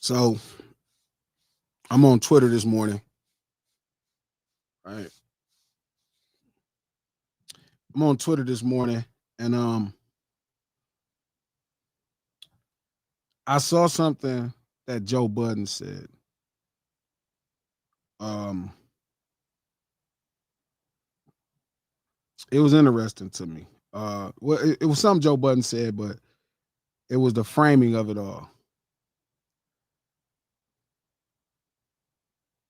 So I'm on Twitter this morning. Right. I'm on Twitter this morning and I saw something that Joe Budden said. It was interesting to me. Well, it was something Joe Budden said, but it was the framing of it all.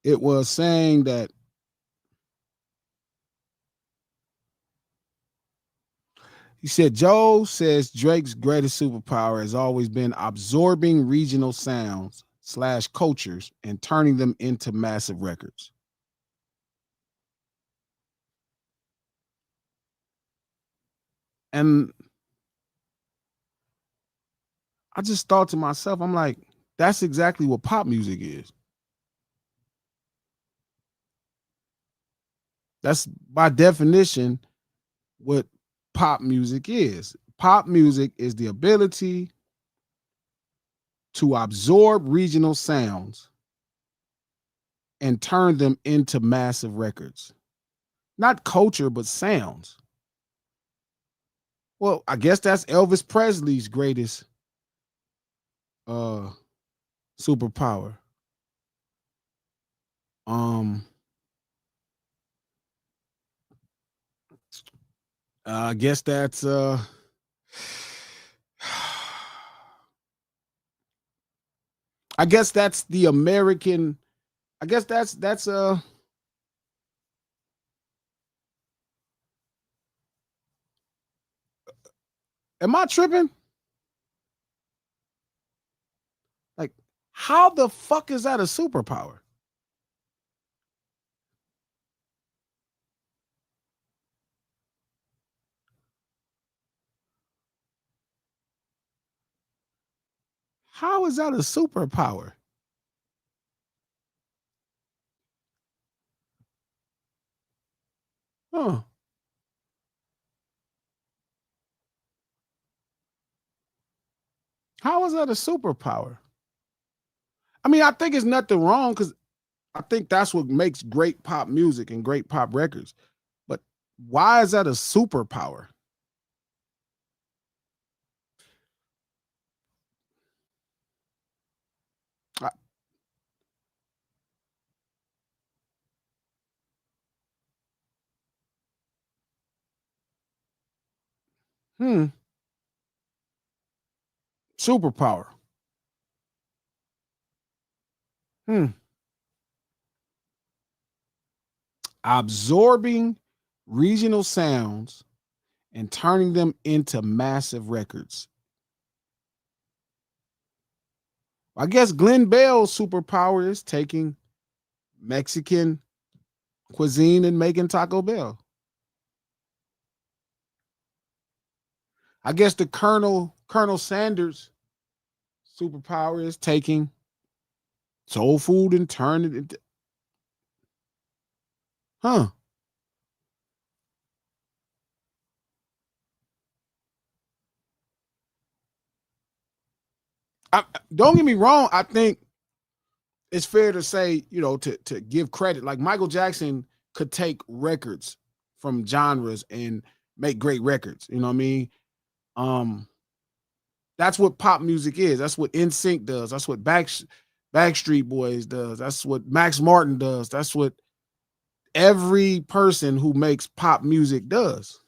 It was saying that he said, Joe says Drake's greatest superpower has always been absorbing regional sounds / cultures and turning them into massive records. And I just thought to myself, I'm like, that's exactly what pop music is. That's by definition what pop music is. Pop music is the ability to absorb regional sounds and turn them into massive records. Not culture, but sounds. Well, I guess that's Elvis Presley's greatest superpower. I guess that's I guess that's the American. I guess that's am I tripping? Like, how the fuck is that a superpower? How is that a superpower? Huh. How is that a superpower? I mean, I think it's nothing wrong because I think that's what makes great pop music and great pop records. But why is that a superpower? I, superpower. Hmm. Absorbing regional sounds and turning them into massive records. I guess Glenn Bell's superpower is taking Mexican cuisine and making Taco Bell. I guess the Colonel Sanders superpower is taking soul food and turning it into, huh? Don't get me wrong. I think it's fair to say, to give credit. Like Michael Jackson could take records from genres and make great records. You know what I mean? That's what pop music is. That's what NSYNC does. That's what Backstreet Boys does. That's what Max Martin does. That's what every person who makes pop music does.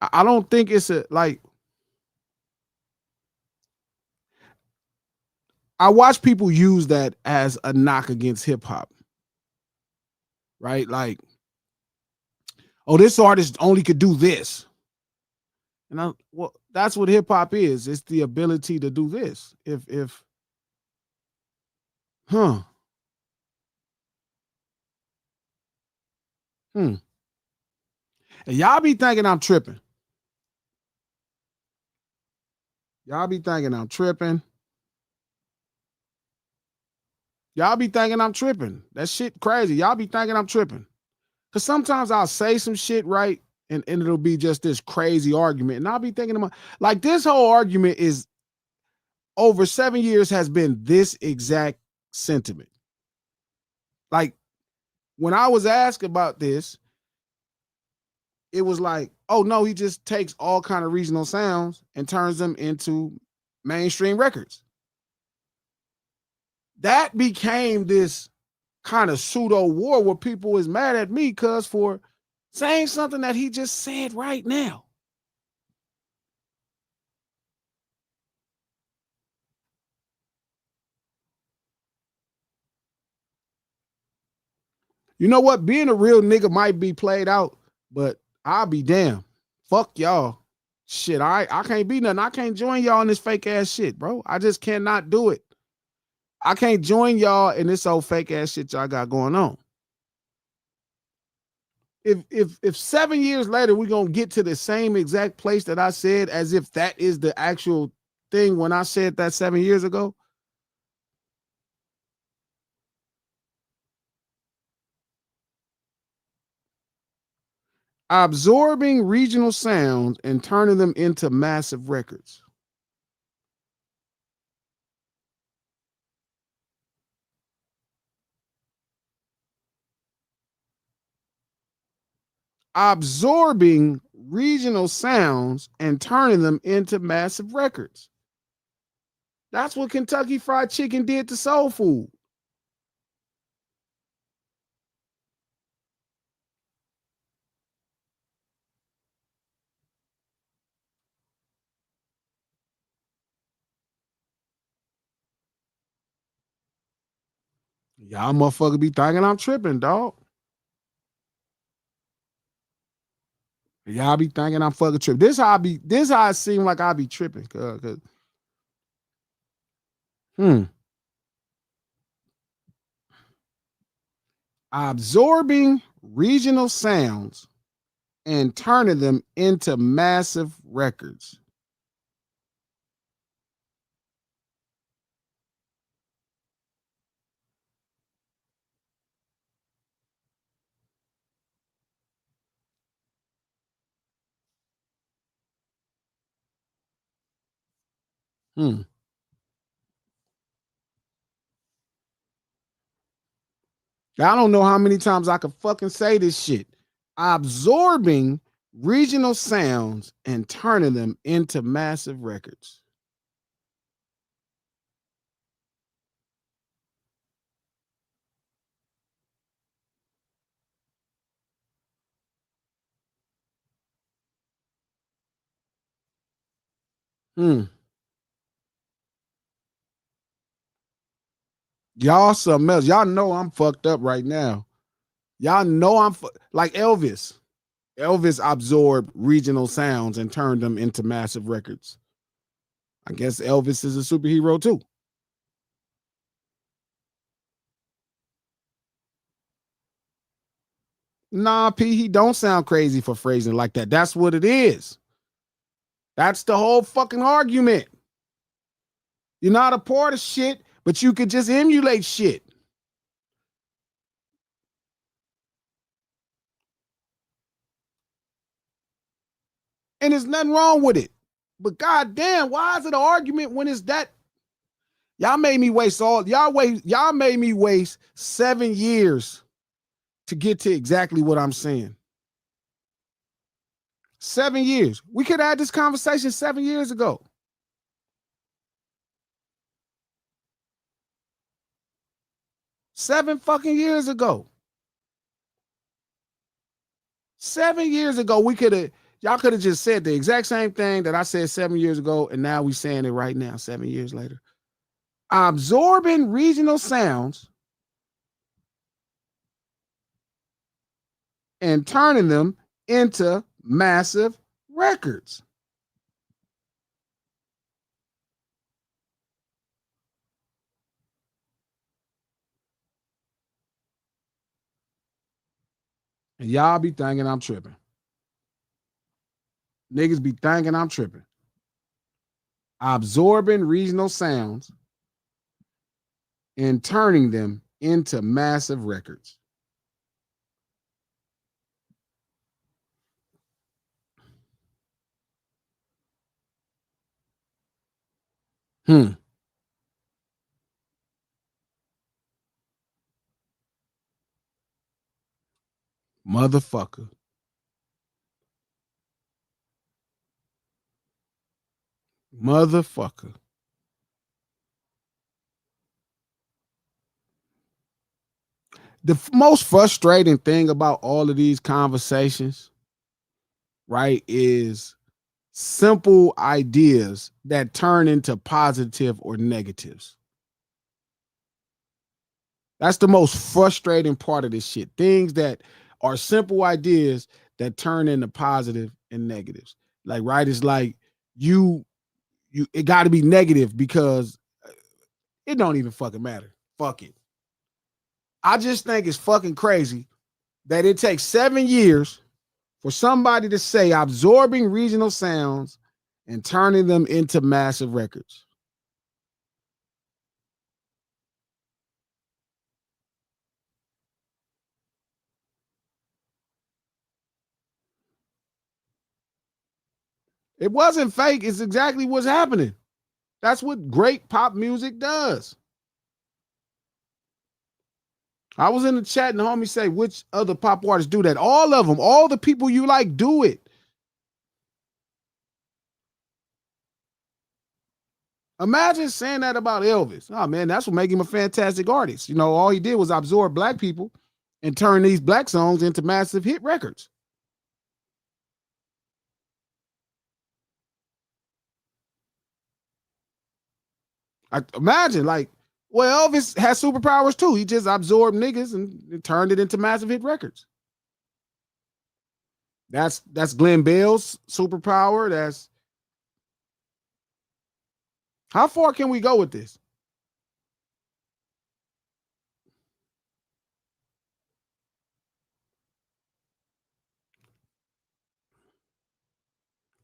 I don't think it's I watch people use that as a knock against hip hop, right? Like, oh, this artist only could do this. And well, that's what hip hop is. It's the ability to do this. Huh. Hmm. And y'all be thinking I'm tripping. Y'all be thinking I'm tripping. Y'all be thinking I'm tripping. That shit crazy. Y'all be thinking I'm tripping. Cause sometimes I'll say some shit right and it'll be just this crazy argument. And I'll be thinking about like this whole argument is over 7 years has been this exact sentiment. Like, when I was asked about this, it was like, oh no, he just takes all kind of regional sounds and turns them into mainstream records. That became this kind of pseudo war where people is mad at me cuz for saying something that he just said right now. You know what? Being a real nigga might be played out, but I'll be damned. Fuck y'all. Shit, I can't be nothing. I can't join y'all in this fake ass shit, bro. I just cannot do it. I can't join y'all in this old fake ass shit y'all got going on. If 7 years later we're gonna get to the same exact place that I said as if that is the actual thing when I said that 7 years ago. Absorbing regional sounds and turning them into massive records. Absorbing regional sounds and turning them into massive records. That's what Kentucky Fried Chicken did to soul food. Y'all motherfucker be thinking I'm tripping, dog. Y'all be thinking I'm fucking tripping. This how it seem like I be tripping. Hmm. Absorbing regional sounds and turning them into massive records. Hmm. I don't know how many times I could fucking say this shit. Absorbing regional sounds and turning them into massive records. Hmm. Y'all something else. Y'all know I'm fucked up right now. Y'all know like Elvis. Elvis absorbed regional sounds and turned them into massive records. I guess Elvis is a superhero too. Nah, P, he don't sound crazy for phrasing like that. That's what it is. That's the whole fucking argument. You're not a part of shit, but you could just emulate shit. And there's nothing wrong with it. But goddamn, why is it an argument when it's that? Y'all made me waste y'all made me waste 7 years to get to exactly what I'm saying. 7 years. We could have had this conversation 7 years ago. 7 fucking years ago. 7 years ago, y'all could have just said the exact same thing that I said 7 years ago, and now we saying it right now, 7 years later. Absorbing regional sounds and turning them into massive records. And y'all be thinking I'm tripping. Niggas be thinking I'm tripping. Absorbing regional sounds and turning them into massive records. Hmm. Motherfucker. Motherfucker. The most frustrating thing about all of these conversations, right, is simple ideas that turn into positive or negatives. That's the most frustrating part of this shit. Things that are simple ideas that turn into positive and negatives. Like, right, it's like you it got to be negative because it don't even fucking matter. Fuck it. I just think it's fucking crazy that it takes 7 years for somebody to say absorbing regional sounds and turning them into massive records. It wasn't fake. It's exactly what's happening. That's what great pop music does. I was in the chat and the homie say, which other pop artists do that? All of them, all the people you like do it. Imagine saying that about Elvis. Oh man, that's what made him a fantastic artist. You know, all he did was absorb black people and turn these black songs into massive hit records. I imagine, like, well, Elvis has superpowers too. He just absorbed niggas and turned it into massive hit records. That's Glenn Bell's superpower. That's how far can we go with this?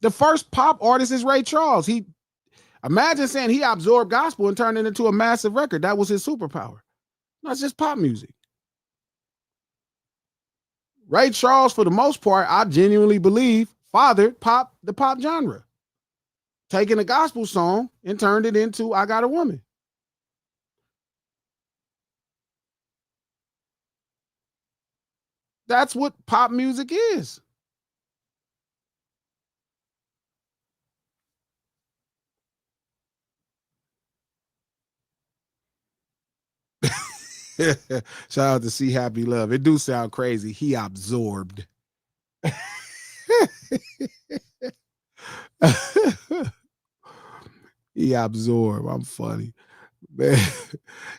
The first pop artist is Ray Charles. He imagine saying he absorbed gospel and turned it into a massive record. That was his superpower. Not just pop music. Ray Charles, for the most part, I genuinely believe fathered the pop genre, taking a gospel song and turned it into "I Got a Woman." That's what pop music is. Shout out to See Happy Love. It do sound crazy. He absorbed. He absorbed. I'm funny. Man.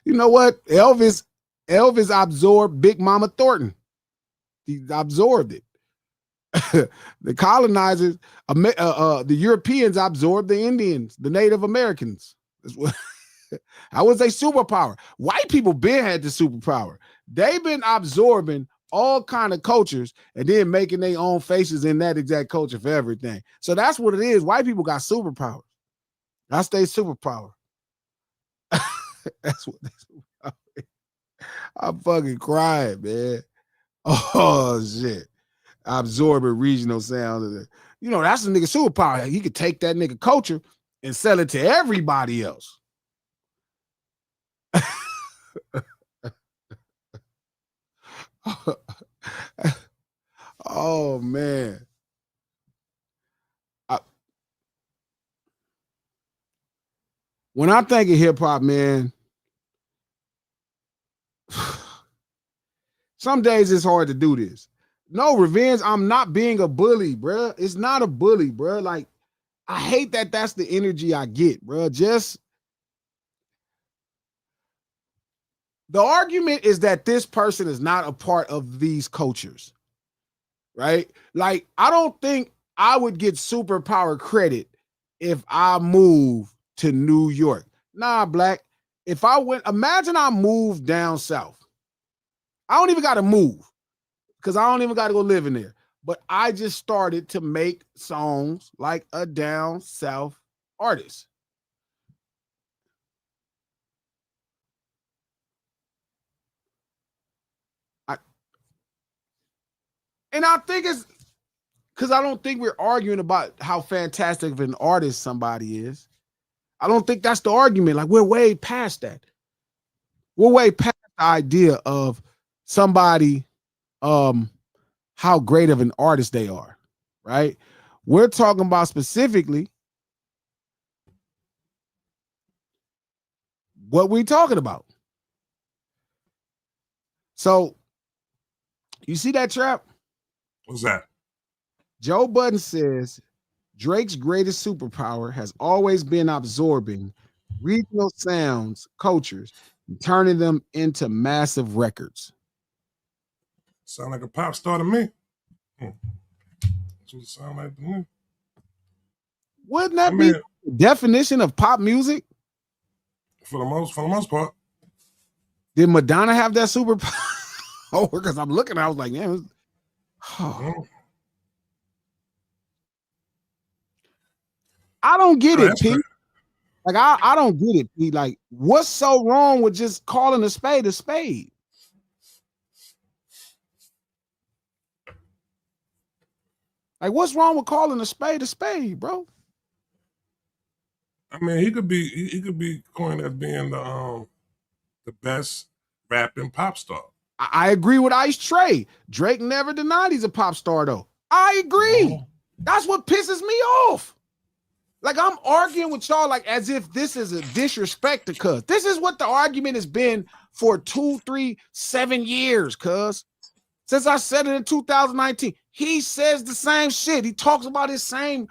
You know what? Elvis absorbed Big Mama Thornton. He absorbed it. The colonizers, the Europeans absorbed the Indians, the Native Americans. I would say superpower. White people been had the superpower. They've been absorbing all kind of cultures and then making their own faces in that exact culture for everything. So that's what it is. White people got superpower. That's their superpower. That's what they superpower. I'm fucking crying, man. Oh shit. Absorbing regional sound. You know, that's a nigga superpower. He could take that nigga culture and sell it to everybody else. Oh man. I, when I think of hip hop, man, some days it's hard to do this. No, revenge. I'm not being a bully, bruh. It's not a bully, bruh. Like, I hate that that's the energy I get, bruh. Just the argument is that this person is not a part of these cultures, right? Like, I don't think I would get superpower credit if I move to New York. Nah, Black. If I went, imagine I moved down south. I don't even got to move because I don't even got to go live in there. But I just started to make songs like a down south artist. I, and I think it's because I don't think we're arguing about how fantastic of an artist somebody is. I don't think that's the argument. Like, we're way past that. We're way past the idea of somebody um how great of an artist they are, right? We're talking about specifically what we're talking about. So you see that trap? What's that? Joe Budden says Drake's greatest superpower has always been absorbing regional sounds, cultures, and turning them into massive records. Sound like a pop star to me. That's what it sound like to me. Wouldn't that be the definition of pop music? For the most part. Did Madonna have that superpower? Oh, because I'm looking, I was like, yeah. I don't get it, Pete. Like, I don't get it, Pete. Like, what's so wrong with just calling a spade a spade? Like, what's wrong with calling a spade, bro? I mean, he could be coined as being the best rapping pop star. I agree with Ice Trey. Drake never denied he's a pop star, though. I agree. That's what pisses me off. Like, I'm arguing with y'all like as if this is a disrespect to Cuz. This is what the argument has been for 2, 3, 7 years, Cuz. Since I said it in 2019, he says the same shit. He talks about his same.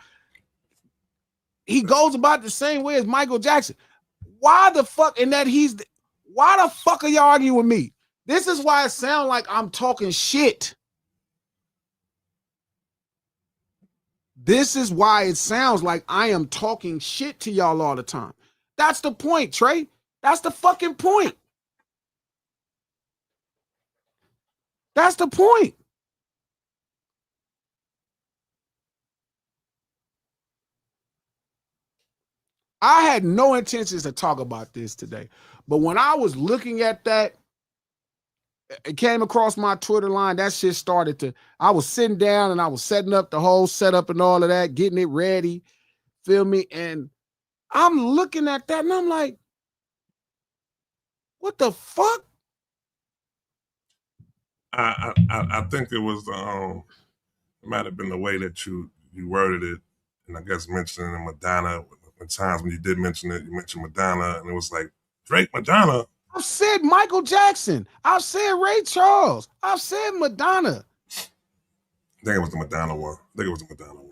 He goes about the same way as Michael Jackson. Why the fuck? And that why the fuck are y'all arguing with me? This is why it sounds like I'm talking shit. This is why it sounds like I am talking shit to y'all all the time. That's the point, Trey. That's the fucking point. That's the point. I had no intentions to talk about this today, but when I was looking at that, it came across my Twitter line. That shit started to, I was sitting down and I was setting up the whole setup and all of that, getting it ready, feel me? And I'm looking at that and I'm like, what the fuck? I think it was it might have been the way that you worded it, and I guess mentioning Madonna. At times when you did mention it, you mentioned Madonna, and it was like Drake, Madonna. I've said Michael Jackson. I've said Ray Charles. I've said Madonna. I think it was the Madonna one.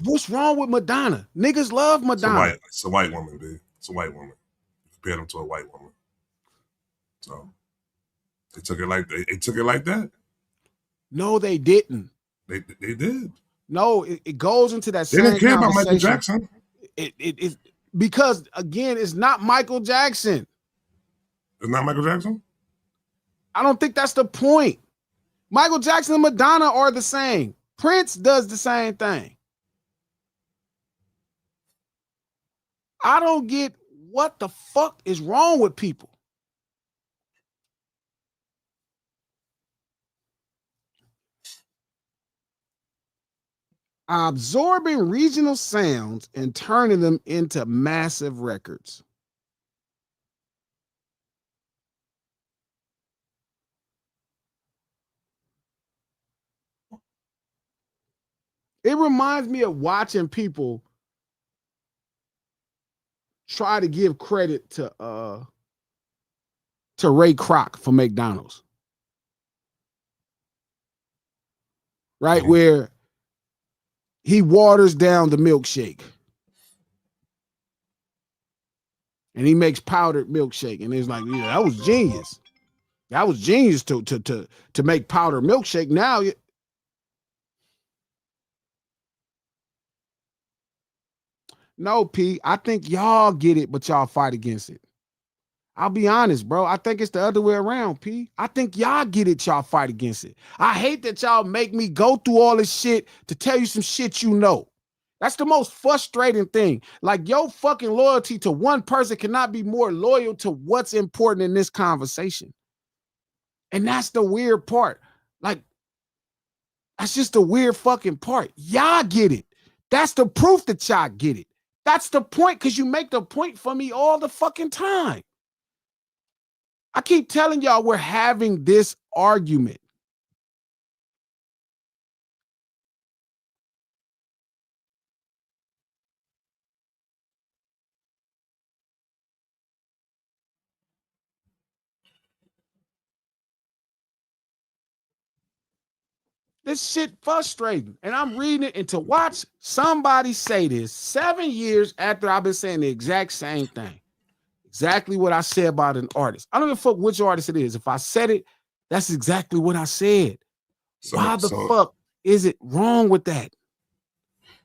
What's wrong with Madonna? Niggas love Madonna. It's a white woman, dude. It's a white woman. Compared them to a white woman. So they took it like that. No, they didn't. They did. No, it goes into that they same didn't care about Michael Jackson. It because again, it's not Michael Jackson. It's not Michael Jackson? I don't think that's the point. Michael Jackson and Madonna are the same. Prince does the same thing. I don't get what the fuck is wrong with people. Absorbing regional sounds and turning them into massive records. It reminds me of watching people try to give credit to Ray Kroc for McDonald's. Right? Where he waters down the milkshake. And he makes powdered milkshake. And it's like, yeah, that was genius. That was genius to make powdered milkshake. Now no, P. I think y'all get it, but y'all fight against it. I'll be honest, bro. I think it's the other way around, P. I think y'all get it, y'all fight against it. I hate that y'all make me go through all this shit to tell you some shit you know. That's the most frustrating thing. Like, your fucking loyalty to one person cannot be more loyal to what's important in this conversation. And that's the weird part. Like, that's just the weird fucking part. Y'all get it. That's the proof that y'all get it. That's the point, because you make the point for me all the fucking time. I keep telling y'all we're having this argument. This shit frustrating. And I'm reading it, and to watch somebody say this 7 years after I've been saying the exact same thing. Exactly what I said about an artist. I don't give a fuck which artist it is. If I said it, that's exactly what I said. Why the fuck is it wrong with that?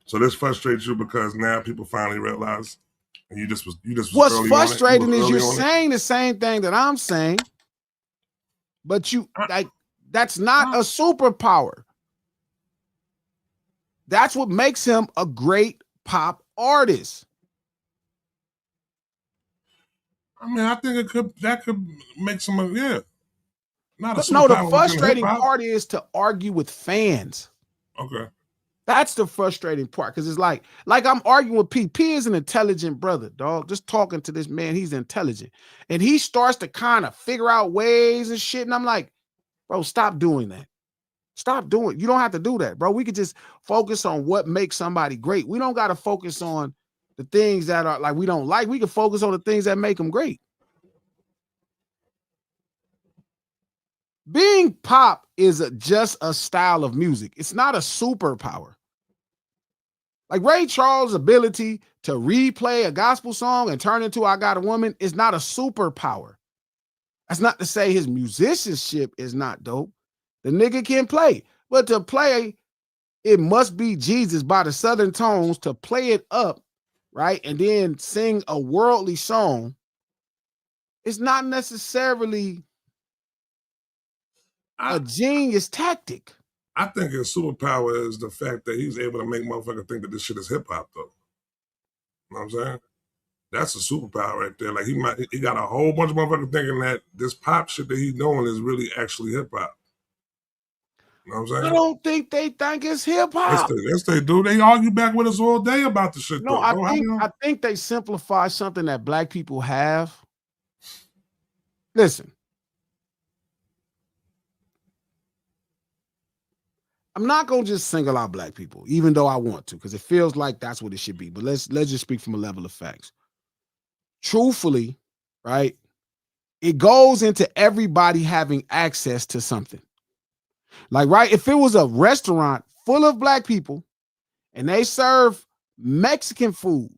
So this frustrates you because now people finally realize, and you just was What's early frustrating on it. is you're saying the same thing that I'm saying, but you like that's not a superpower. That's what makes him a great pop artist. I mean, I think that could make some, yeah. Not a superpower. No, the frustrating part is to argue with fans. Okay. That's the frustrating part, because it's like I'm arguing with P. P is an intelligent brother, dog. Just talking to this man, he's intelligent. And he starts to kind of figure out ways and shit. And I'm like, bro, stop doing that. Stop doing it. You don't have to do that, bro. We could just focus on what makes somebody great. We don't got to focus on the things that are like we don't like. We can focus on the things that make them great. Being pop is just a style of music. It's not a superpower. Like Ray Charles' ability to replay a gospel song and turn into I Got a Woman is not a superpower. That's not to say his musicianship is not dope. The nigga can play, but to play, it must be Jesus by the Southern Tones to play it up, right? And then sing a worldly song. It's not necessarily a genius tactic. I think his superpower is the fact that he's able to make motherfuckers think that this shit is hip hop, though. You know what I'm saying? That's a superpower right there. Like he got a whole bunch of motherfuckers thinking that this pop shit that he's doing is really actually hip hop. You know what I'm saying? I don't think they think it's hip hop. Yes, they do. They argue back with us all day about the shit. No, though. I think they simplify something that black people have. Listen, I'm not gonna just single out black people, even though I want to, because it feels like that's what it should be. But let's just speak from a level of facts. Truthfully, right? It goes into everybody having access to something. Like, right, if it was a restaurant full of black people and they serve Mexican food,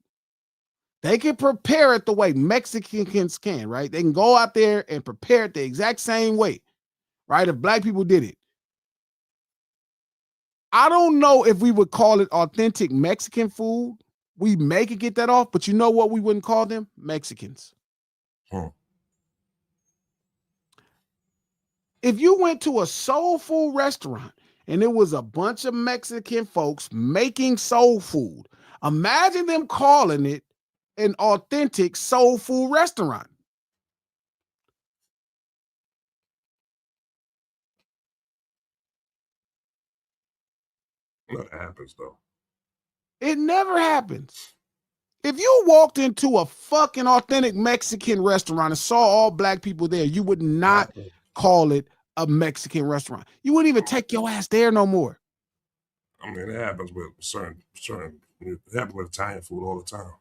they can prepare it the way Mexicans can, right? They can go out there and prepare it the exact same way, right? If black people did it. I don't know if we would call it authentic Mexican food. We may could get that off, but you know what we wouldn't call them? Mexicans. If you went to a soul food restaurant and it was a bunch of Mexican folks making soul food, imagine them calling it an authentic soul food restaurant. That happens, though. It never happens. If you walked into a fucking authentic Mexican restaurant and saw all black people there, you would not call it a Mexican restaurant. You wouldn't even take your ass there no more. I mean, it happens with certain it happens with Italian food all the time.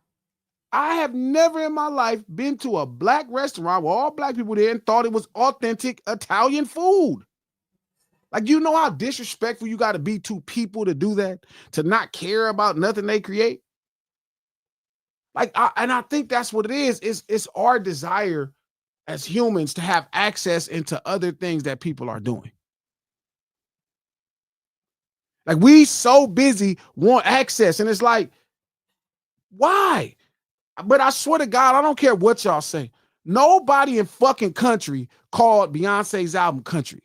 I have never in my life been to a black restaurant with all black people there and thought it was authentic Italian food. Like, you know how disrespectful you got to be to people to do that, to not care about nothing they create? Like, I think that's what it is. It's our desire as humans to have access into other things that people are doing. Like, we so busy want access, and it's like, why? But I swear to God, I don't care what y'all say. Nobody in fucking country called Beyonce's album country.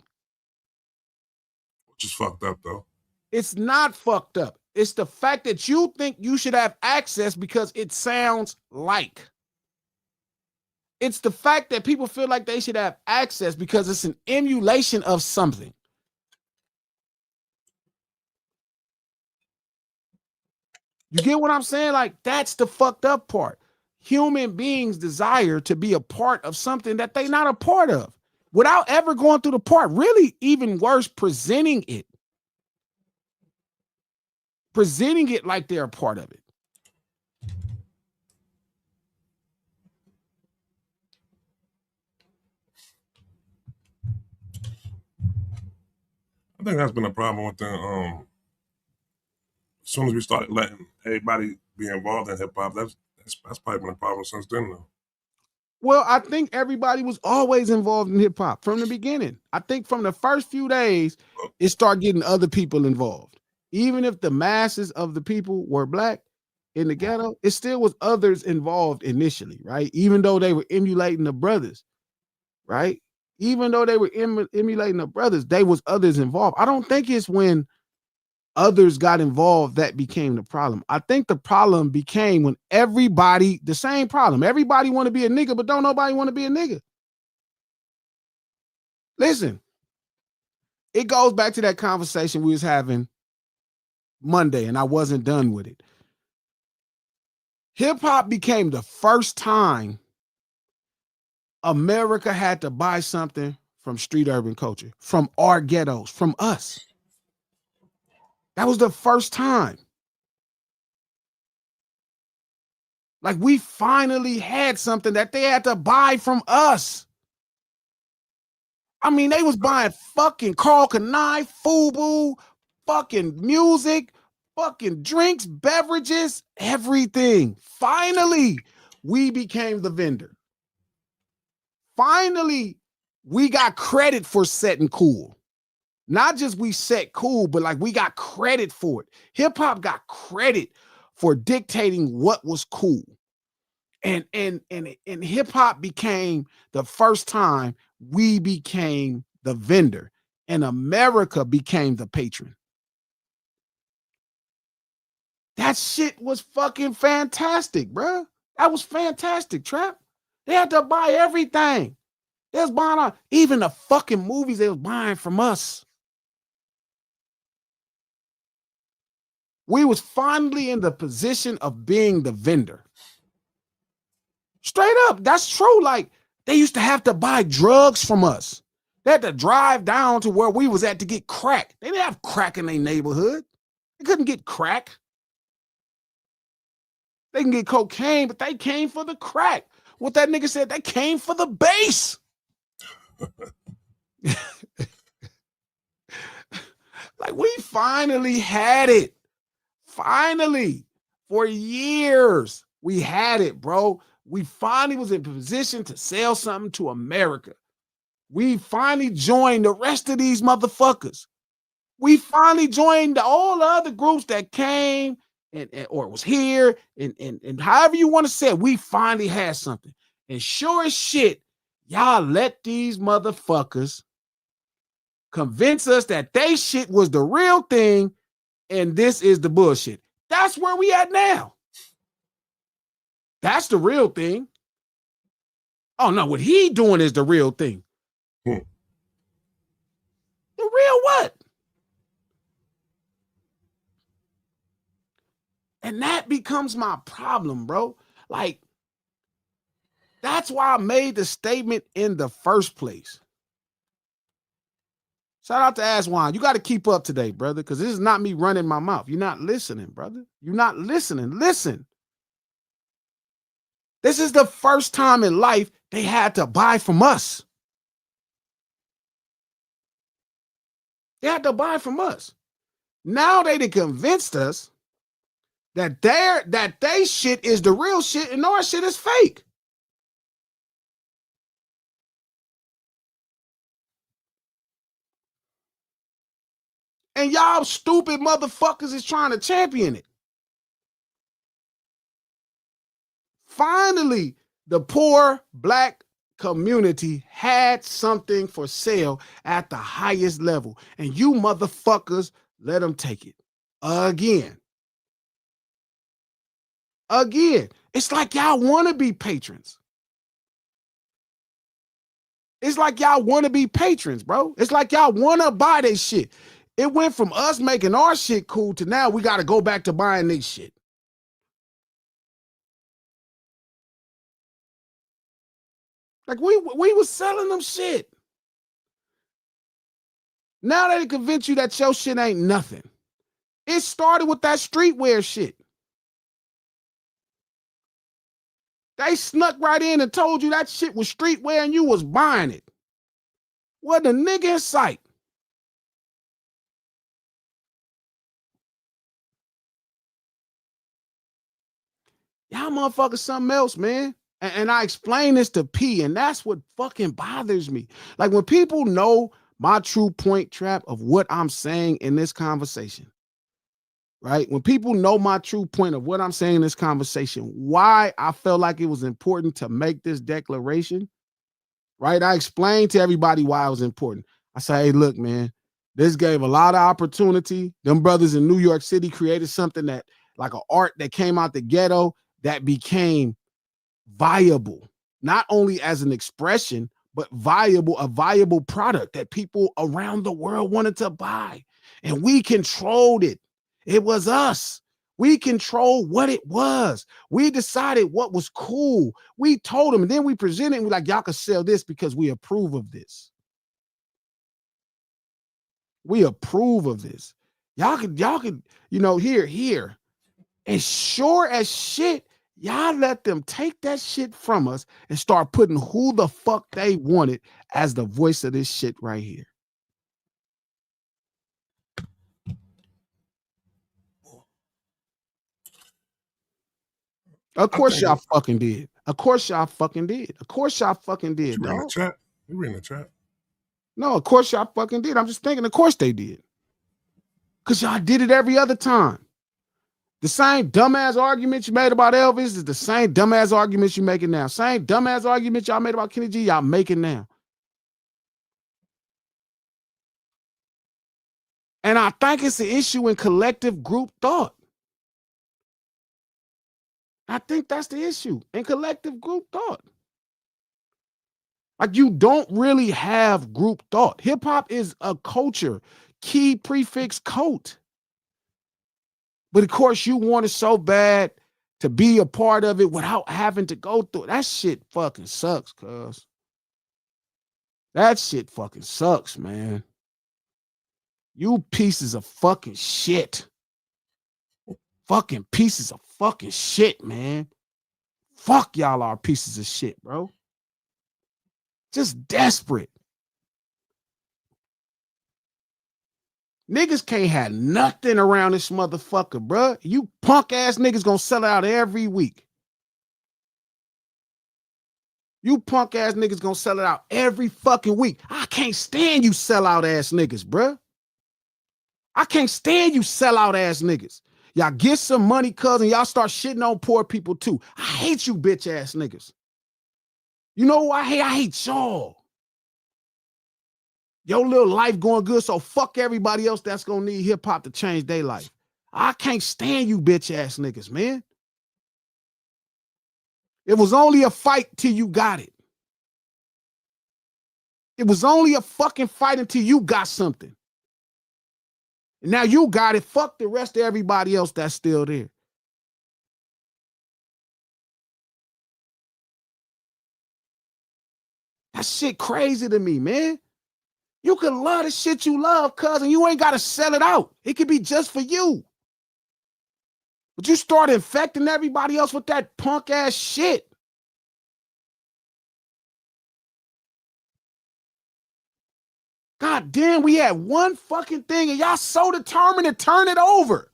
Which is fucked up, though. It's not fucked up. It's the fact that you think you should have access because it sounds like. It's the fact that people feel like they should have access because it's an emulation of something. You get what I'm saying? Like, that's the fucked up part. Human beings desire to be a part of something that they're not a part of without ever going through the part. Really, even worse, presenting it like they're a part of it. I think that's been a problem with the as soon as we started letting everybody be involved in hip hop, that's probably been a problem since then though. Well, I think everybody was always involved in hip hop from the beginning. I think from the first few days, it started getting other people involved. Even if the masses of the people were black in the ghetto, it still was others involved initially, right? Even though they were emulating the brothers, right? Even though they were emulating the brothers, they was others involved. I don't think it's when others got involved that became the problem. I think the problem became when everybody, the same problem. Everybody want to be a nigga, but don't nobody want to be a nigga. Listen, it goes back to that conversation we was having Monday, and I wasn't done with it. Hip hop became the first time America had to buy something from street urban culture, from our ghettos, from us. That was the first time. Like we finally had something that they had to buy from us. I mean, they was buying fucking Carl Kanai, FUBU, fucking music, fucking drinks, beverages, everything. Finally, we became the vendor. Finally, we got credit for setting cool. Not just we set cool, but like we got credit for it. Hip hop got credit for dictating what was cool. And hip hop became the first time we became the vendor and America became the patron. That shit was fucking fantastic, bro. That was fantastic, Trap. They had to buy everything. They was buying even the fucking movies they was buying from us. We was finally in the position of being the vendor. Straight up, that's true. Like they used to have to buy drugs from us. They had to drive down to where we was at to get crack. They didn't have crack in their neighborhood. They couldn't get crack. They can get cocaine, but they came for the crack. What that nigga said, they came for the bass. Like we finally had it. Finally, for years, we had it, bro. We finally was in position to sell something to America. We finally joined the rest of these motherfuckers. We finally joined all the other groups that came and or was here and however you want to say it, we finally had something. And sure as shit, y'all let these motherfuckers convince us that they shit was the real thing and this is the bullshit. That's where we at now. That's the real thing. Oh no, what he doing is the real thing. The real what? And that becomes my problem, bro. Like, that's why I made the statement in the first place. Shout out to Aswan. You got to keep up today, brother, because this is not me running my mouth. You're not listening, brother. You're not listening. Listen. This is the first time in life they had to buy from us. They had to buy from us. Now they done convinced us that they shit is the real shit and our shit is fake. And y'all stupid motherfuckers is trying to champion it. Finally, the poor black community had something for sale at the highest level. And you motherfuckers let them take it. Again. It's like y'all want to be patrons. It's like y'all want to be patrons, bro. It's like y'all want to buy their shit. It went from us making our shit cool to now we got to go back to buying their shit. Like we was selling them shit. Now they convince you that your shit ain't nothing. It started with that streetwear shit. They snuck right in and told you that shit was streetwear and you was buying it. Wasn't a nigga in sight. Y'all motherfuckers something else, man. And I explain this to P, and that's what fucking bothers me. Like when people know my true point, Trap, of what I'm saying in this conversation, right? When people know my true point of what I'm saying in this conversation, why I felt like it was important to make this declaration, right? I explained to everybody why it was important. I say, hey, look, man, this gave a lot of opportunity. Them brothers in New York City created something that, like an art that came out the ghetto that became viable, not only as an expression, but a viable product that people around the world wanted to buy. And we controlled it. It was us. We controlled what it was. We decided what was cool. We told them, and then we presented, and we're like, y'all can sell this because we approve of this. We approve of this. Y'all could, here. And sure as shit, y'all let them take that shit from us and start putting who the fuck they wanted as the voice of this shit right here. Of course y'all fucking did. Of course y'all fucking did. Of course y'all fucking did, You read dog. the chat? You reading the chat? No, of course y'all fucking did. I'm just thinking, of course they did. Because y'all did it every other time. The same dumbass arguments you made about Elvis is the same dumbass arguments you making now. Same dumbass arguments y'all made about Kenny G, y'all making now. And I think it's an issue in collective group thought. I think that's the issue in collective group thought. Like you don't really have group thought. Hip hop is a culture, key prefix coat. But of course, you want it so bad to be a part of it without having to go through it. That shit fucking sucks, cuz. That shit fucking sucks, man. You pieces of fucking shit. Fucking pieces of fucking shit, man. Fuck y'all are pieces of shit, bro. Just desperate. Niggas can't have nothing around this motherfucker, bro. You punk ass niggas gonna sell out every week. You punk ass niggas gonna sell it out every fucking week. I can't stand you sellout ass niggas, bro. I can't stand you sellout ass niggas. Y'all get some money, cousin. Y'all start shitting on poor people too. I hate you bitch ass niggas. You know who I hate? I hate y'all. Your little life going good, so fuck everybody else that's gonna need hip hop to change their life. I can't stand you bitch ass niggas, man. It was only a fight till you got it. It was only a fucking fight until you got something. And now you got it. Fuck the rest of everybody else that's still there. That shit crazy to me, man. You can love the shit you love, cousin. You ain't got to sell it out. It could be just for you. But you start infecting everybody else with that punk ass shit. God damn, we had one fucking thing and y'all so determined to turn it over.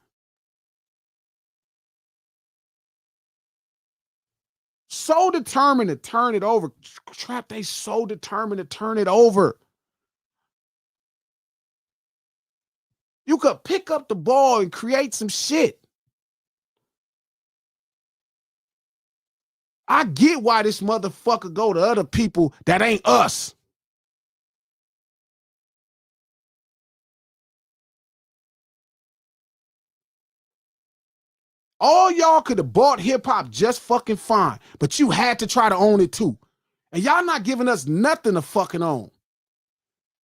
So determined to turn it over. Trap, they so determined to turn it over. You could pick up the ball and create some shit. I get why this motherfucker go to other people that ain't us. All y'all could have bought hip hop just fucking fine, but you had to try to own it too. And y'all not giving us nothing to fucking own.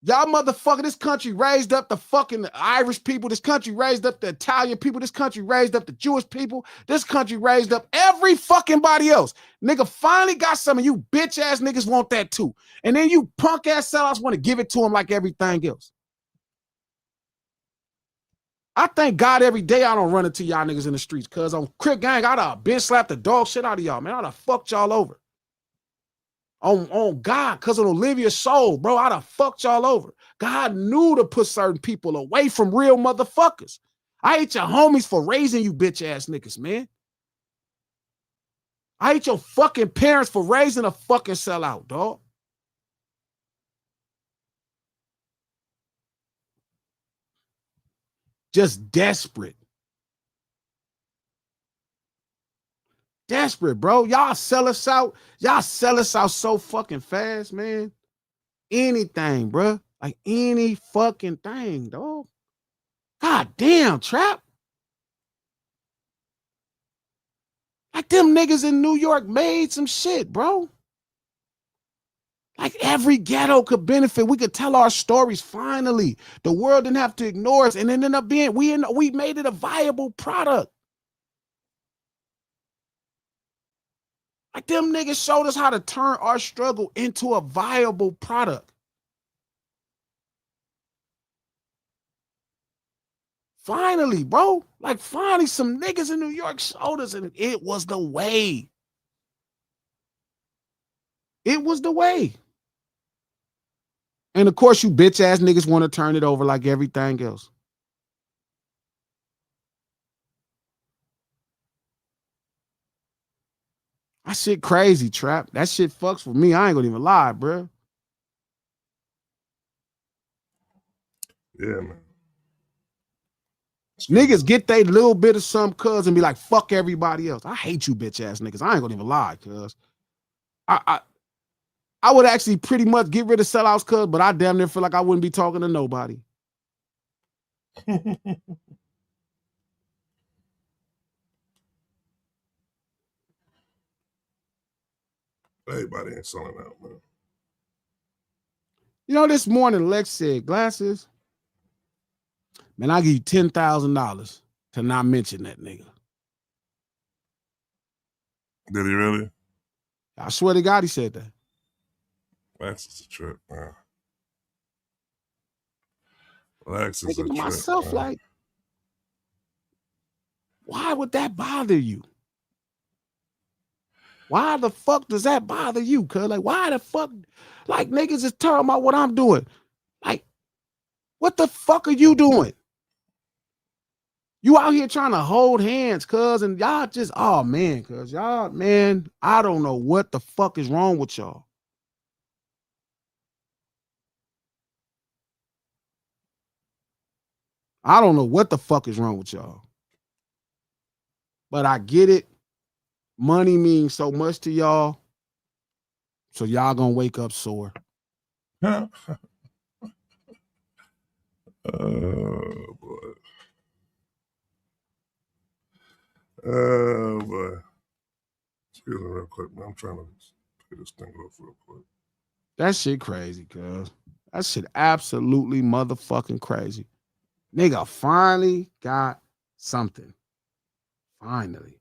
Y'all motherfucker, this country raised up the fucking Irish people. This country raised up the Italian people. This country raised up the Jewish people. This country raised up every fucking body else. Nigga finally got some of you bitch ass niggas want that too. And then you punk ass sellouts want to give it to them like everything else. I thank God every day I don't run into y'all niggas in the streets, cuz on Crip Gang, I'd have been slapped the dog shit out of y'all, man. I'd have fucked y'all over. On God, cuz on Olivia's soul, bro, I'd have fucked y'all over. God knew to put certain people away from real motherfuckers. I hate your homies for raising you bitch ass niggas, man. I hate your fucking parents for raising a fucking sellout, dog. Just desperate. Desperate, bro. Y'all sell us out. Y'all sell us out so fucking fast, man. Anything, bro. Like any fucking thing, dog. God damn, Trap. Like them niggas in New York made some shit, bro. Like every ghetto could benefit. We could tell our stories finally. The world didn't have to ignore us, and it ended up being we made it a viable product. Like them niggas showed us how to turn our struggle into a viable product. Finally, bro. Like finally, some niggas in New York showed us, and it was the way. It was the way. And of course, you bitch ass niggas want to turn it over like everything else. That shit crazy, Trap. That shit fucks with me. I ain't gonna even lie, bro. Yeah, man. Niggas get they little bit of some cuz and be like, fuck everybody else. I hate you bitch ass niggas. I ain't gonna even lie, cuz. I would actually pretty much get rid of sellouts, cuz, but I damn near feel like I wouldn't be talking to nobody. Everybody ain't selling out, man. You know, this morning Lex said, Glasses, man, I give you $10,000 to not mention that nigga. Did he really? I swear to God, he said that. Lex is a trip, man. Lex is Thinking a to trip, myself, man. like, why would that bother you? Why the fuck does that bother you? Cuz like, why the fuck, like niggas is talking about what I'm doing. Like, what the fuck are you doing? You out here trying to hold hands, cuz, and y'all just, oh man, cuz y'all, man, I don't know what the fuck is wrong with y'all. I don't know what the fuck is wrong with y'all. But I get it. Money means so much to y'all. So y'all gonna wake up sore. Oh, boy. Oh, boy. Excuse me real quick, man. I'm trying to pay this thing off real quick. That shit crazy, cuz. That shit absolutely motherfucking crazy. Nigga finally got something. Finally.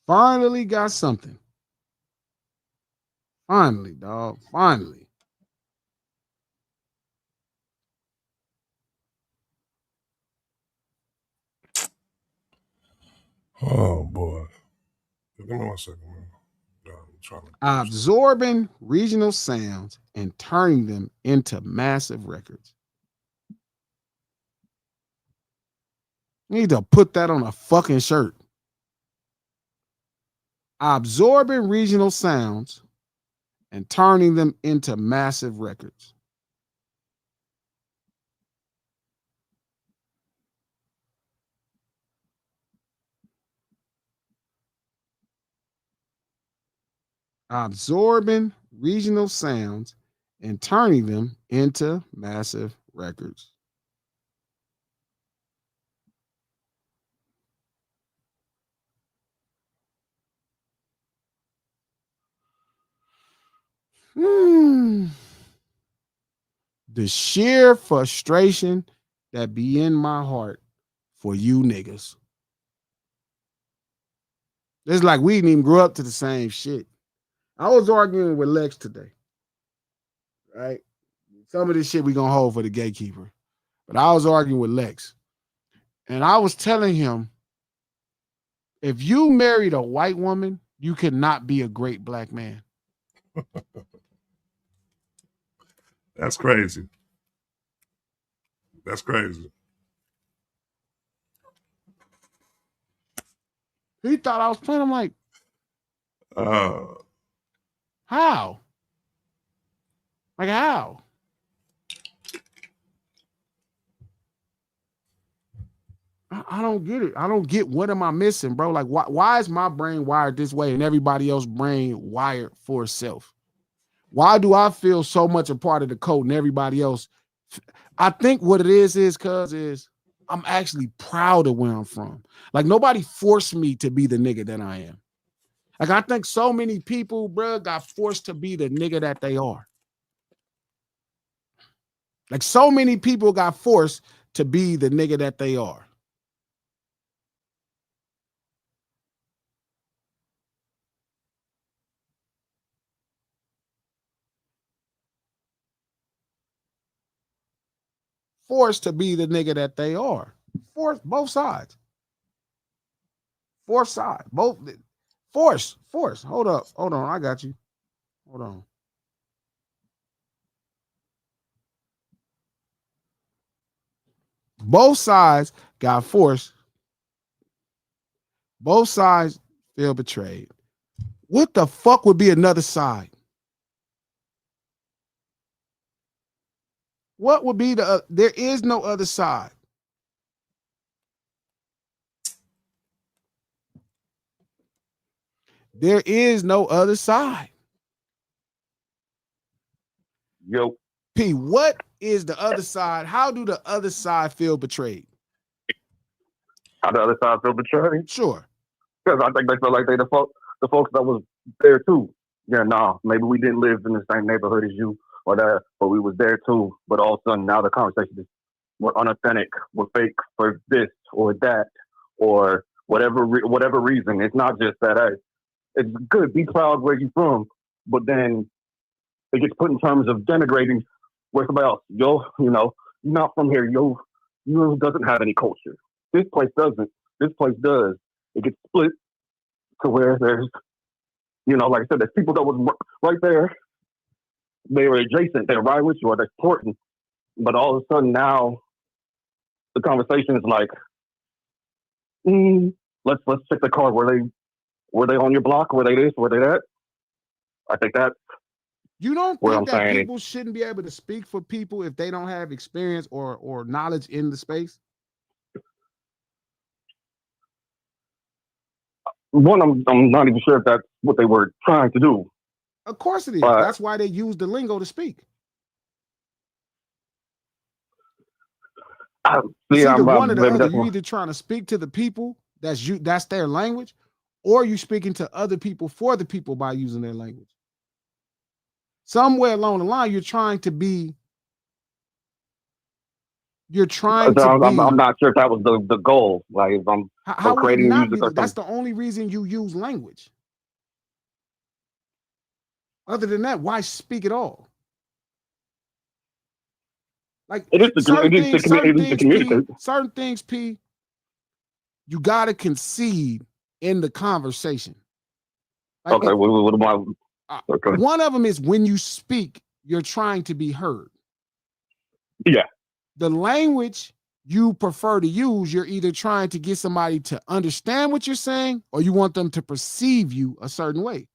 Finally got something. Finally, dog. Finally. Oh, boy. Give me 1 second, man. I'm trying to Absorbing regional sounds and turning them into massive records. You need to put that on a fucking shirt. Absorbing regional sounds and turning them into massive records. Absorbing regional sounds and turning them into massive records. The sheer frustration that be in my heart for you niggas. It's like we didn't even grow up to the same shit. I was arguing with Lex today, right? Some of this shit we gonna hold for the gatekeeper. But I was arguing with Lex. And I was telling him, if you married a white woman, you cannot be a great black man. That's crazy. That's crazy. He thought I was playing. I'm like, how? Like how? I don't get it. I don't get what am I missing, bro? Like why is my brain wired this way and everybody else's brain wired for itself? Why do I feel so much a part of the code and everybody else? I think what it is I'm actually proud of where I'm from. Like nobody forced me to be the nigga that I am. Like I think so many people, bro, got forced to be the nigga that they are. Like so many people got forced to be the nigga that they are. Forced to be the nigga that they are. Forced, both sides. Fourth side. Both. Force. Hold up. Hold on. I got you. Hold on. Both sides got forced. Both sides feel betrayed. What the fuck would be another side? What would be there is no other side. There is no other side. Yo. P, what is the other side? How do the other side feel betrayed? How the other side feel betrayed? Sure. Because I think they feel like they the folks that was there too. Yeah, nah, maybe we didn't live in the same neighborhood as you or that, but we was there too. But all of a sudden now the conversation is we're unauthentic, we're fake for this or that or whatever reason. It's not just that. Hey, it's good, be proud where you from, but then it gets put in terms of denigrating where somebody else. You're not from here. You doesn't have any culture. This place doesn't. This place does. It gets split to where there's, like I said, there's people that was right there. They were adjacent. They're right with you, or they're important. But all of a sudden now, the conversation is like, let's check the card. Were they on your block? Were they this? Were they that? I think that. You don't think that people shouldn't be able to speak for people if they don't have experience or knowledge in the space? One, I'm not even sure if that's what they were trying to do. Of course it is. That's why they use the lingo to speak. It's either one or the other. You're either trying to speak to the people, that's their language, or you speaking to other people for the people by using their language. Somewhere along the line, you're trying to be. I'm not sure if that was the goal. Like if I'm creating music or that's the only reason you use language. Other than that, why speak at all? Like certain things, P, you gotta concede in the conversation. Like okay, what about? Okay. One of them is when you speak, you're trying to be heard. Yeah. The language you prefer to use, you're either trying to get somebody to understand what you're saying or you want them to perceive you a certain way.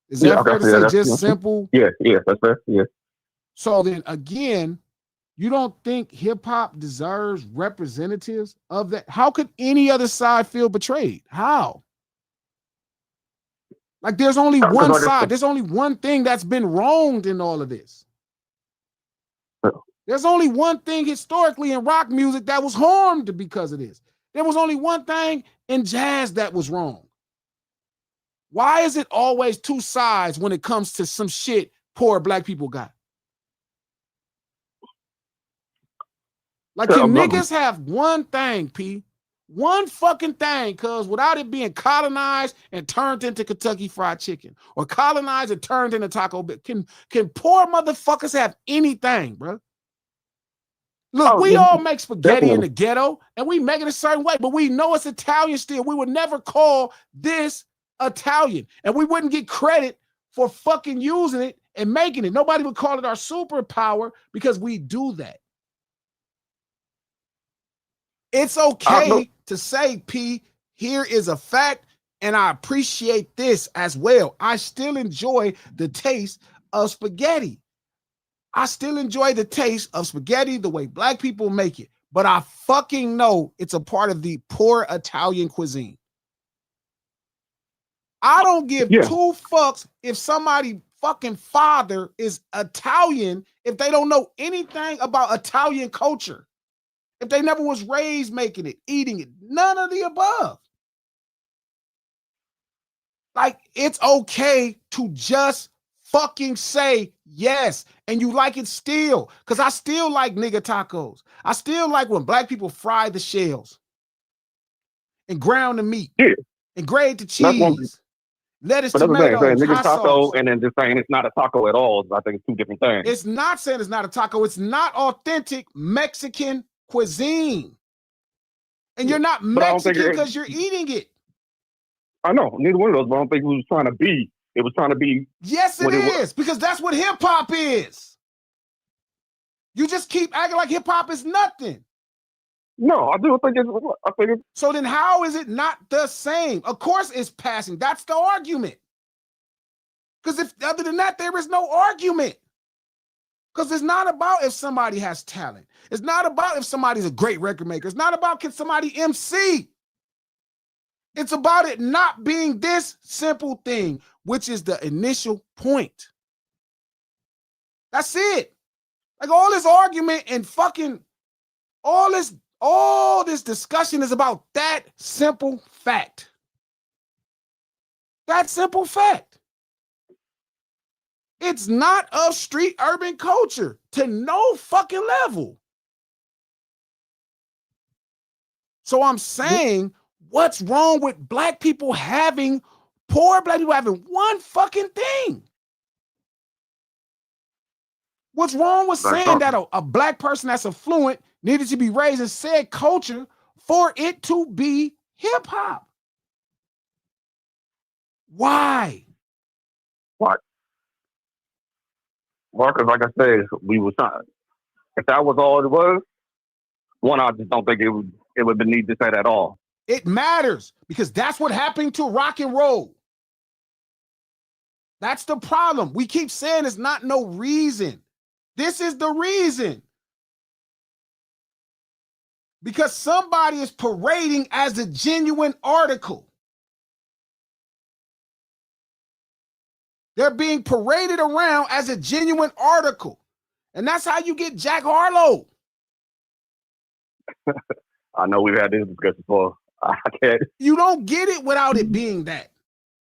Is that fair to say? Just simple? Yeah, that's fair. Yeah. So then again, you don't think hip hop deserves representatives of that? How could any other side feel betrayed? How? Like there's only one side. There's only one thing that's been wronged in all of this. There's only one thing historically in rock music that was harmed because of this. There was only one thing in jazz that was wrong. Why is it always two sides when it comes to some shit poor black people got? Like, can niggas have one thing, P? One fucking thing, cuz without it being colonized and turned into Kentucky Fried Chicken or colonized and turned into Taco Bell. Can poor motherfuckers have anything, bro? Look, we all make spaghetti in the ghetto and we make it a certain way, but we know it's Italian still. We would never call this Italian and we wouldn't get credit for fucking using it and making it. Nobody would call it our superpower because we do that. It's okay to say, P, here is a fact, and I appreciate this as well. I still enjoy the taste of spaghetti. I still enjoy the taste of spaghetti the way black people make it, but I fucking know it's a part of the poor Italian cuisine. I don't give two fucks if somebody fucking father is Italian if they don't know anything about Italian culture. If they never was raised making it, eating it, none of the above. Like, it's okay to just fucking say yes, and you like it still. Because I still like nigga tacos. I still like when black people fry the shells and ground the meat and grate the cheese, lettuce, tomatoes, nigga hot taco, sauce. and then just saying it's not a taco at all. I think it's two different things. It's not saying it's not a taco. It's not authentic Mexican cuisine. And you're not Mexican because you're eating it. I know, neither one of those, but I don't think it was trying to be. It was trying to be. Yes, it is, because that's what hip hop is. You just keep acting like hip hop is nothing. No, I do think it's. So then how is it not the same? Of course it's passing. That's the argument. Because if other than that, there is no argument. Because it's not about if somebody has talent. It's not about if somebody's a great record maker. It's not about can somebody MC. It's about it not being this simple thing, which is the initial point. That's it. Like all this argument and fucking all this discussion is about that simple fact. That simple fact. It's not of street urban culture to no fucking level. So I'm saying, what's wrong with black people having, poor black people having one fucking thing? What's wrong with saying that a black person that's affluent needed to be raised in said culture for it to be hip hop? Why? What? Well, because like I said, we was trying. If that was all it was, one, I just don't think it would be need to say that at all. It matters because that's what happened to rock and roll. That's the problem. We keep saying it's not no reason. This is the reason. Because somebody is parading as a genuine article. They're being paraded around as a genuine article. And that's how you get Jack Harlow. I know we've had this discussion before. I can't. You don't get it without it being that.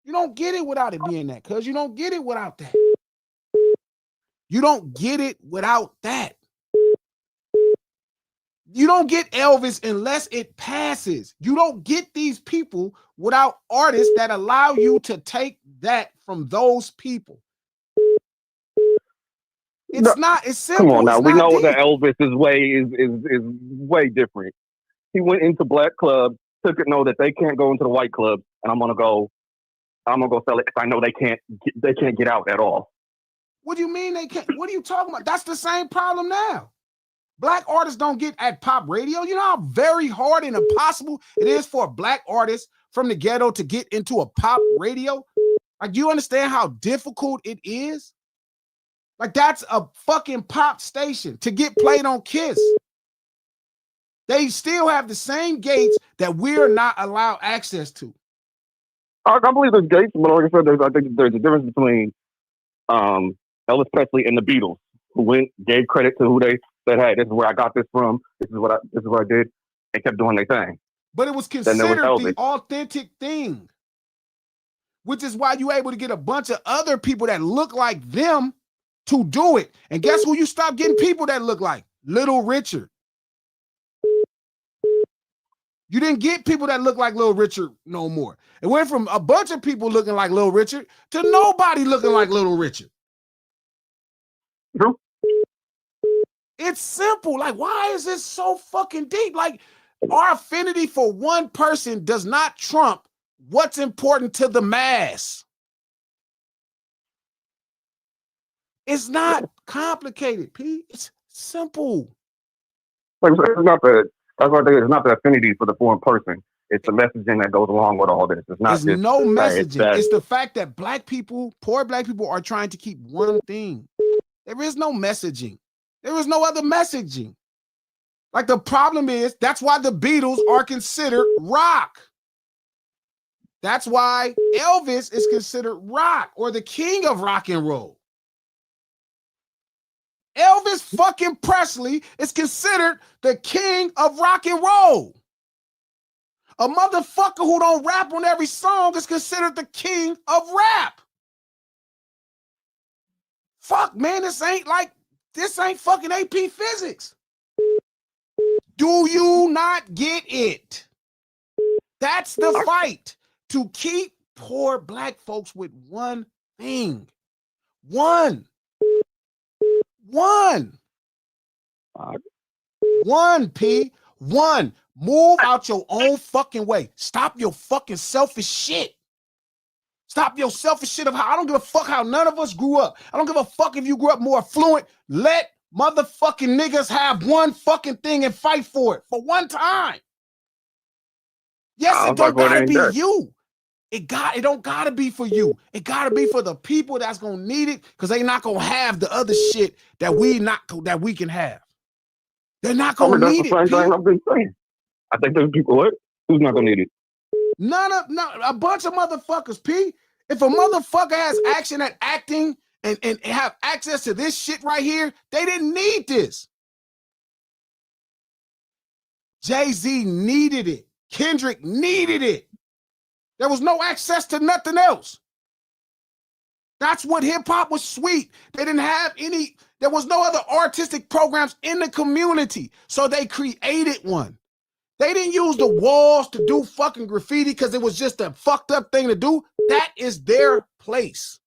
You don't get it without it being that, because you don't get it without that. You don't get it without that. You don't get Elvis unless it passes. You don't get these people without artists that allow you to take that from those people. It's not, it's simple. Come on now. We know deep. that Elvis's way is way different. He went into black clubs, took it, know that they can't go into the white club, and I'm gonna go sell it because I know they can't get out at all. What do you mean they can't? What are you talking about? That's the same problem now. Black artists don't get at pop radio. You know how very hard and impossible it is for a black artist from the ghetto to get into a pop radio? Like, do you understand how difficult it is? Like, that's a fucking pop station to get played on Kiss. They still have the same gates that we're not allowed access to. I believe there's gates, but like I said, I think there's a difference between Elvis Presley and the Beatles, who gave credit to who they said, "Hey, this is where I got this from. This is what I did," and kept doing their thing. But it was considered the authentic thing, which is why you're able to get a bunch of other people that look like them to do it. And guess who you stop getting people that look like? Little Richard. You didn't get people that look like Little Richard no more. It went from a bunch of people looking like Little Richard to nobody looking like Little Richard. True. It's simple. Like, why is this so fucking deep? Like, our affinity for one person does not trump what's important to the mass. It's not complicated, P. It's simple. Like I said, it's not the that's what I think. It's not the affinity for the foreign person. It's the messaging that goes along with all this. It's not It's just no hey, it's messaging. that. It's the fact that black people, poor black people, are trying to keep one thing. There is no messaging. There is no other messaging. Like the problem is, that's why the Beatles are considered rock. That's why Elvis is considered rock or the king of rock and roll. Elvis fucking Presley is considered the king of rock and roll. A motherfucker who don't rap on every song is considered the king of rap. Fuck, man, this ain't fucking AP physics. Do you not get it? That's the fight, to keep poor black folks with one thing. One, P. One. Move out your own fucking way. Stop your fucking selfish shit. Stop your selfish shit of how I don't give a fuck how none of us grew up. I don't give a fuck if you grew up more affluent. Let motherfucking niggas have one fucking thing and fight for it for one time. Yes, it don't gotta be you. It don't gotta be for you. It gotta be for the people that's gonna need it, because they not gonna have the other shit that we can have. They're not gonna need it. That's the same thing I've been saying. I think there's people who's not gonna need it. A bunch of motherfuckers, P. If a motherfucker has action at acting and have access to this shit right here, they didn't need this. Jay-Z needed it. Kendrick needed it. There was no access to nothing else. That's what hip-hop was sweet. They didn't have there was no other artistic programs in the community, so they created one. They didn't use the walls to do fucking graffiti because it was just a fucked up thing to do. That is their place.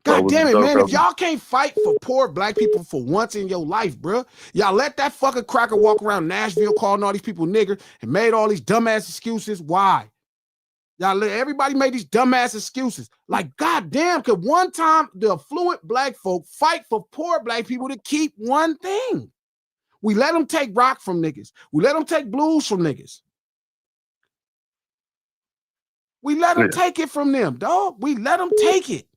God damn it, man. If y'all can't fight for poor black people for once in your life, bro, y'all let that fucking cracker walk around Nashville calling all these people nigger and made all these dumbass excuses. Why? Y'all let everybody make these dumbass excuses. Like, goddamn, could one time the affluent black folk fight for poor black people to keep one thing? We let them take rock from niggas. We let them take blues from niggas. We let them take it from them, dog. We let them take it.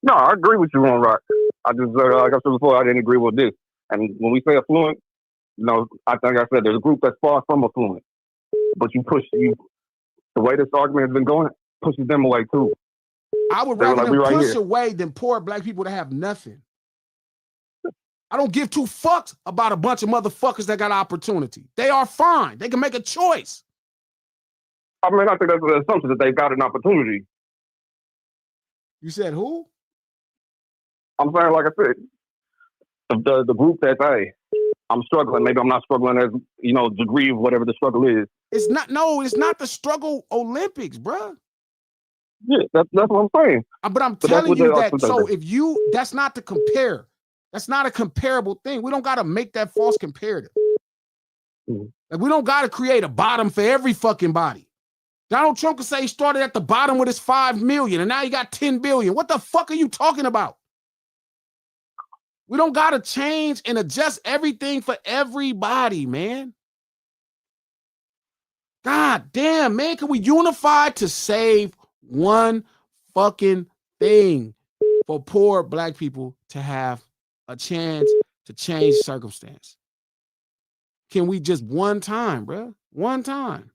No, I agree with you on rock. I just, like I said before, I didn't agree with this. And when we say affluent, I think I said there's a group that's far from affluent. But the way this argument has been going, pushes them away too. I would rather them push away than poor black people that have nothing. I don't give two fucks about a bunch of motherfuckers that got opportunity. They are fine. They can make a choice. I mean, I think that's the assumption that they've got an opportunity. You said who? I'm saying, like I said, the group that's, hey, I'm struggling. Maybe I'm not struggling as, degree of whatever the struggle is. It's not the struggle Olympics, bro. Yeah, that's what I'm saying. But I'm telling you that, so that's not to compare. That's not a comparable thing. We don't got to make that false comparative. Mm-hmm. Like, we don't got to create a bottom for every fucking body. Donald Trump could say he started at the bottom with his 5 million and now he got 10 billion. What the fuck are you talking about? We don't got to change and adjust everything for everybody, man. God damn, man. Can we unify to save one fucking thing for poor black people to have a chance to change circumstance? Can we just one time, bro? One time.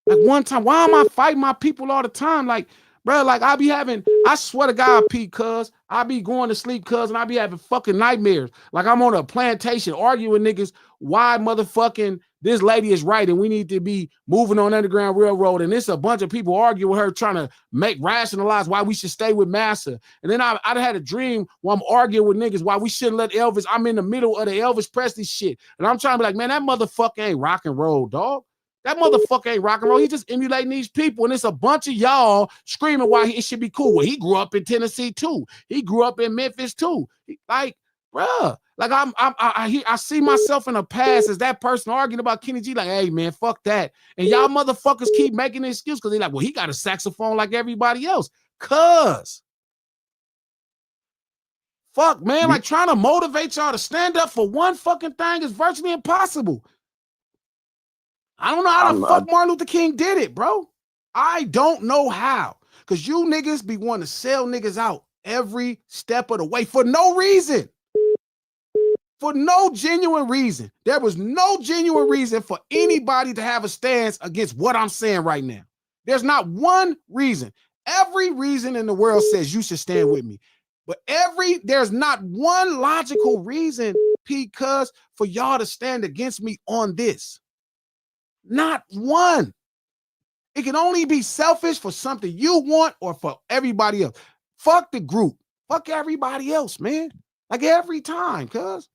Like one time. Why am I fighting my people all the time? Like, bro, like I swear to God, Pete, cuz I be going to sleep, cuz, and I be having fucking nightmares. Like I'm on a plantation arguing with niggas why motherfucking this lady is right and we need to be moving on Underground Railroad. And it's a bunch of people arguing with her trying to rationalize why we should stay with Massa. And then I had a dream where I'm arguing with niggas why we shouldn't let Elvis. I'm in the middle of the Elvis Presley shit. And I'm trying to be like, man, that motherfucker ain't rock and roll, dog. That motherfucker ain't rock and roll. He's just emulating these people. And it's a bunch of y'all screaming why it should be cool. Well, he grew up in Tennessee too. He grew up in Memphis too. Like, bruh, Like I see myself in the past as that person arguing about Kenny G. Like, hey man, fuck that. And y'all motherfuckers keep making an excuse because they're like, well, he got a saxophone like everybody else. Cuz. Fuck, man. Like trying to motivate y'all to stand up for one fucking thing is virtually impossible. I don't know how the fuck Martin Luther King did it, bro. I don't know how. Because you niggas be wanting to sell niggas out every step of the way for no reason. For no genuine reason. There was no genuine reason for anybody to have a stance against what I'm saying right now. There's not one reason. Every reason in the world says you should stand with me. But there's not one logical reason, because for y'all to stand against me on this. Not one. It can only be selfish for something you want or for everybody else. Fuck the group. Fuck everybody else, man. Like every time, cuz.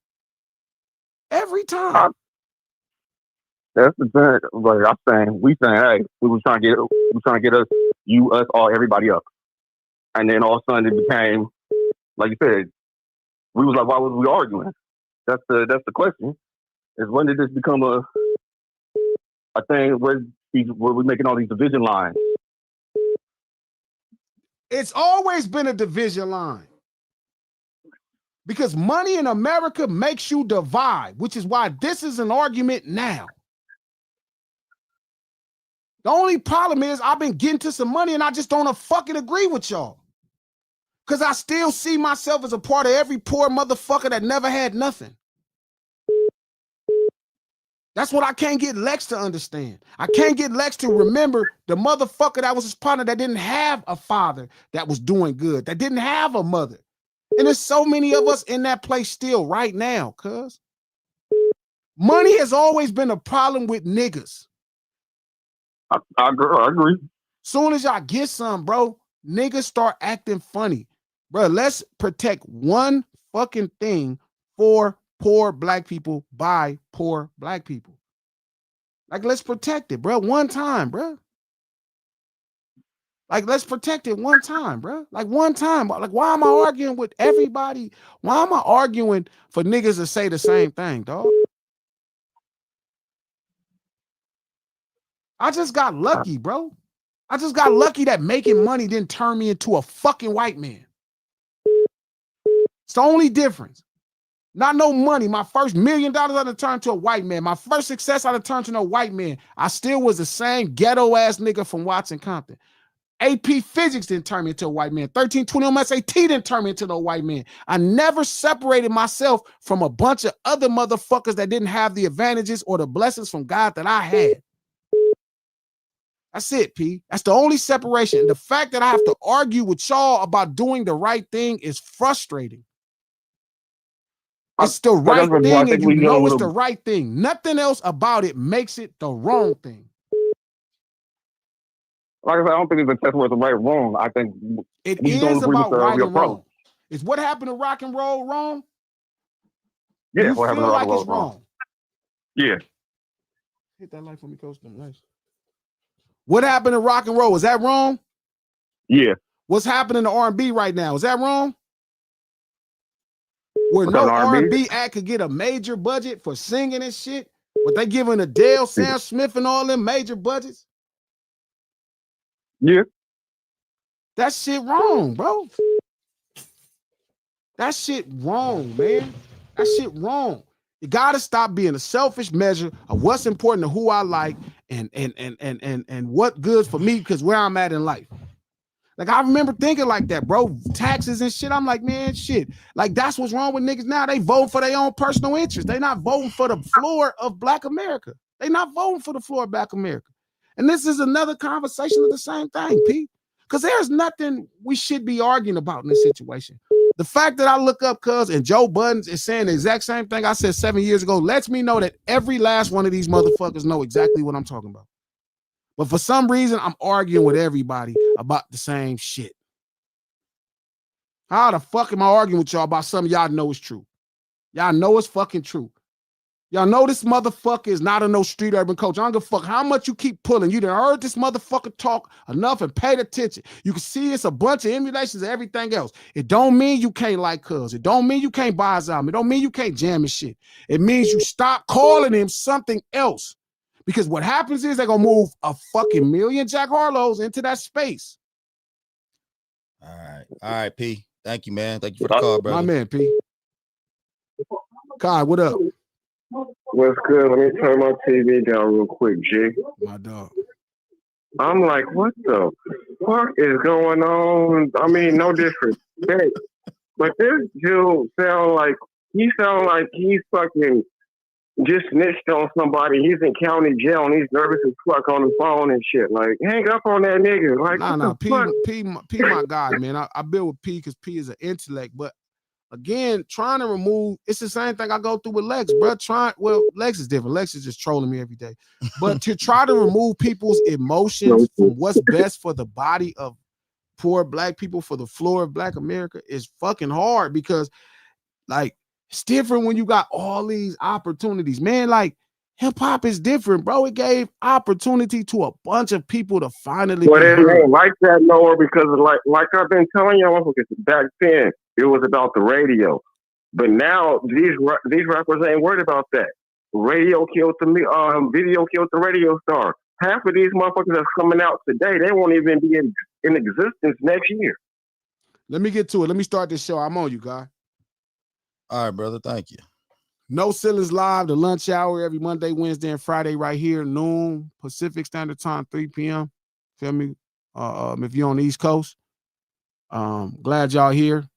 Every time. That's the thing. Like I'm saying, hey, we was trying to get us, you, us, all, everybody up. And then all of a sudden it became, like you said, we was like, why was we arguing? That's the question. Is when did this become a thing where we're making all these division lines? It's always been a division line. Because money in America makes you divide, which is why this is an argument now. The only problem is I've been getting to some money and I just don't fucking agree with y'all. Because I still see myself as a part of every poor motherfucker that never had nothing. That's what I can't get Lex to understand. I can't get Lex to remember the motherfucker that was his partner that didn't have a father that was doing good, that didn't have a mother. And there's so many of us in that place still right now, cuz. Money has always been a problem with niggas. I agree. Soon as y'all get some, bro, niggas start acting funny. Bro, let's protect one fucking thing for poor black people by poor black people. Like, let's protect it, bro. One time, bro. Like, let's protect it one time, bro. Like, one time. Like, why am I arguing with everybody? Why am I arguing for niggas to say the same thing, dog? I just got lucky, bro. I just got lucky that making money didn't turn me into a fucking white man. It's the only difference. Not no money. My first $1 million I'd have turned to a white man. My first success I'd have turned to no white man. I still was the same ghetto ass nigga from Watson Compton. AP Physics didn't turn me into a white man. 1320 on SAT didn't turn me into no white man. I never separated myself from a bunch of other motherfuckers that didn't have the advantages or the blessings from God that I had. That's it, P. That's the only separation. And the fact that I have to argue with y'all about doing the right thing is frustrating. It's the right thing, and you know it's the right thing. Nothing else about it makes it the wrong thing. Like I said, I don't think it's a test where it's right or wrong. I think it is about right and wrong. Is what happened to rock and roll wrong? Yeah, you feel like it's wrong. Yeah. Hit that light for me, Coach. Nice. What happened to rock and roll? Is that wrong? Yeah. What's happening to R&B right now? Is that wrong? Where no R&B act could get a major budget for singing and shit, but they giving Adele, Sam Smith, and all them major budgets? Yeah. That shit wrong, bro. That shit wrong, man. That shit wrong. You gotta stop being a selfish measure of what's important to who I like and what good for me, because where I'm at in life. Like, I remember thinking like that, bro. Taxes and shit. I'm like, man, shit. Like, that's what's wrong with niggas now. They vote for their own personal interest. They not voting for the floor of Black America. They not voting for the floor of Black America. And this is another conversation of the same thing, P. Because there's nothing we should be arguing about in this situation. The fact that I look up cuz and Joe Budden is saying the exact same thing I said 7 years ago lets me know that every last one of these motherfuckers know exactly what I'm talking about. But for some reason, I'm arguing with everybody about the same shit. How the fuck am I arguing with y'all about something y'all know is true? Y'all know it's fucking true. Y'all know this motherfucker is not a no street urban coach. I don't give a fuck how much you keep pulling. You done heard this motherfucker talk enough and paid attention. You can see it's a bunch of emulations of everything else. It don't mean you can't like cuz. It don't mean you can't buy his album. It don't mean you can't jam his shit. It means you stop calling him something else. Because what happens is they're gonna move a fucking million Jack Harlows into that space. All right, P. Thank you, man. Thank you for the call, brother. My man, P. Kai, what up? What's good? Let me turn my TV down real quick, G. My dog. I'm like, what the fuck is going on? I mean, no disrespect, but this dude sound like he's fucking just snitched on somebody. He's in county jail and he's nervous as fuck on the phone and shit. Like, hang up on that nigga. Like, nah, P my guy, man. I build with P because P is an intellect, but again, trying to remove, it's the same thing I go through with Lex, bro. Lex is different. Lex is just trolling me every day. But to try to remove people's emotions from what's best for the body of poor black people, for the floor of black America, is fucking hard because, like, it's different when you got all these opportunities. Man, like, hip-hop is different, bro. It gave opportunity to a bunch of people to finally Well, be it heard. ain't like that nowhere because of like I've been telling y'all, back then it was about the radio, but now these rappers ain't worried about that. Radio killed the video killed the radio star. Half of these motherfuckers that's coming out today, they won't even be in existence next year. Let me get to it. Let me start this show. I'm on you, guy. All right, brother. Thank you. No Ceilings Live, the lunch hour every Monday, Wednesday, and Friday right here, noon, Pacific Standard Time, 3 p.m. Feel me? If you're on the East Coast. Glad y'all here.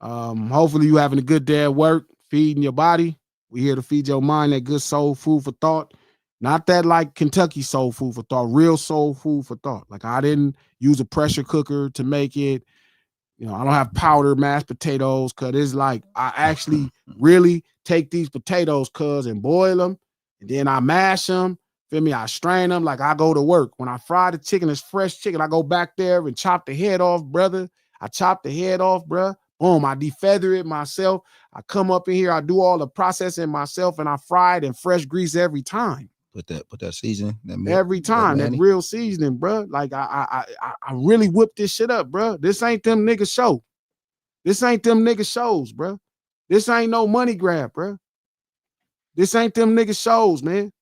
Hopefully you having a good day at work, feeding your body. We here to feed your mind that good soul food for thought. Not that like Kentucky soul food for thought, real soul food for thought. Like I didn't use a pressure cooker to make it. You know, I don't have powdered mashed potatoes because it's like I actually really take these potatoes, and boil them, and then I mash them. Feel me? I strain them like I go to work. When I fry the chicken, it's fresh chicken. I go back there and chop the head off, brother. I chop the head off, bruh. Boom, I defeather it myself. I come up in here, I do all the processing myself, and I fry it in fresh grease every time. Put that seasoning, that milk, every time, that real seasoning, bruh. Like I really whip this shit up, bruh. This ain't them nigga show. This ain't them nigga shows, bruh. This ain't no money grab, bruh. This ain't them nigga shows, man.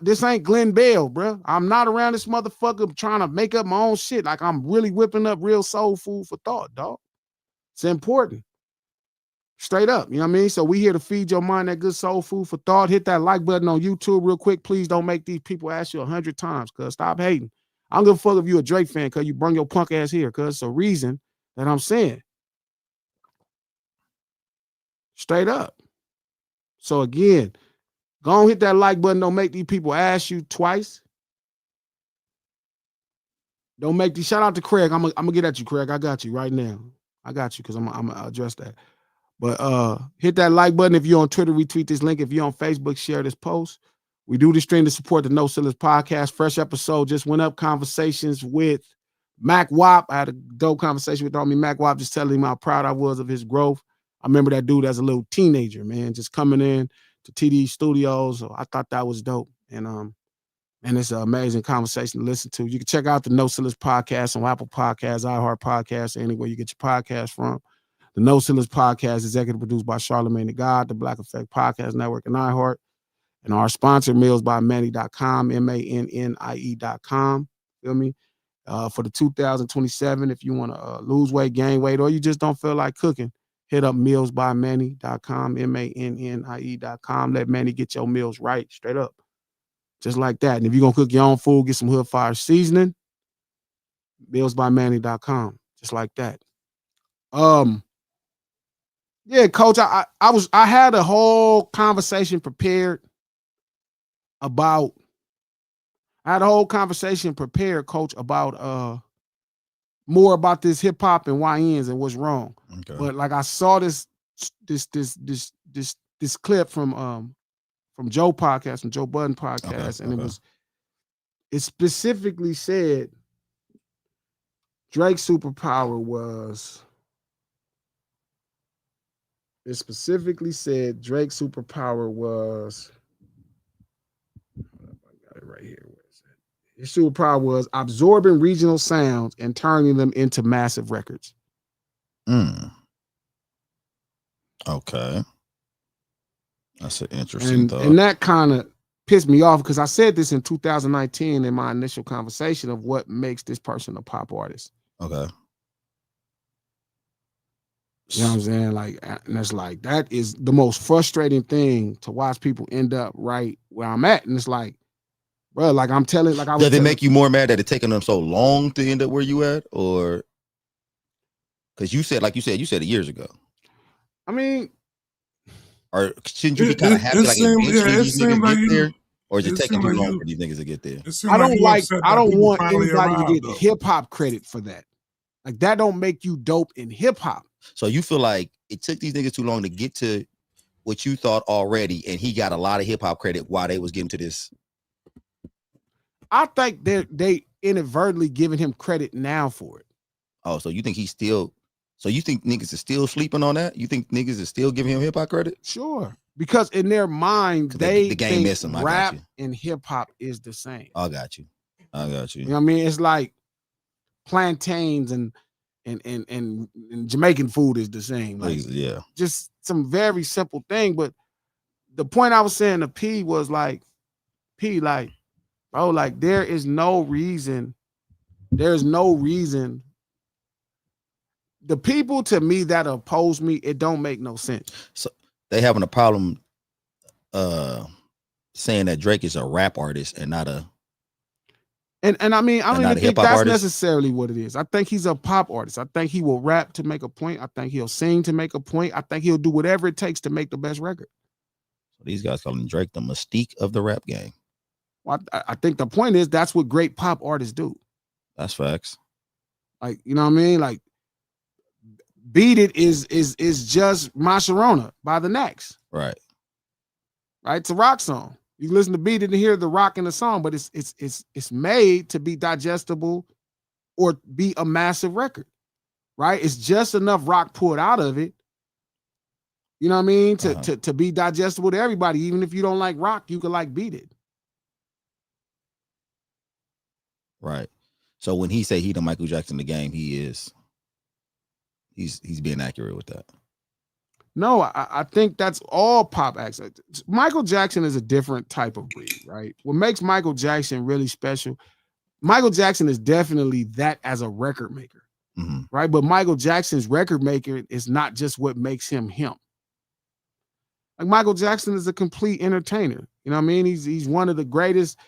This ain't Glenn Bell, bruh. I'm not around this motherfucker trying to make up my own shit. Like I'm really whipping up real soul food for thought, dog. It's important. Straight up, you know what I mean? So we here to feed your mind that good soul food for thought. Hit that like button on YouTube real quick. Please don't make these people ask you 100 times, cuz. Stop hating. I don't give a fuck if you a Drake fan, cuz you bring your punk ass here, cuz it's a reason that I'm saying. Straight up. So again, go on, hit that like button. Don't make these people ask you twice. Don't make these. Shout out to Craig. I'm gonna get at you, Craig. I got you right now. I got you because I'm gonna address that. But hit that like button. If you're on Twitter, retweet this link. If you're on Facebook, share this post. We do this stream to support the No Ceilings podcast. Fresh episode just went up. Conversations with Mac Wop. I had a dope conversation with homie Mac Wop, just telling him how proud I was of his growth. I remember that dude as a little teenager, man, just coming in to TD Studios. So I thought that was dope. And it's an amazing conversation to listen to. You can check out the No Ceilings podcast on Apple Podcasts, iHeart Podcasts, anywhere you get your podcast from. The No Ceilings podcast is executive produced by Charlamagne the God, the Black Effect Podcast Network, and iHeart. And our sponsor, mealsbymanny.com, MANNIE.com. Feel me? For the 2027, if you want to lose weight, gain weight, or you just don't feel like cooking, hit up mealsbymanny.com, MANNIE.com. Let Manny get your meals right, straight up. Just like that. And if you're going to cook your own food, get some Hood Fire seasoning, mealsbymanny.com. Just like that. Yeah, Coach, I had a whole conversation prepared about Coach, about more about this hip hop and YNs and what's wrong. Okay. But like I saw this clip from Joe podcast, from Joe Budden podcast, and it specifically said Drake's superpower was it specifically said Drake's superpower was. I got it right here. Where is it? His superpower was absorbing regional sounds and turning them into massive records. Okay. That's an interesting thought. And that kind of pissed me off because I said this in 2019 in my initial conversation of what makes this person a pop artist. Okay. You know what I'm saying? Like, and it's like, that is the most frustrating thing to watch people end up right where I'm at. And it's like, bro, like I'm telling, like I was Does it make you more mad that it taking them so long to end up where you at? Or because you said it years ago. I mean, or shouldn't you be kind of happy like eventually these niggas like get there? Or is it taking too like long for these niggas to get there? I don't want anybody to get hip hop credit for that. Like that don't make you dope in hip hop. So you feel like it took these niggas too long to get to what you thought already, and he got a lot of hip hop credit while they was getting to this. I think they inadvertently giving him credit now for it. Oh, so you think he's still? So you think niggas is still sleeping on that? You think niggas is still giving him hip hop credit? Sure, because in their mind they the game think them. rap and hip hop is the same. I got you. You know what I mean? It's like plantains and Jamaican food is the same. Like, yeah, just some very simple thing. But the point I was saying to P was like, bro, like there is no reason. There's no reason. The people to me that oppose me, it don't make no sense. So they having a problem saying that Drake is a rap artist and not a. And I mean, I don't even think that's artist. Necessarily what it is. I think he's a pop artist. I think he will rap to make a point. I think he'll sing to make a point. I think he'll do whatever it takes to make the best record. So these guys calling Drake the mystique of the rap game. Well, I think the point is that's what great pop artists do. That's facts. Like, you know what I mean? Like, Beat It is just My Sharona by the Next. Right. It's a rock song. You listen to Beat It and hear the rock in the song, but it's made to be digestible or be a massive record, right? It's just enough rock pulled out of it, you know what I mean, to be digestible to everybody. Even if you don't like rock, you could like Beat It. Right. So when he say he the Michael Jackson of the game, he's being accurate with that. No, I think that's all pop acts. Michael Jackson is a different type of breed, right? What makes Michael Jackson really special, Michael Jackson is definitely that as a record maker, right? But Michael Jackson's record maker is not just what makes him him. Like Michael Jackson is a complete entertainer. You know what I mean? He's one of the greatest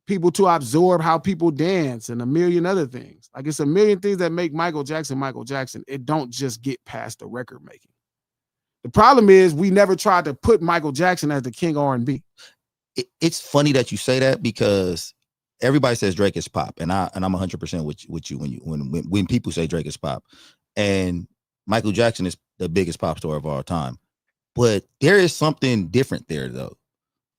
people to absorb how people dance and a million other things. Like it's a million things that make Michael Jackson Michael Jackson. It don't just get past the record making. The problem is we never tried to put Michael Jackson as the king of R&B. It's funny that you say that because everybody says Drake is pop, and I'm 100% with you when people say Drake is pop, and Michael Jackson is the biggest pop star of all time. But there is something different there, though.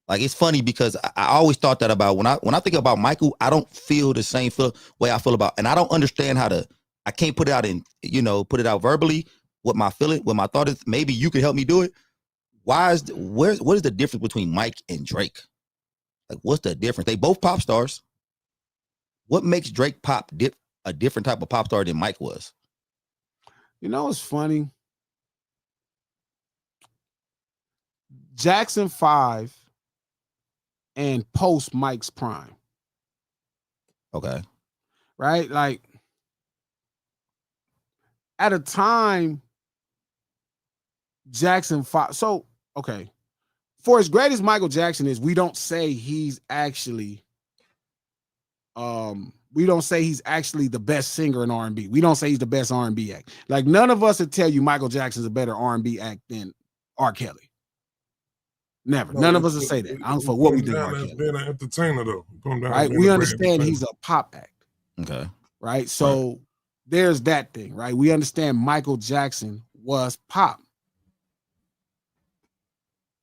Like it's funny because I always thought that about when I think about Michael, I don't feel the same way I feel about, and I don't understand I can't put it out put it out verbally. What my thought is, maybe you could help me do it. What is the difference between Mike and Drake? Like, what's the difference? They both pop stars. What makes Drake a different type of pop star than Mike was? You know, it's funny. Jackson 5 and post Mike's prime. Okay. Right? Like, at a time, Jackson 5. So, okay. For as great as Michael Jackson is, we don't say he's actually the best singer in R&B. We don't say he's the best R&B act. Like none of us would tell you Michael Jackson's a better R&B act than R. Kelly. Never. None of us would say that. I don't know what we think R. Kelly. Being an entertainer though. Right? We understand he's a pop act. Okay. Right? So there's that thing, right? We understand Michael Jackson was pop.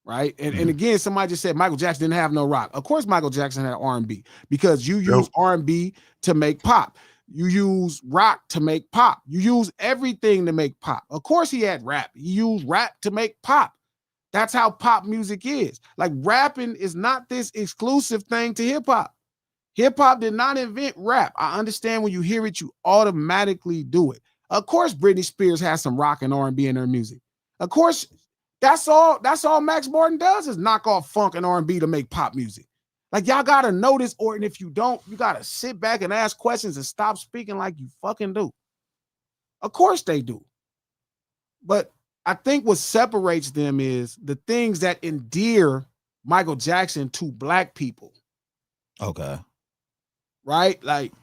Right? And again, somebody just said Michael Jackson didn't have no rock. Of course, Michael Jackson had R&B because you use R&B to make pop. You use rock to make pop. You use everything to make pop. Of course, he had rap. He used rap to make pop. That's how pop music is. Like rapping is not this exclusive thing to hip hop. Hip hop did not invent rap. I understand when you hear it, you automatically do it. Of course, Britney Spears has some rock and R&B in her music. Of course, that's all Max Martin does is knock off funk and R&B to make pop music. Like, y'all gotta know this, or and if you don't, you gotta sit back and ask questions and stop speaking like you fucking do. Of course they do. But I think what separates them is the things that endear Michael Jackson to black people. Okay. Right? Like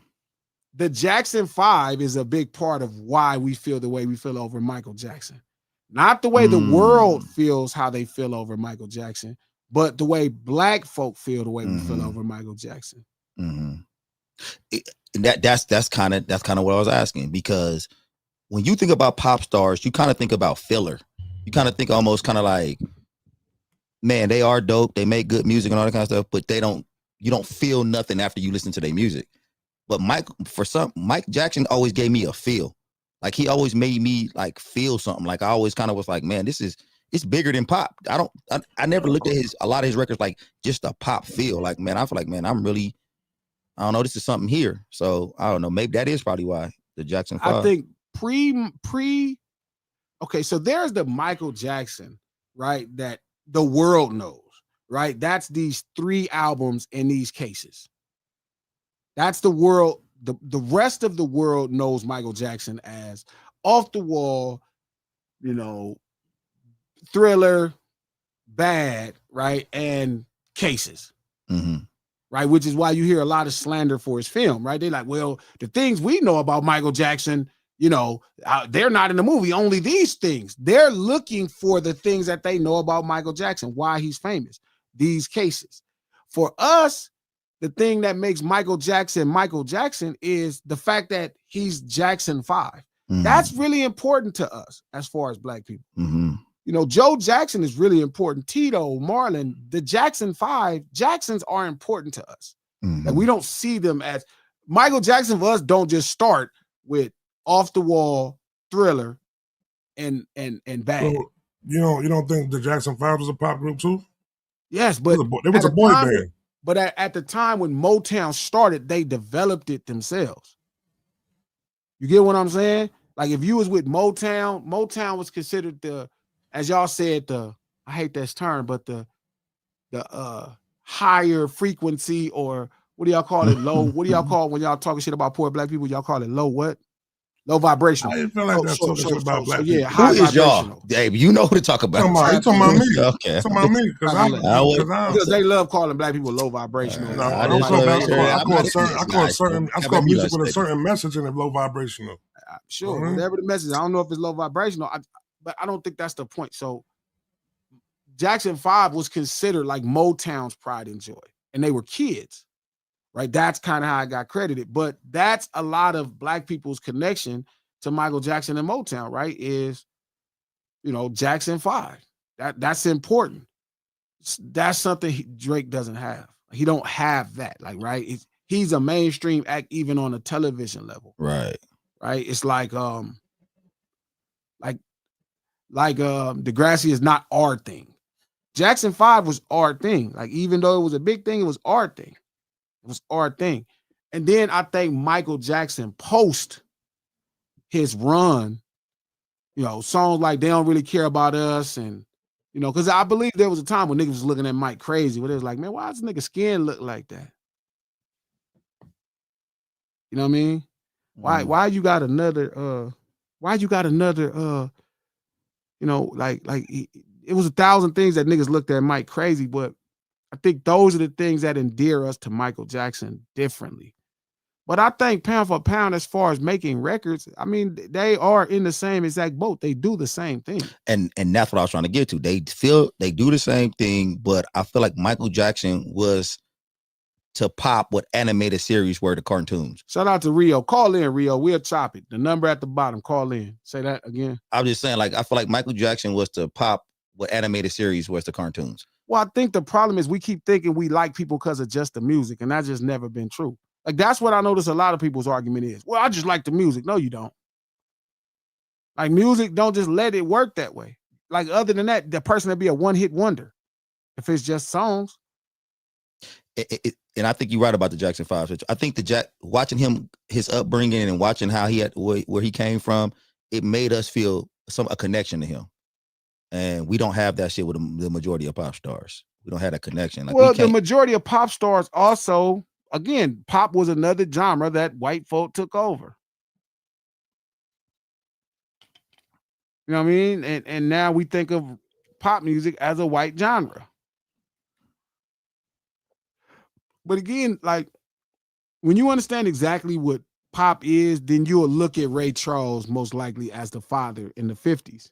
the Jackson 5 is a big part of why we feel the way we feel over Michael Jackson. Not the way the world feels how they feel over Michael Jackson, but the way black folk feel the way we feel over Michael Jackson. That's kind of what I was asking, because when you think about pop stars, you kind of think about filler. You kind of think almost kind of like, man, they are dope, they make good music and all that kind of stuff, but you don't feel nothing after you listen to their music. But Mike Jackson always gave me a feel. Like he always made me like feel something. Like I always kind of was like, man, it's bigger than pop. I never looked at a lot of his records like just a pop feel. Like, man, I feel like, man, I don't know, this is something here. So I don't know, maybe that is probably why the Jackson 5. I think okay, so there's the Michael Jackson, right, that the world knows, right? That's these 3 albums in these cases. That's the world. The rest of the world knows Michael Jackson as Off the Wall, Thriller, Bad, right? And Cases, right? Which is why you hear a lot of slander for his film, right? They're like, well, the things we know about Michael Jackson, they're not in the movie, only these things. They're looking for the things that they know about Michael Jackson, why he's famous, these cases. For us, the thing that makes Michael Jackson is the fact that he's Jackson 5. That's really important to us as far as black people. Joe Jackson is really important. Tito, Marlon, the Jackson 5, Jacksons are important to us. Like we don't see them as Michael Jackson for us don't just start with Off the Wall, Thriller, and Bad. So, you don't think the Jackson 5 was a pop group too? Yes, but there was a boy band. But at the time when Motown started, they developed it themselves. You get what I'm saying? Like if you was with Motown was considered as y'all said, I hate this term, but the higher frequency, or what do y'all call it? Low. What do y'all call when y'all talking shit about poor black people? Y'all call it low what? Low vibrational. I didn't feel like that's talking shit about black people. Yeah, high Who is vibrational. y'all? Dave, you know who to talk about. You talking about me? Okay. Talking about me Because they love calling black people low vibrational. I call music with a certain message in it low vibrational. Sure, whatever the message. I don't know if it's low vibrational, but I don't think that's the point. So Jackson 5 was considered like Motown's pride and joy, and they were kids, right? That's kind of how I got credited. But that's a lot of black people's connection to Michael Jackson and Motown, right? Is, Jackson 5. That's important. That's something Drake doesn't have. He don't have that, like, right? He's a mainstream act even on a television level. Right. Right. It's like Degrassi is not our thing. Jackson 5 was our thing. Like, even though it was a big thing, it was our thing. It was our thing. And then I think Michael Jackson post his run, songs like They Don't Really Care About Us, and because I believe there was a time when niggas was looking at Mike crazy, where they was like, man, why does this nigga skin look like that? You know what I mean? Why you got another it was 1,000 things that niggas looked at Mike crazy, but I think those are the things that endear us to Michael Jackson differently. But I think pound for pound, as far as making records, I mean, they are in the same exact boat. They do the same thing. And that's what I was trying to get to. They do the same thing, but I feel like Michael Jackson was to pop what animated series were the cartoons. Shout out to Rio. Call in, Rio. We'll chop it. The number at the bottom. Call in. Say that again. I'm just saying, like, I feel like Michael Jackson was to pop what animated series was the cartoons. Well, I think the problem is we keep thinking we like people because of just the music, and that's just never been true. Like, that's what I notice a lot of people's argument is. Well, I just like the music. No, you don't. Like, music, don't just let it work that way. Like, other than that, the person would be a one-hit wonder if it's just songs. And I think you're right about the Jackson 5. I think watching him, his upbringing, and watching how he had where he came from, it made us feel a connection to him. And we don't have that shit with the majority of pop stars. We don't have that connection. Like, well, the majority of pop stars also, again, pop was another genre that white folk took over. You know what I mean? And now we think of pop music as a white genre. But again, like, when you understand exactly what pop is, then you'll look at Ray Charles most likely as the father in the 50s,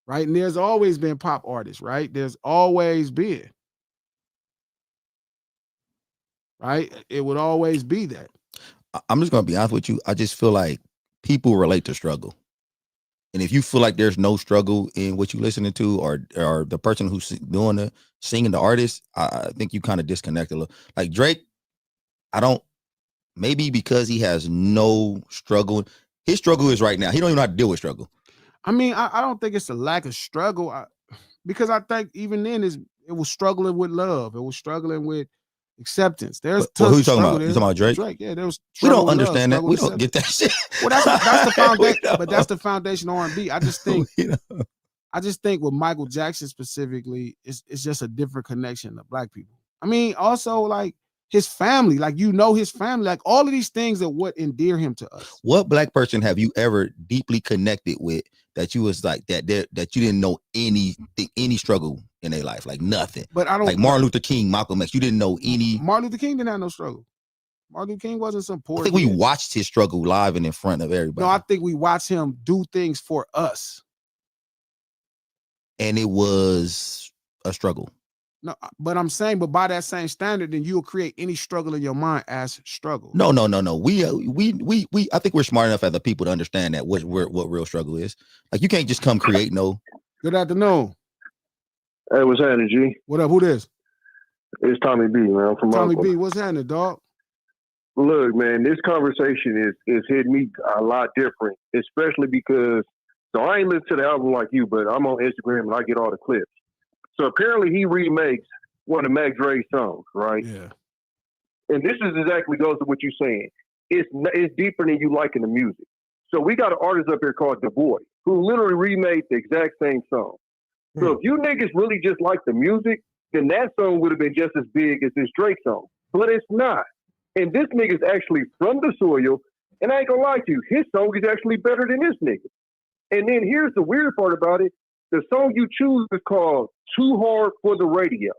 right? And there's always been pop artists, right? There's always been, right? It would always be that. I'm just going to be honest with you. I just feel like people relate to struggle. And if you feel like there's no struggle in what you're listening to, or the person who's doing singing, the artist, I think you kind of disconnect a little. Like Drake, maybe because he has no struggle. His struggle is right now. He don't even know how to deal with struggle. I mean, I don't think it's a lack of struggle, because I think even then it was struggling with love. It was struggling with acceptance. There's who you talking about? You talking about Drake? Yeah, there was. We don't understand that. We don't get that shit. Well, that's the foundation. But that's the foundation of R&B. I just think with Michael Jackson specifically, it's just a different connection to Black people. I mean, also like his family, like, his family, like all of these things are what endear him to us. What Black person have you ever deeply connected with that you was like that you didn't know any struggle in their life, like nothing? But I don't like Martin Luther King, Malcolm X. You didn't know any. Martin Luther King didn't have no struggle. Martin Luther King wasn't some poor. I think we watched his struggle live and in front of everybody. No, I think we watched him do things for us, and it was a struggle. No, but I'm saying, but by that same standard, then you'll create any struggle in your mind as struggle. No. We I think we're smart enough as the people to understand that what real struggle is. Like, you can't just come create no. Good afternoon. Hey, what's happening, G? What up? Who this? It's Tommy B, man. I'm from Tommy Uncle. B. What's happening, dog? Look, man, this conversation is hitting me a lot different, especially because, so I ain't listened to the album like you, but I'm on Instagram and I get all the clips. So apparently he remakes one of Mac Dre's songs, right? Yeah. And this is exactly goes to what you're saying. It's deeper than you liking the music. So we got an artist up here called Du Bois who literally remade the exact same song. So if you niggas really just like the music, then that song would have been just as big as this Drake song. But it's not. And this nigga's actually from the soil, and I ain't gonna lie to you, his song is actually better than this nigga. And then here's the weird part about it. The song you choose is called Too Hard for the Radio.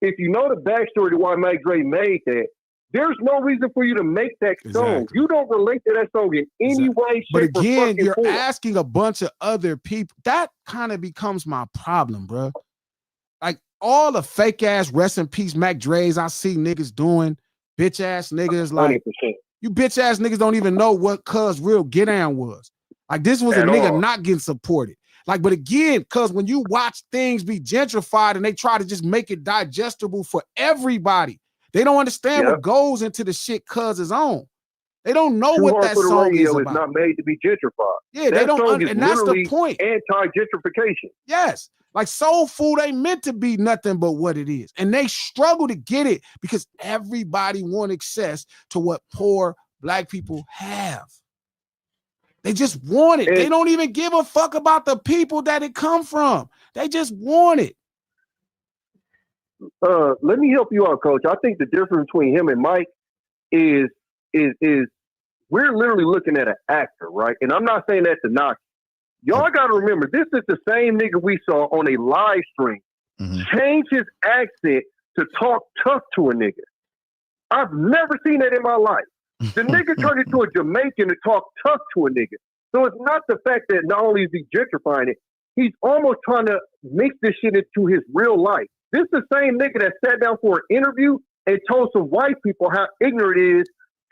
If you know the backstory to why Mac Dre made that, there's no reason for you to make that song. Exactly. You don't relate to that song in any way, but shape, again, you're form. asking a bunch of other people. That kind of becomes my problem, bro. Like, all the fake ass rest in peace Mac Dre's I see niggas doing, bitch ass niggas, like 100%. You bitch ass niggas don't even know what Cuz real get down was. Like, this was At a nigga all. not getting supported. Like, but again, cuz when you watch things be gentrified and they try to just make it digestible for everybody, they don't understand what goes into the shit Cuz is on. They don't know Too what Hard that for the song Radio is is about. not made to be gentrified. Yeah, that they don't, song is and that's the literally point. Anti-gentrification. Yes, like soul food ain't meant to be nothing but what it is, and they struggle to get it because everybody want access to what poor Black people have. They just want it. They don't even give a fuck about the people that it come from. They just want it. Let me help you out, Coach. I think the difference between him and Mike is we're literally looking at an actor, right? And I'm not saying that to knock. Y'all got to remember, this is the same nigga we saw on a live stream change his accent to talk tough to a nigga. I've never seen that in my life. The nigga turned into a Jamaican to talk tough to a nigga. So it's not the fact that not only is he gentrifying it, he's almost trying to mix this shit into his real life. This is the same nigga that sat down for an interview and told some white people how ignorant it is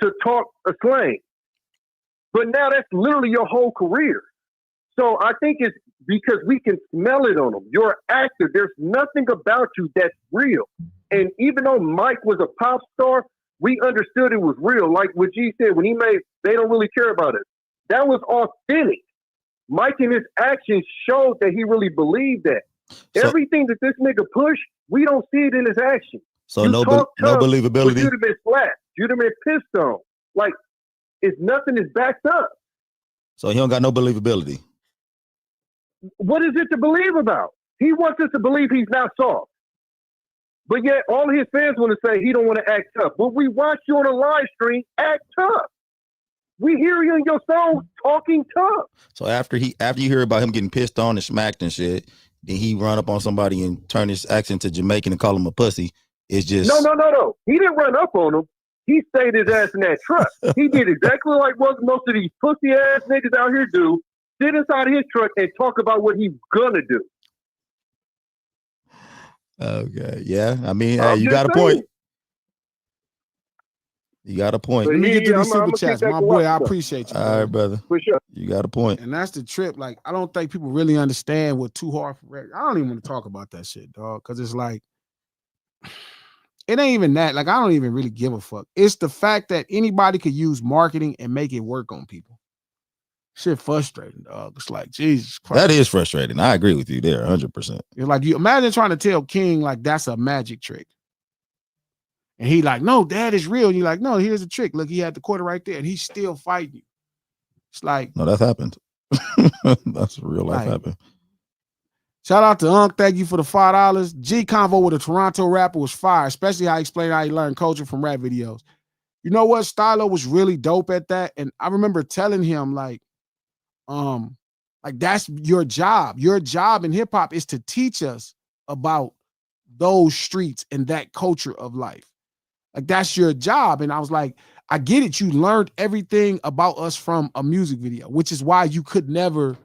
to talk a slang. But now that's literally your whole career. So I think it's because we can smell it on him. You're an actor. There's nothing about you that's real. And even though Mike was a pop star, we understood it was real. Like what G said, when he made They Don't Really Care About Us, that was authentic. Mike and his actions showed that he really believed that. So- Everything that this nigga pushed, we don't see it in his actions. So You no talk tough, but believability. you'd have been flat. You'd have been pissed on. Like, it's nothing is backed up. So he don't got no believability. What is it to believe about? He wants us to believe he's not soft. But yet all of his fans want to say he don't want to act tough. But we watch you on a live stream act tough. We hear you in your song talking tough. So after you hear about him getting pissed on and smacked and shit, then he run up on somebody and turn his accent to Jamaican and call him a pussy. It's just No. He didn't run up on him. He stayed his ass in that truck. He did exactly like what most of these pussy ass niggas out here do. Sit inside his truck and talk about what he's gonna do. Okay. Yeah. I mean, I'm hey, you just got a saying. point. You got a point. But Let me get to these I'ma super kick chats. that My to boy, Watson. I appreciate you. All bro. right, brother. For sure. You got a point. And that's the trip. Like, I don't think people really understand what Too Hard for Record. I don't even want to talk about that shit, dog. Cause it's like, it ain't even that. Like, I don't even really give a fuck. It's the fact that anybody could use marketing and make it work on people. Shit frustrating, dog. It's like, Jesus Christ. That is frustrating. I agree with you there, 100%. It's like, you imagine trying to tell King like that's a magic trick. And he like, no, that is real. And you're like, no, here's the trick. Look, he had the quarter right there, and he's still fighting you. It's like, No, that's happened. That's real life Like, happened. shout out to Unc. Thank you for the $5. G convo with a Toronto rapper was fire, especially how he explained how he learned culture from rap videos. You know what? Stylo was really dope at that. And I remember telling him, like that's your job. Your job in hip-hop is to teach us about those streets and that culture of life. Like, that's your job. And I was like, I get it. You learned everything about us from a music video, which is why you could never,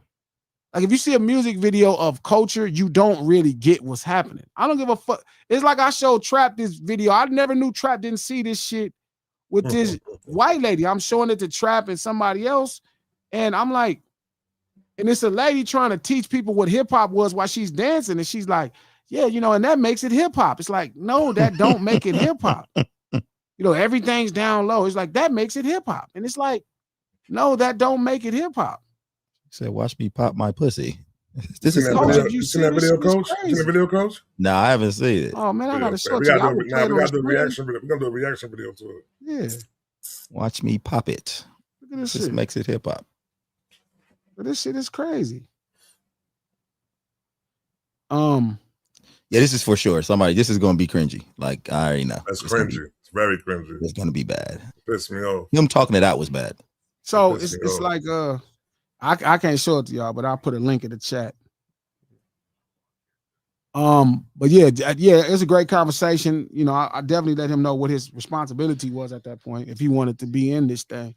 like, if you see a music video of culture, you don't really get what's happening. I don't give a fuck. It's like I showed Trap this video. I never knew Trap didn't see this shit with this white lady. I'm showing it to Trap and somebody else. And I'm like, and it's a lady trying to teach people what hip hop was while she's dancing. And she's like, yeah, you know, and that makes it hip hop. It's like, no, that don't make it hip hop. You know, everything's down low. It's like, that makes it hip hop. And it's like, no, that don't make it hip hop. He said, watch me pop my pussy. You seen that video? You seen that video, Coach? It's You seen the video, Coach? No, I haven't seen it. Oh man, I gotta show We you. gotta do a reaction video. We're gonna do a reaction video to it. Yeah, Watch me pop it. look at this This shit. makes it hip hop. But this shit is crazy. Yeah, this is for sure. This is gonna be cringy. Like, I already know. That's It's gonna be- cringy. It's very cringy. It's gonna be bad. Piss me off. Him talking it out was bad. So Piss me it's off. like I can't show it to y'all, but I'll put a link in the chat. But yeah, it's a great conversation. You know, I definitely let him know what his responsibility was at that point if he wanted to be in this thing.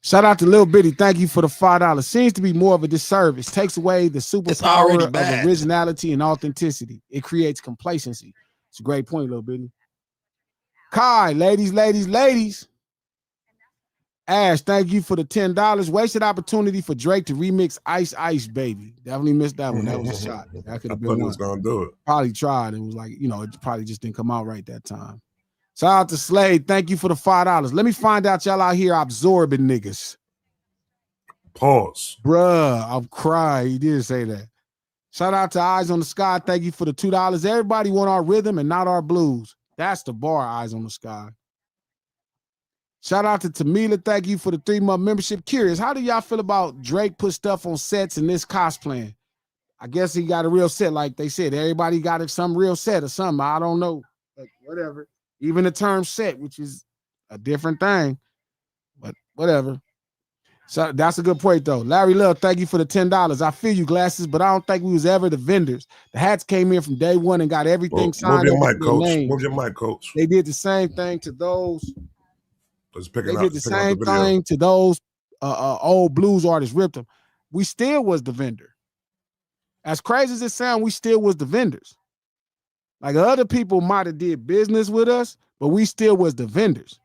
Shout out to Lil Bitty. Thank you for the $5. Seems to be more of a disservice. Takes away the already superpower of bad. originality and authenticity. It creates complacency. It's a great point, Lil Bitty. Kai, ladies. Ash, thank you for the $10. Wasted opportunity for Drake to remix Ice Ice Baby. Definitely missed that one. That was a shot. That could I have thought been he one. was gonna do it. Probably tried. It was like, you know, it probably just didn't come out right that time. Shout out to Slade. Thank you for the $5. Let me find out y'all out here absorbing niggas. Pause. Bruh, I'm crying. He did say that. Shout out to Eyes on the Sky. Thank you for the $2. Everybody want our rhythm and not our blues. That's the bar, Eyes on the Sky. Shout out to Tamila. Thank you for the 3-month membership. Curious, how do y'all feel about Drake put stuff on sets in this cosplaying? I guess he got a real set, like they said. Everybody got some real set or something. I don't know. But whatever. Even the term set, which is a different thing. But whatever. So that's a good point, though. Larry Love, thank you for the $10. I feel you, Glasses, but I don't think we was ever the vendors. The hats came in from day one and got everything Move signed your over mic, to their Coach. names. Move your mic, Coach. They did the same thing to those. Let's They pick it did up. the Pick out same the video. thing to those old blues artists, ripped them. We still was the vendor. As crazy as it sounds, we still was the vendors. Like other people might have did business with us, but we still was the vendors.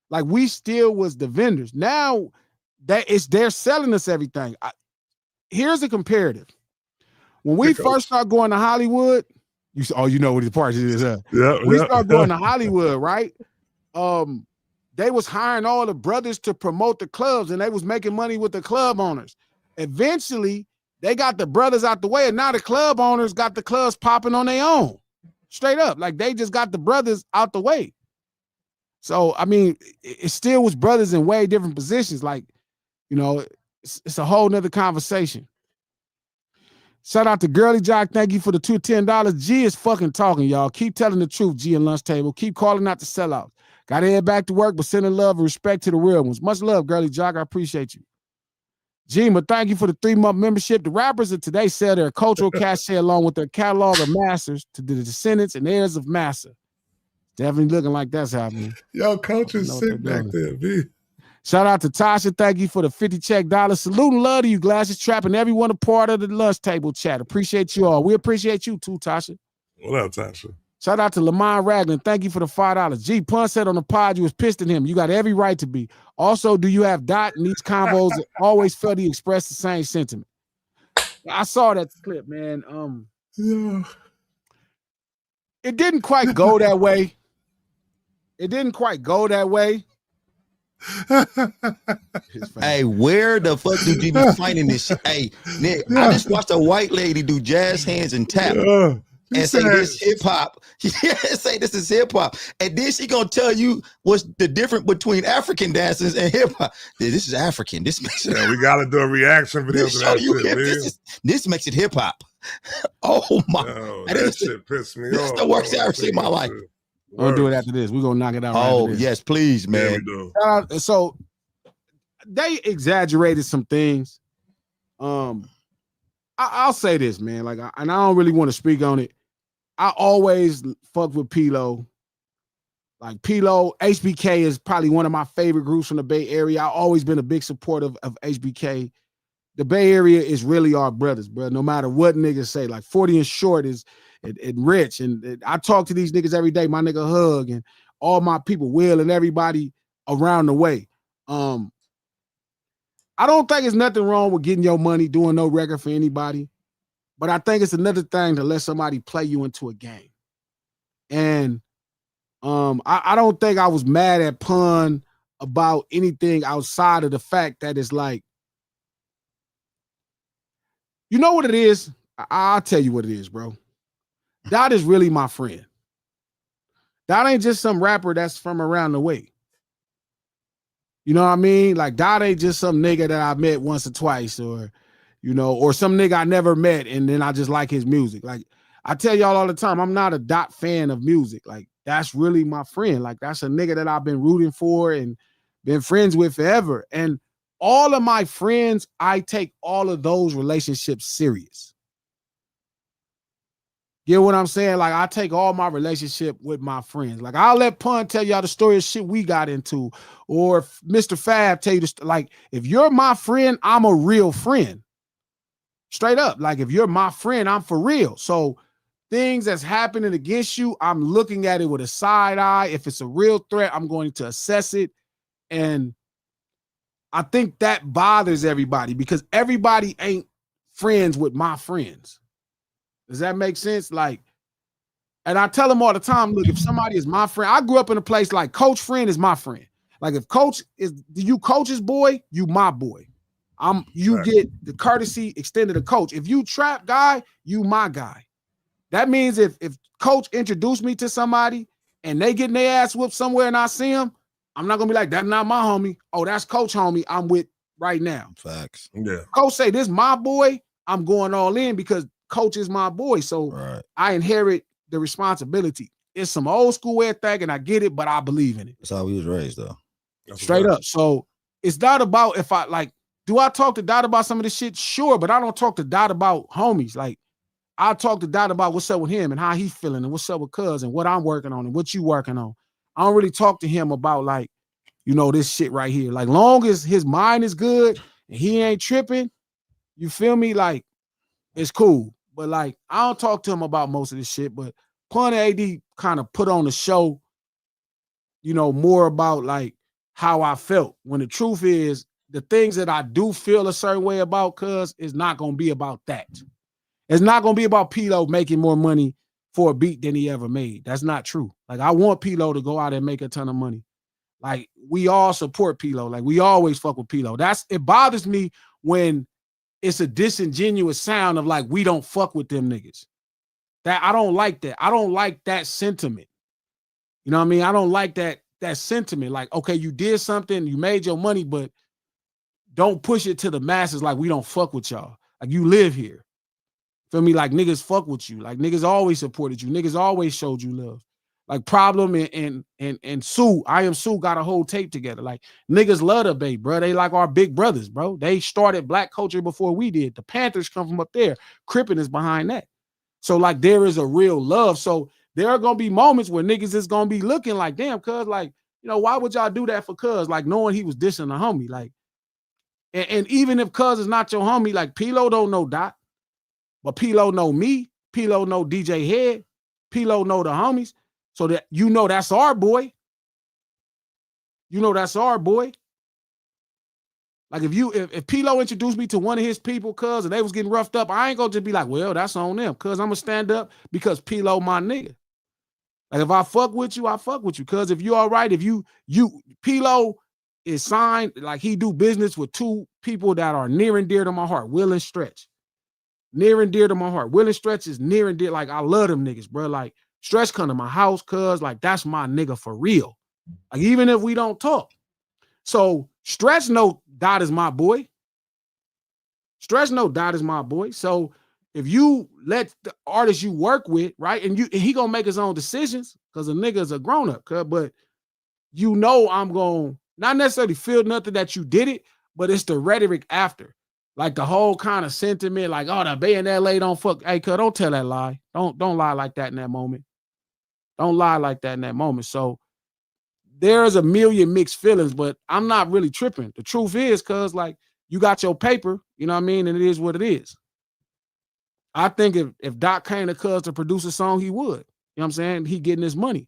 Like we still was the vendors. Now they're selling us everything. Here's a comparative. When we first start going to Hollywood, you know what the part is, huh? Yeah, We start going to Hollywood, right? they was hiring all the brothers to promote the clubs, and they was making money with the club owners. Eventually, they got the brothers out the way, and now the club owners got the clubs popping on their own. Straight up. Like, they just got the brothers out the way. So, I mean, it still was brothers in way different positions. Like, you know, it's a whole nother conversation. Shout out to Girly Jock. Thank you for the $10. G is fucking talking, y'all. Keep telling the truth, G and Lunch Table. Keep calling out the sellouts. Got to head back to work, but sending love and respect to the real ones. Much love, Girly Jock. I appreciate you. Gma, thank you for the 3-month membership. The rappers of today sell their cultural cachet along with their catalog of masters to the descendants and heirs of massa. Definitely looking like that's happening. Yo, coach is sick back there, B. Shout out to Tasha. Thank you for the $50 check. Salute and love to you, Glasses Trap, and everyone a part of the Lunch Table chat. Appreciate you all. We appreciate you too, Tasha. What up, Tasha? Shout out to Lamont Raglan. Thank you for the $5. G, Pun said on the pod you was pissed at him. You got every right to be. Also, do you have Dot in these combos that always felt he expressed the same sentiment? I saw that clip, man. Yeah. It didn't quite go that way. It didn't quite go that way. Hey, where the fuck did you be finding this shit? Hey, Nick, I just watched a white lady do jazz hands and tap and say this hip hop. Yeah, say this is hip hop. And then she gonna tell you what's the difference between African dances and hip hop. This is African. This makes it. Yeah, we gotta do a reaction video to that shit, this makes it hip hop. Oh my! Yo, that shit pissed me off. This is the worst I've ever seen in my life. We'll do it after this. We're gonna knock it out. Oh, yes, please, man. Yeah, we do. So they exaggerated some things. I'll say this, man. Like, and I don't really want to speak on it. I always fuck with P-Lo. Like, P-Lo, HBK is probably one of my favorite groups from the Bay Area. I've always been a big supporter of HBK. The Bay Area is really our brothers, bro. No matter what niggas say. Like, 40 and Short is and Rich. And I talk to these niggas every day. My nigga Hug and all my people, Will and everybody around the way. I don't think there's nothing wrong with getting your money, doing no record for anybody. But I think it's another thing to let somebody play you into a game. And I don't think I was mad at Pun about anything outside of the fact that it's like, you know what it is? I'll tell you what it is, bro. Dot is really my friend. Dot ain't just some rapper that's from around the way. You know what I mean? Like, Dot ain't just some nigga that I met once or twice, or, you know, or some nigga I never met and then I just like his music. Like, I tell y'all all the time, I'm not a Dot fan of music. Like, that's really my friend. Like, that's a nigga that I've been rooting for and been friends with forever. And all of my friends, I take all of those relationships serious. Get what I'm saying? Like, I take all my relationship with my friends. Like, I'll let Pun tell y'all the story of shit we got into, or Mr. Fab tell you the like, if you're my friend, I'm a real friend. Straight up. Like, if you're my friend, I'm for real. So things that's happening against you, I'm looking at it with a side eye. If it's a real threat, I'm going to assess it. And I think that bothers everybody because everybody ain't friends with my friends. Does that make sense? Like, and I tell them all the time, look, if somebody is my friend, I grew up in a place like Coach friend is my friend. Like, if Coach is you Coach's boy, you my boy. You get the courtesy extended to Coach. If you trap guy, you my guy. That means if Coach introduced me to somebody and they getting their ass whooped somewhere and I see them, I'm not gonna be like, that's not my homie. Oh, that's Coach homie I'm with right now. Facts. Yeah. Coach say, this my boy, I'm going all in because Coach is my boy. So I inherit the responsibility. It's some old school way of thinking. I get it, but I believe in it. That's how we was raised, though. Straight up. So it's not about if I like, do I talk to Dot about some of this shit? Sure, but I don't talk to Dot about homies. Like, I talk to Dot about what's up with him and how he's feeling and what's up with Cuz and what I'm working on and what you working on. I don't really talk to him about, like, you know, this shit right here. Like, long as his mind is good and he ain't tripping, you feel me? Like, it's cool. But, like, I don't talk to him about most of this shit. But Pun and AD kind of put on the show, you know, more about, like, how I felt. When the truth is, the things that I do feel a certain way about Cuz is not going to be about that. It's not going to be about P-Lo making more money for a beat than he ever made. That's not true. Like, I want P-Lo to go out and make a ton of money. Like, we all support P-Lo. Like, we always fuck with P-Lo. It bothers me when it's a disingenuous sound of like, we don't fuck with them niggas. That I don't like that. I don't like that sentiment. You know what I mean? I don't like that sentiment. Like, okay, you did something, you made your money, but don't push it to the masses like we don't fuck with y'all. Like, you live here. Feel me? Like, niggas fuck with you. Like, niggas always supported you. Niggas always showed you love. Like, Problem and Sue, I Am Sue got a whole tape together. Like, niggas love the Bay, bro. They like our big brothers, bro. They started black culture before we did. The Panthers come from up there. Crippin' is behind that. So, like, there is a real love. So there are gonna be moments where niggas is gonna be looking like, damn, cuz, like, you know, why would y'all do that for cuz? Like, knowing he was dissing a homie. Like, and even if cuz is not your homie, like, P-Lo don't know Dot, but P-Lo know me. P-Lo know DJ Head. P-Lo know the homies. So that, you know, that's our boy. You know, that's our boy. Like, if P-Lo introduced me to one of his people, cuz, and they was getting roughed up, I ain't gonna just be like, well, that's on them. Cuz I'm gonna stand up because P-Lo my nigga. Like, if I fuck with you, I fuck with you. Cuz if you all right, if you P-Lo is signed, like, he do business with two people that are near and dear to my heart, Will and Stretch. Near and dear to my heart. Will and Stretch is near and dear. Like, I love them niggas, bro. Like, Stretch come to my house, cuz, like, that's my nigga for real. Like, even if we don't talk. So Stretch know Dot is my boy. Stretch know Dot is my boy. So if you let the artist you work with, right, and he gonna make his own decisions, because a nigga's a grown-up, cuz, but you know I'm gonna not necessarily feel nothing that you did it, but it's the rhetoric after. Like, the whole kind of sentiment, like, oh, the Bay in LA don't fuck. Hey, cuz, don't tell that lie. Don't lie like that in that moment. Don't lie like that in that moment. So there's a million mixed feelings, but I'm not really tripping. The truth is, cuz, like, you got your paper, you know what I mean? And it is what it is. I think if Doc came to cuz to produce a song, he would. You know what I'm saying? He getting his money.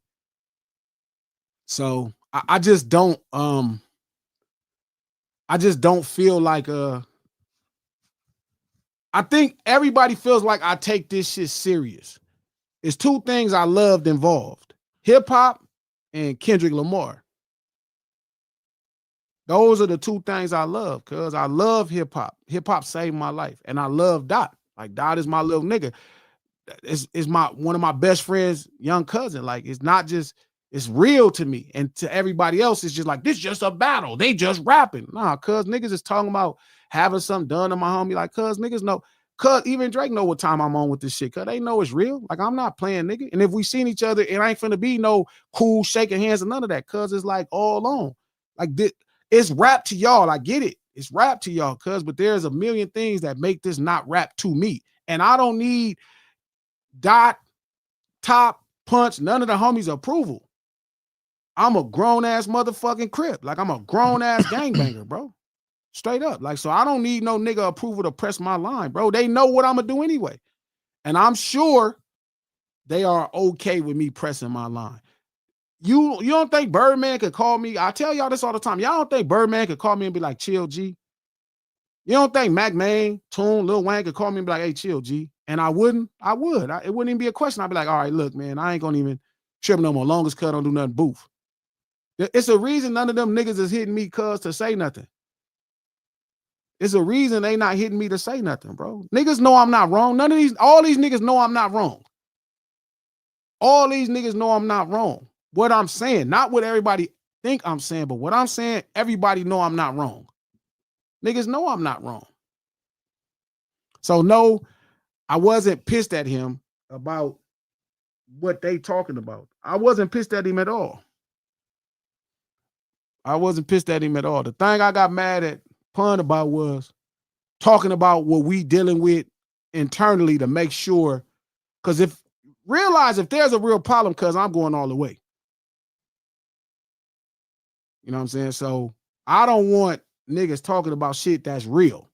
So I just don't feel like I think everybody feels like I take this shit serious. It's two things I loved involved: hip-hop and Kendrick Lamar. Those are the two things I love, because I love hip-hop. Hip-hop saved my life. And I love Dot. Like, Dot is my little nigga. It's one of my best friends' young cousin. Like, it's not just, it's real to me. And to everybody else, it's just like, this just a battle. They just rapping. Nah, cuz niggas is talking about having something done to my homie. Like, cuz niggas know. Cuz even Drake know what time I'm on with this shit. Cuz they know it's real. Like, I'm not playing, nigga. And if we seen each other, it ain't finna be no cool shaking hands and none of that. Cuz it's like all on. Like, it's rap to y'all. I get it. It's rap to y'all, cuz, but there's a million things that make this not rap to me. And I don't need Dot, Top, Punch, none of the homies' approval. I'm a grown-ass motherfucking Crip. Like, I'm a grown-ass gangbanger, bro. Straight up. Like, so I don't need no nigga approval to press my line, bro. They know what I'm gonna do anyway. And I'm sure they are okay with me pressing my line. You don't think Birdman could call me? I tell y'all this all the time. Y'all don't think Birdman could call me and be like, chill, G? You don't think Mac Main, Toon, Lil Wayne could call me and be like, hey, chill, G? And I wouldn't. I would. It wouldn't even be a question. I'd be like, all right, look, man, I ain't gonna even trip no more. Longest cut, don't do nothing booth. It's a reason none of them niggas is hitting me cuz to say nothing. It's a reason they not hitting me to say nothing, bro. Niggas know I'm not wrong. All these niggas know I'm not wrong. All these niggas know I'm not wrong. What I'm saying, not what everybody think I'm saying, but what I'm saying, everybody know I'm not wrong. Niggas know I'm not wrong. So no, I wasn't pissed at him about what they talking about. I wasn't pissed at him at all. I wasn't pissed at him at all. The thing I got mad at Pun about was talking about what we dealing with internally to make sure, because if there's a real problem, cuz I'm going all the way. You know what I'm saying? So I don't want niggas talking about shit that's real,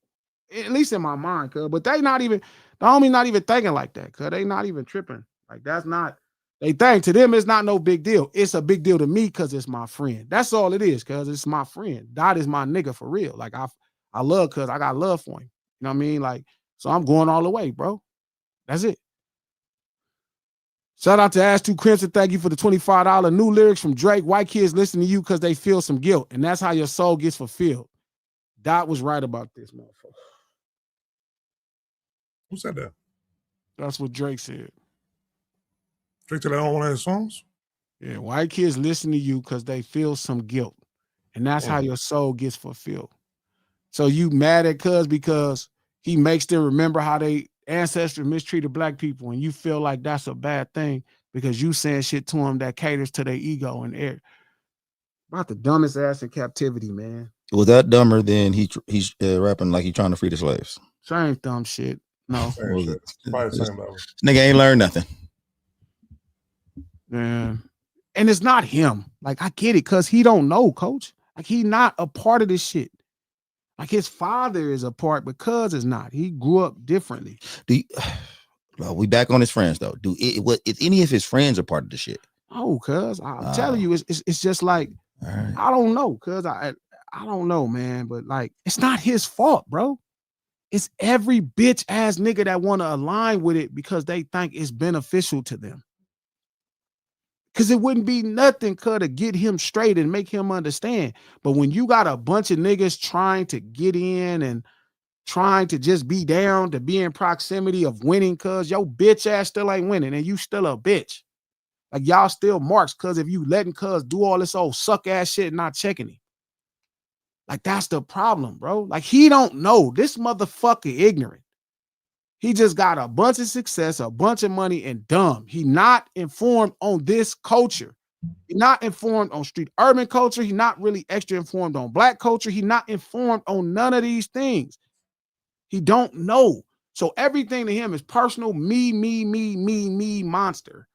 at least in my mind, cuz. But the homie not even thinking like that, cuz. They not even tripping. Like, that's not, they think to them it's not no big deal. It's a big deal to me because it's my friend. That's all it is, cuz. It's my friend. Dot is my nigga for real. Like, I love cuz. I got love for him. You know what I mean? Like, so I'm going all the way, bro. That's it. Shout out to Ash 2 Crimson. Thank you for the $25 new lyrics from Drake. White kids listen to you because they feel some guilt, and that's how your soul gets fulfilled. Dot was right about this, motherfucker. Who said that? That's what Drake said. Drake said that on one of his songs? Yeah, white kids listen to you because they feel some guilt, and that's how your soul gets fulfilled. So you mad at Cuz because he makes them remember how they ancestors mistreated black people, and you feel like that's a bad thing because you saying shit to them that caters to their ego and air. About the dumbest ass in captivity, man. Was that dumber than he's rapping like he's trying to free the slaves? Same dumb shit. No. Same shit. Probably the same level. This nigga ain't learned nothing. Yeah. And it's not him. Like, I get it, because he don't know, coach. Like, he not a part of this shit. Like, his father is a part, but Cuz is not. He grew up differently. We back on his friends, though. Is any of his friends a part of the shit? Oh, Cuz, I'm telling you, it's just like, right. I don't know, Cuz. I don't know, man. But, like, it's not his fault, bro. It's every bitch ass nigga that want to align with it because they think it's beneficial to them. Because it wouldn't be nothing, to get him straight and make him understand. But when you got a bunch of niggas trying to get in and trying to just be down to be in proximity of winning, cuz your bitch ass still ain't winning and you still a bitch. Like, y'all still marks, cuz if you letting cuz do all this old suck ass shit and not checking him. Like, that's the problem, bro. Like, he don't know. This motherfucker ignorant. He just got a bunch of success, a bunch of money, and dumb. He not informed on this culture. He not informed on street urban culture. He not really extra informed on black culture. He not informed on none of these things. He don't know. So everything to him is personal, me, monster.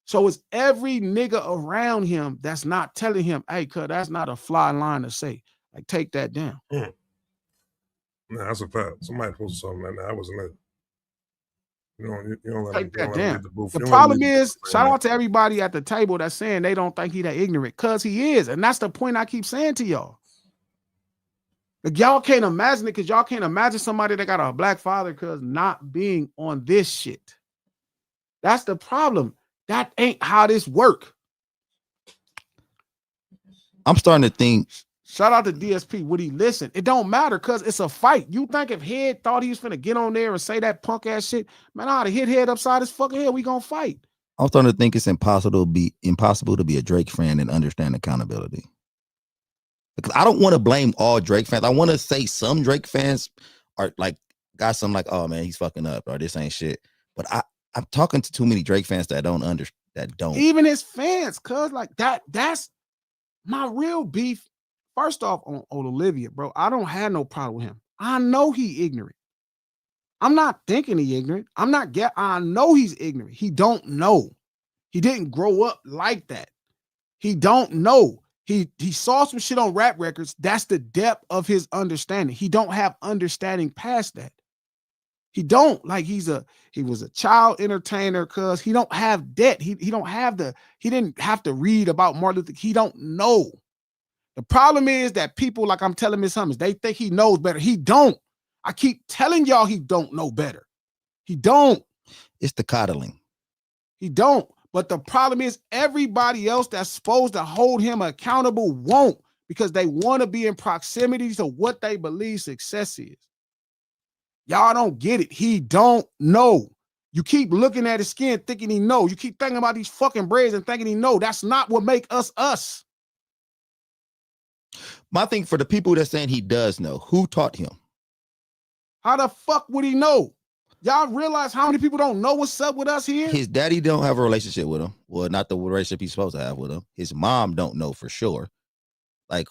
So it's every nigga around him that's not telling him, hey, cuz, that's not a fly line to say. Like, take that down. Nah, that's a fact. Somebody posted something like that. I wasn't there. You don't let Take that them down. the booth. The problem is, shout out to everybody at the table that's saying they don't think he that ignorant, because he is. And that's the point I keep saying to y'all. Like, y'all can't imagine it because y'all can't imagine somebody that got a black father because not being on this shit. That's the problem. That ain't how this work. I'm starting to think. Shout out to DSP. Would he listen? It don't matter because it's a fight. You think if Head thought he was finna get on there and say that punk ass shit, man, I ought to hit Head upside his fucking head. We gonna fight. I'm starting to think it's impossible to be a Drake fan and understand accountability. Because I don't want to blame all Drake fans. I want to say some Drake fans are like got some like, oh man, he's fucking up or this ain't shit. But I'm talking to too many Drake fans that don't understand. That don't even his fans, cuz like that's my real beef. First off, on Olivia, bro, I don't have no problem with him. I know he ignorant. I'm not thinking he ignorant. I know he's ignorant. He don't know. He didn't grow up like that. He don't know. He saw some shit on rap records. That's the depth of his understanding. He don't have understanding past that. He don't. Like, he was a child entertainer, cuz he don't have debt. He didn't have to read about Martin Luther. He don't know. The problem is that people, like I'm telling Miss Hummers, they think he knows better. He don't. I keep telling y'all he don't know better. He don't. It's the coddling. He don't. But the problem is everybody else that's supposed to hold him accountable won't, because they want to be in proximity to what they believe success is. Y'all don't get it. He don't know. You keep looking at his skin thinking he know. You keep thinking about these fucking braids and thinking he know. That's not what make us us. My thing for the people that's saying he does know, who taught him? How the fuck would he know? Y'all realize how many people don't know what's up with us here? His daddy don't have a relationship with him. Well, not the relationship he's supposed to have with him. His mom don't know for sure. Like,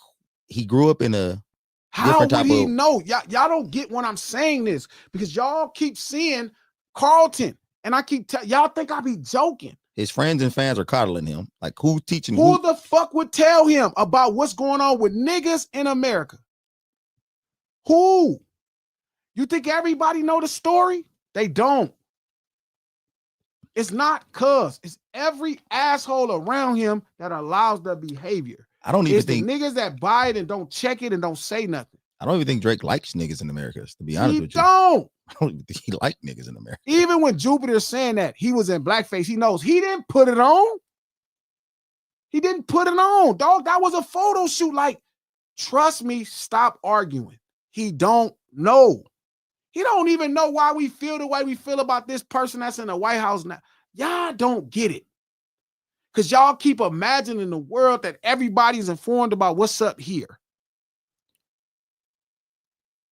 he grew up in a how would he know? Y'all don't get when I'm saying this, because y'all keep seeing Carlton, and I keep y'all think I be joking. His friends and fans are coddling him. Like, who's teaching? Who the fuck would tell him about what's going on with niggas in America? Who? You think everybody know the story? They don't. It's not cuz. It's every asshole around him that allows the behavior. I don't even it's think the niggas that buy it and don't check it and don't say nothing. I don't even think Drake likes niggas in America, to be honest with you. He don't. I don't even think he liked niggas in America. Even when Jupiter's saying that he was in blackface, he knows he didn't put it on. He didn't put it on, dog. That was a photo shoot. Like, trust me, stop arguing. He don't know. He don't even know why we feel the way we feel about this person that's in the White House now. Y'all don't get it. Because y'all keep imagining the world that everybody's informed about what's up here.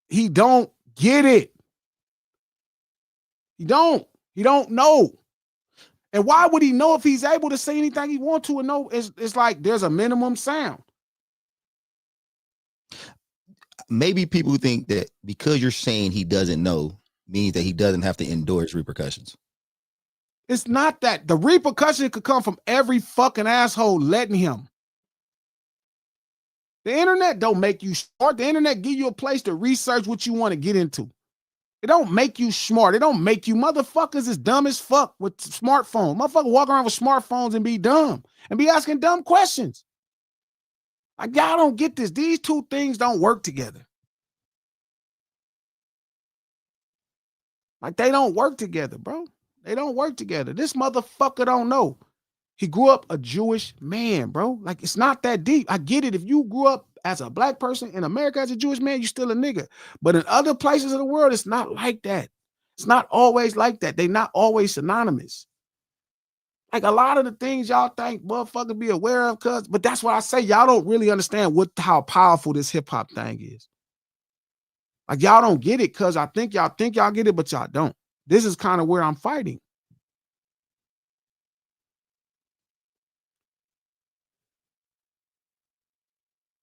He don't get it. He don't know. And why would he know if he's able to say anything he wants to and know? It's like there's a minimum sound. Maybe people think that because you're saying he doesn't know means that he doesn't have to endure his repercussions. It's not that. The repercussion could come from every fucking asshole letting him. The internet don't make you smart. The internet give you a place to research what you want to get into. It don't make you smart. It don't make you motherfuckers is dumb as fuck with smartphones. Motherfuckers walk around with smartphones and be dumb and be asking dumb questions. Like, y'all don't get this. These two things don't work together. Like, they don't work together, bro. They don't work together. This motherfucker don't know. He grew up a Jewish man, bro. Like, it's not that deep. I get it. If you grew up as a black person in America as a Jewish man, you're still a nigga. But in other places of the world, it's not like that. It's not always like that. They're not always synonymous. Like, a lot of the things y'all think motherfuckers be aware of, but that's why I say y'all don't really understand how powerful this hip-hop thing is. Like, y'all don't get it because I think y'all get it, but y'all don't. This is kind of where I'm fighting.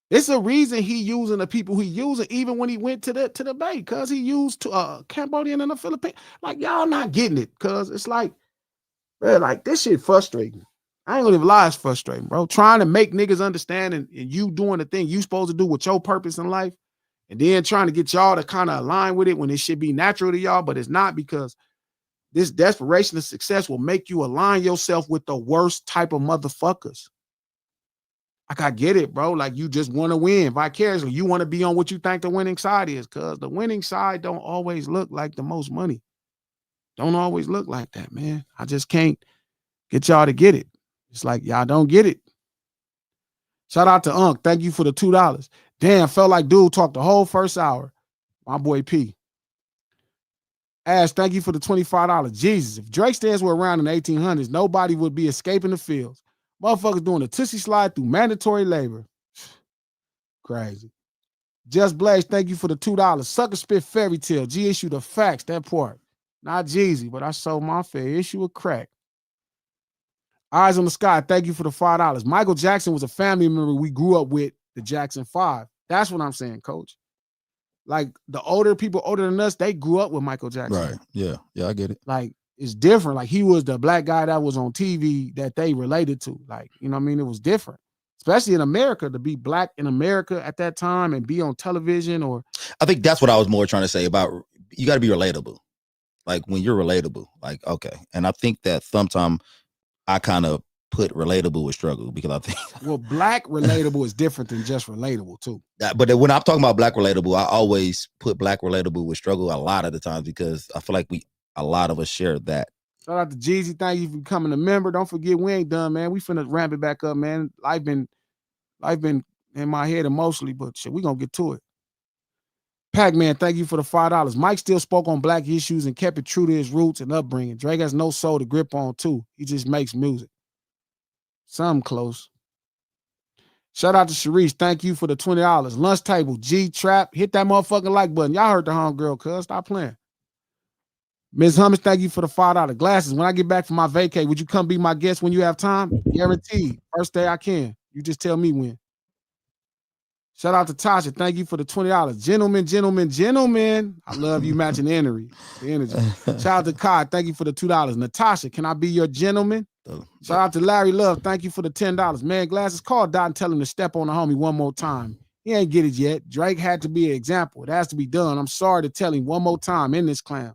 It's a reason he using the people he using, even when he went to the Bay, because he used Cambodian and the Philippines. Like, y'all not getting it, because it's like, bro, like, this shit frustrating. I ain't gonna even lie, it's frustrating, bro. Trying to make niggas understand and you doing the thing you supposed to do with your purpose in life, and then trying to get y'all to kind of align with it when it should be natural to y'all, but it's not, because this desperation of success will make you align yourself with the worst type of motherfuckers. Like, I get it, bro. Like, you just want to win vicariously. You want to be on what you think the winning side is, because the winning side don't always look like the most money. Don't always look like that, man. I just can't get y'all to get it. It's like, y'all don't get it. Shout out to Unc. Thank you for the $2. Damn, felt like dude talked the whole first hour. My boy P. Ash, thank you for the $25. Jesus, if Drake stands were around in the 1800s, nobody would be escaping the fields. Motherfuckers doing a Tootsie slide through mandatory labor. Crazy. Just Blaze, thank you for the $2. Sucker spit fairy tale. G issue the facts, that part. Not Jeezy, but I sold my fair issue of crack. Eyes on the Sky, thank you for the $5. Michael Jackson was a family member we grew up with, the Jackson 5. That's what I'm saying, coach. Like, the older people older than us, they grew up with Michael Jackson. Right. Yeah. Yeah, I get it. Like, it's different. Like, he was the black guy that was on TV that they related to. Like, you know what I mean? It was different, especially in America, to be black in America at that time and be on television. Or I think that's what I was more trying to say about, you got to be relatable. Like, when you're relatable, like, okay. And I think that sometimes I kind of put relatable with struggle, because I think well, black relatable is different than just relatable too. But when I'm talking about black relatable, I always put black relatable with struggle a lot of the times, because I feel like a lot of us share that. Shout out to Jeezy. Thank you for becoming a member. Don't forget, we ain't done, man. We finna ramp it back up, man. Life been in my head emotionally, but shit, we gonna get to it. Pac-Man, thank you for the $5. Mike still spoke on black issues and kept it true to his roots and upbringing. Drake has no soul to grip on too. He just makes music. Something close. Shout out to Sharice. Thank you for the $20. Lunch table, G Trap. Hit that motherfucking like button. Y'all heard the homegirl, cuz. Stop playing. Ms. Hummus, thank you for the $5. Glasses, when I get back from my vacay, would you come be my guest when you have time? Guaranteed. First day I can. You just tell me when. Shout out to Tasha. Thank you for the $20. Gentlemen. I love you matching the energy. Shout out to Kai. Thank you for the $2. Natasha, can I be your gentleman? Shout out to Larry Love. Thank you for the $10. Man, Glasses, call Dot and tell him to step on the homie one more time. He ain't get it yet. Drake had to be an example. It has to be done. I'm sorry to tell him one more time in this clown.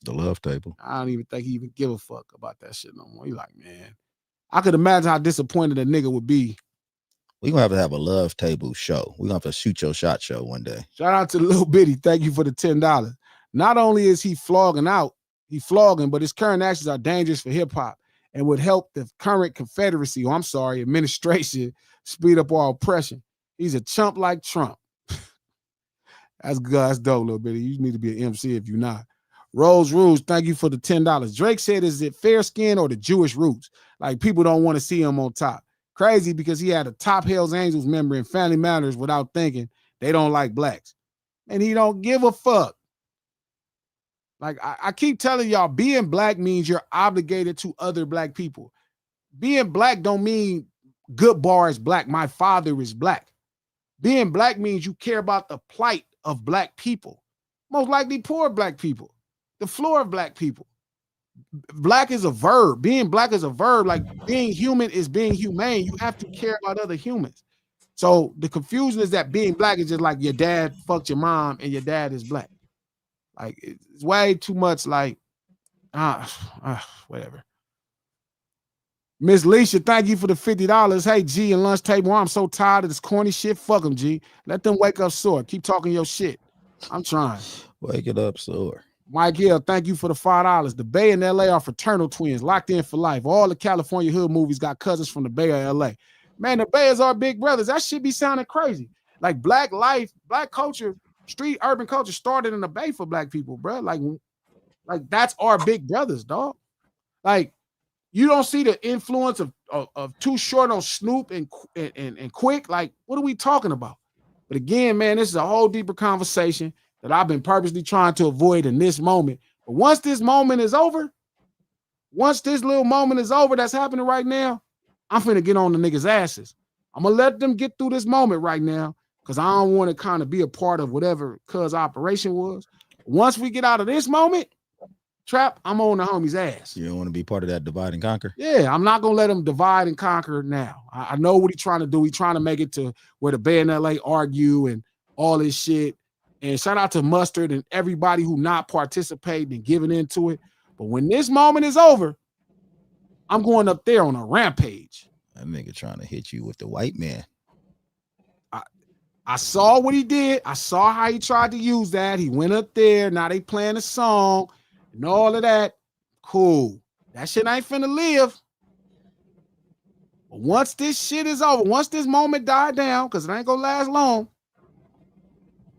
The love table. I don't even think he even give a fuck about that shit no more. He like, man, I could imagine how disappointed a nigga would be. We're going to have a love table show. We're going to have to shoot your shot show one day. Shout out to Lil Bitty. Thank you for the $10. Not only is he flogging, but his current actions are dangerous for hip hop and would help the current Confederacy, administration, speed up our oppression. He's a chump like Trump. That's good. That's dope, little bitty. You need to be an MC if you're not. Rose Rouge, thank you for the $10. Drake said, is it fair skin or the Jewish roots? Like, people don't want to see him on top. Crazy, because he had a top Hells Angels member in Family Matters without thinking they don't like blacks. And he don't give a fuck. Like, I keep telling y'all, being black means you're obligated to other black people. Being black don't mean good bar is black. My father is black. Being black means you care about the plight of black people. Most likely poor black people. The floor of black people. Black is a verb. Being black is a verb. Like, being human is being humane. You have to care about other humans. So the confusion is that being black is just like your dad fucked your mom and your dad is black. Like, it's way too much like, whatever. Miss Leisha, thank you for the $50. Hey, G, and lunch table. I'm so tired of this corny shit. Fuck them, G. Let them wake up sore. Keep talking your shit. I'm trying. Wake it up sore. Mike Hill, thank you for the $5. The Bay and LA are fraternal twins, locked in for life. All the California hood movies got cousins from the Bay or LA. Man, the Bay is our big brothers. That shit be sounding crazy. Like, black life, black culture, street urban culture started in the Bay for black people, bro. Like that's our big brothers, dog. Like, you don't see the influence of Too Short on Snoop and Quick. Like, what are we talking about? But again, man, this is a whole deeper conversation that I've been purposely trying to avoid in this moment. But once this moment is over, once this little moment is over that's happening right now, I'm finna get on the niggas' asses. I'm gonna let them get through this moment right now, because I don't want to kind of be a part of whatever cuz operation was. Once we get out of this moment, Trap, I'm on the homie's ass. You don't want to be part of that divide and conquer? Yeah, I'm not going to let him divide and conquer now. I know what he's trying to do. He's trying to make it to where the Bay and LA argue and all this shit. And shout out to Mustard and everybody who not participating and giving into it. But when this moment is over, I'm going up there on a rampage. That nigga trying to hit you with the white man. I saw what he did. I saw how he tried to use that. He went up there. Now they playing a song and all of that. Cool. That shit ain't finna live. But once this shit is over, once this moment died down, because it ain't gonna last long,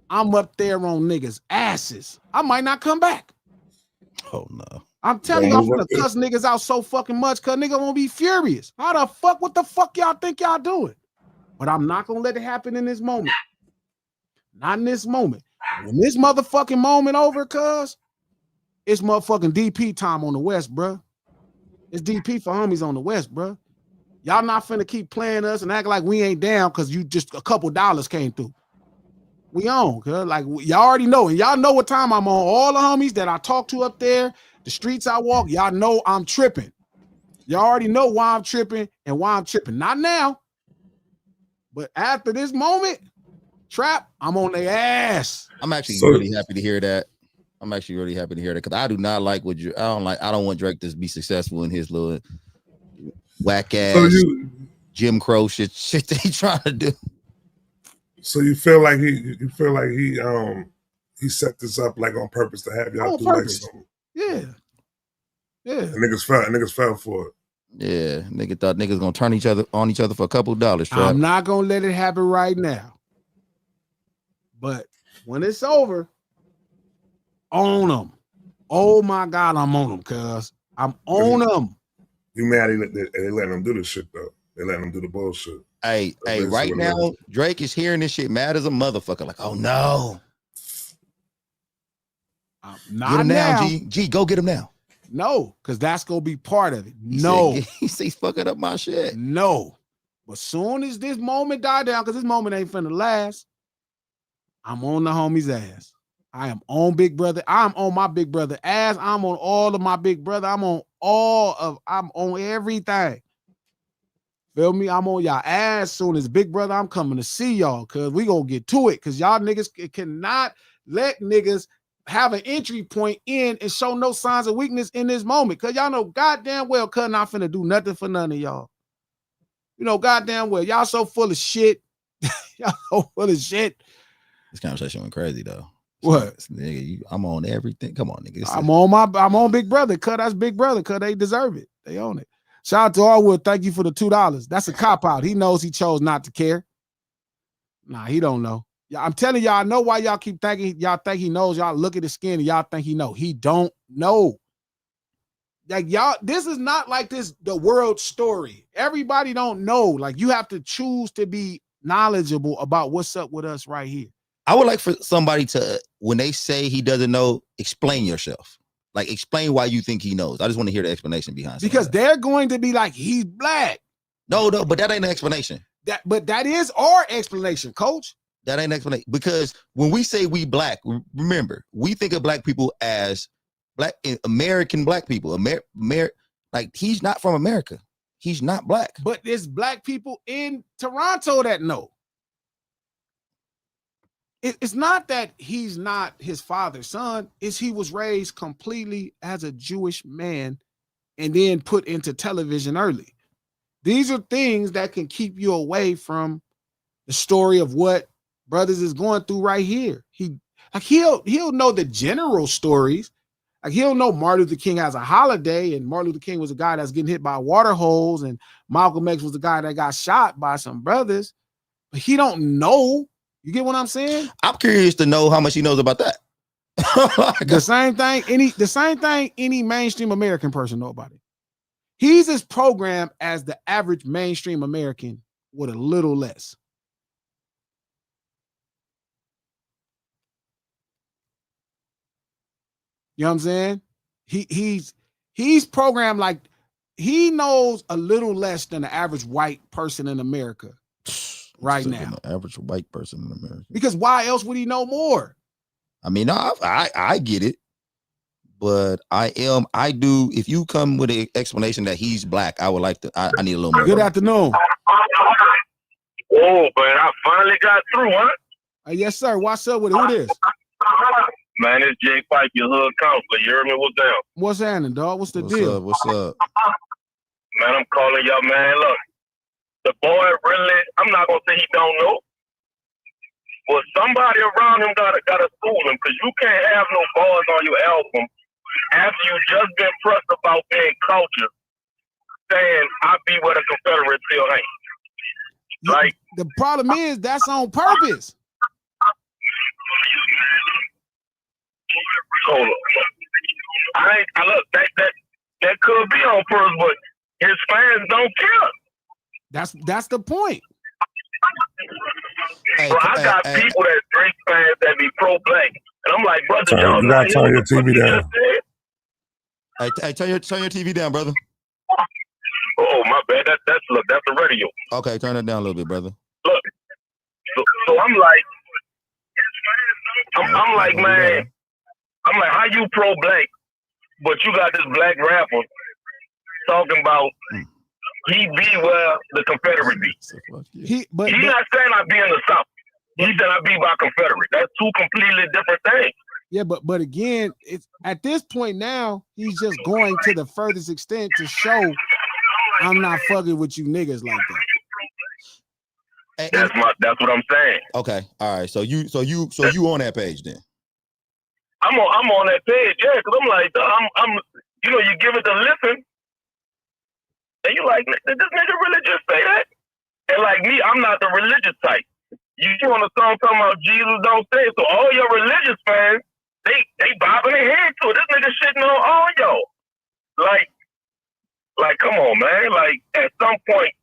I'm up there on niggas' asses. I might not come back. Oh no. I'm telling you, I'm gonna cuss niggas out so fucking much because nigga won't be furious. How the fuck, what the fuck y'all think y'all doing? But I'm not gonna let it happen in this moment. Not in this moment. When this motherfucking moment over, cuz it's motherfucking DP time on the West, bruh. It's DP for homies on the West, bruh. Y'all not finna keep playing us and act like we ain't down because you just a couple dollars came through. We on, cuz like y'all already know, and y'all know what time I'm on. All the homies that I talk to up there, the streets I walk, y'all know I'm tripping. Y'all already know why I'm tripping and why I'm tripping. Not now, but after this moment, Trap, I'm on their ass. I'm actually really happy to hear that. I'm actually really happy to hear that because I do not like what you. I don't want Drake to be successful in his little whack ass Jim Crow shit that he trying to do. So you feel like he set this up like on purpose to have y'all do like something. Yeah. And niggas fell for it. Yeah, nigga thought niggas gonna turn on each other for a couple dollars. Trap. I'm not gonna let it happen right now. But when it's over, on them. Oh my God, I'm on them, cuz. I'm on them. You mad they letting them do this shit though. They letting them do the bullshit. Hey, right now, Drake is hearing this shit mad as a motherfucker. Like, oh no. Not get him now. G. G, go get him now. No, because that's gonna be part of it. He's fucking up my shit. No. But soon as this moment die down, because this moment ain't finna last, I'm on the homie's ass. I am on Big Brother. I'm on my Big Brother ass. I'm on all of my Big Brother. I'm on everything. Feel me? I'm on y'all ass soon as Big Brother. I'm coming to see y'all because we gonna get to it. Because y'all niggas cannot let niggas have an entry point in and show no signs of weakness in this moment. Because y'all know goddamn well cuz not finna do nothing for none of y'all. You know goddamn well. Y'all so full of shit. Y'all so full of shit. This conversation went crazy though. What? Nigga, I'm on everything. Come on, nigga. I'm on Big Brother. Cause that's Big Brother. Cause they deserve it. They own it. Shout out to Allwood. Thank you for the $2. That's a cop out. He knows he chose not to care. Nah, he don't know. Yeah, I'm telling y'all, I know why y'all keep thinking y'all think he knows. Y'all look at his skin and y'all think he know. He don't know. Like y'all, this is not like this the world story. Everybody don't know. Like you have to choose to be knowledgeable about what's up with us right here. I would like for somebody to, when they say he doesn't know, explain yourself. Like explain why you think he knows. I just want to hear the explanation behind it. Because they're going to be like, he's black. No, but that ain't an explanation. But that is our explanation, coach. That ain't an explanation. Because when we say we black, remember, we think of black people as black American black people. Like he's not from America. He's not black. But there's black people in Toronto that know. It's not that he's not his father's son. It's he was raised completely as a Jewish man and then put into television early. These are things that can keep you away from the story of what Brothers is going through right here. He'll know the general stories. Like he'll know Martin Luther King has a holiday, and Martin Luther King was a guy that's getting hit by water holes, and Malcolm X was the guy that got shot by some brothers. But he don't know. You get what I'm saying? I'm curious to know how much he knows about that. The same thing any mainstream American person know about it. He's as programmed as the average mainstream American with a little less. You know what I'm saying? He's programmed like he knows a little less than the average white person in America right now. The average white person in America. Because why else would he know more? I mean, I get it, but I do. If you come with an explanation that he's black, I would like to. I need a little more. Good afternoon. Oh, but I finally got through, huh? Yes, sir. What's up with it? Who it is? Man, it's Jay Pipe, your hood counselor. You heard me? What's down? What's happening, dog? What's the deal? What's up? Man, I'm calling y'all, man. Look, the boy really, I'm not going to say he don't know, but somebody around him got to school him, because you can't have no bars on your album after you just been pressed about being culture, saying, I be where the Confederates still ain't. Like, the problem is that's on purpose. Hold up. I look, that could be on purpose, but his fans don't care. That's the point. Bro, I got people that drink fans that be pro-black, and I'm like, brother, y'all you gotta turn your TV down. Hey, turn your TV down, brother. Oh, my bad. That's the radio. Okay, turn it down a little bit, brother. Look, so I'm like, I'm like, man, I'm like, how you pro-black, but you got this black rapper talking about he be where the Confederate be. He's not saying I be in the South. He said I be by Confederate. That's two completely different things. Yeah, but again, it's at this point now, he's just going to the furthest extent to show I'm not fucking with you niggas like that. That's what I'm saying. Okay, all right. So you on that page then? I'm on that page, yeah, because I'm like, I'm you give it a listen, and you like, did this nigga really just say that? And like me, I'm not the religious type. You on a song talking about Jesus don't say it, so all your religious fans, they bobbing their head to it. This nigga shitting on all y'all. Like, come on, man. Like, at some point,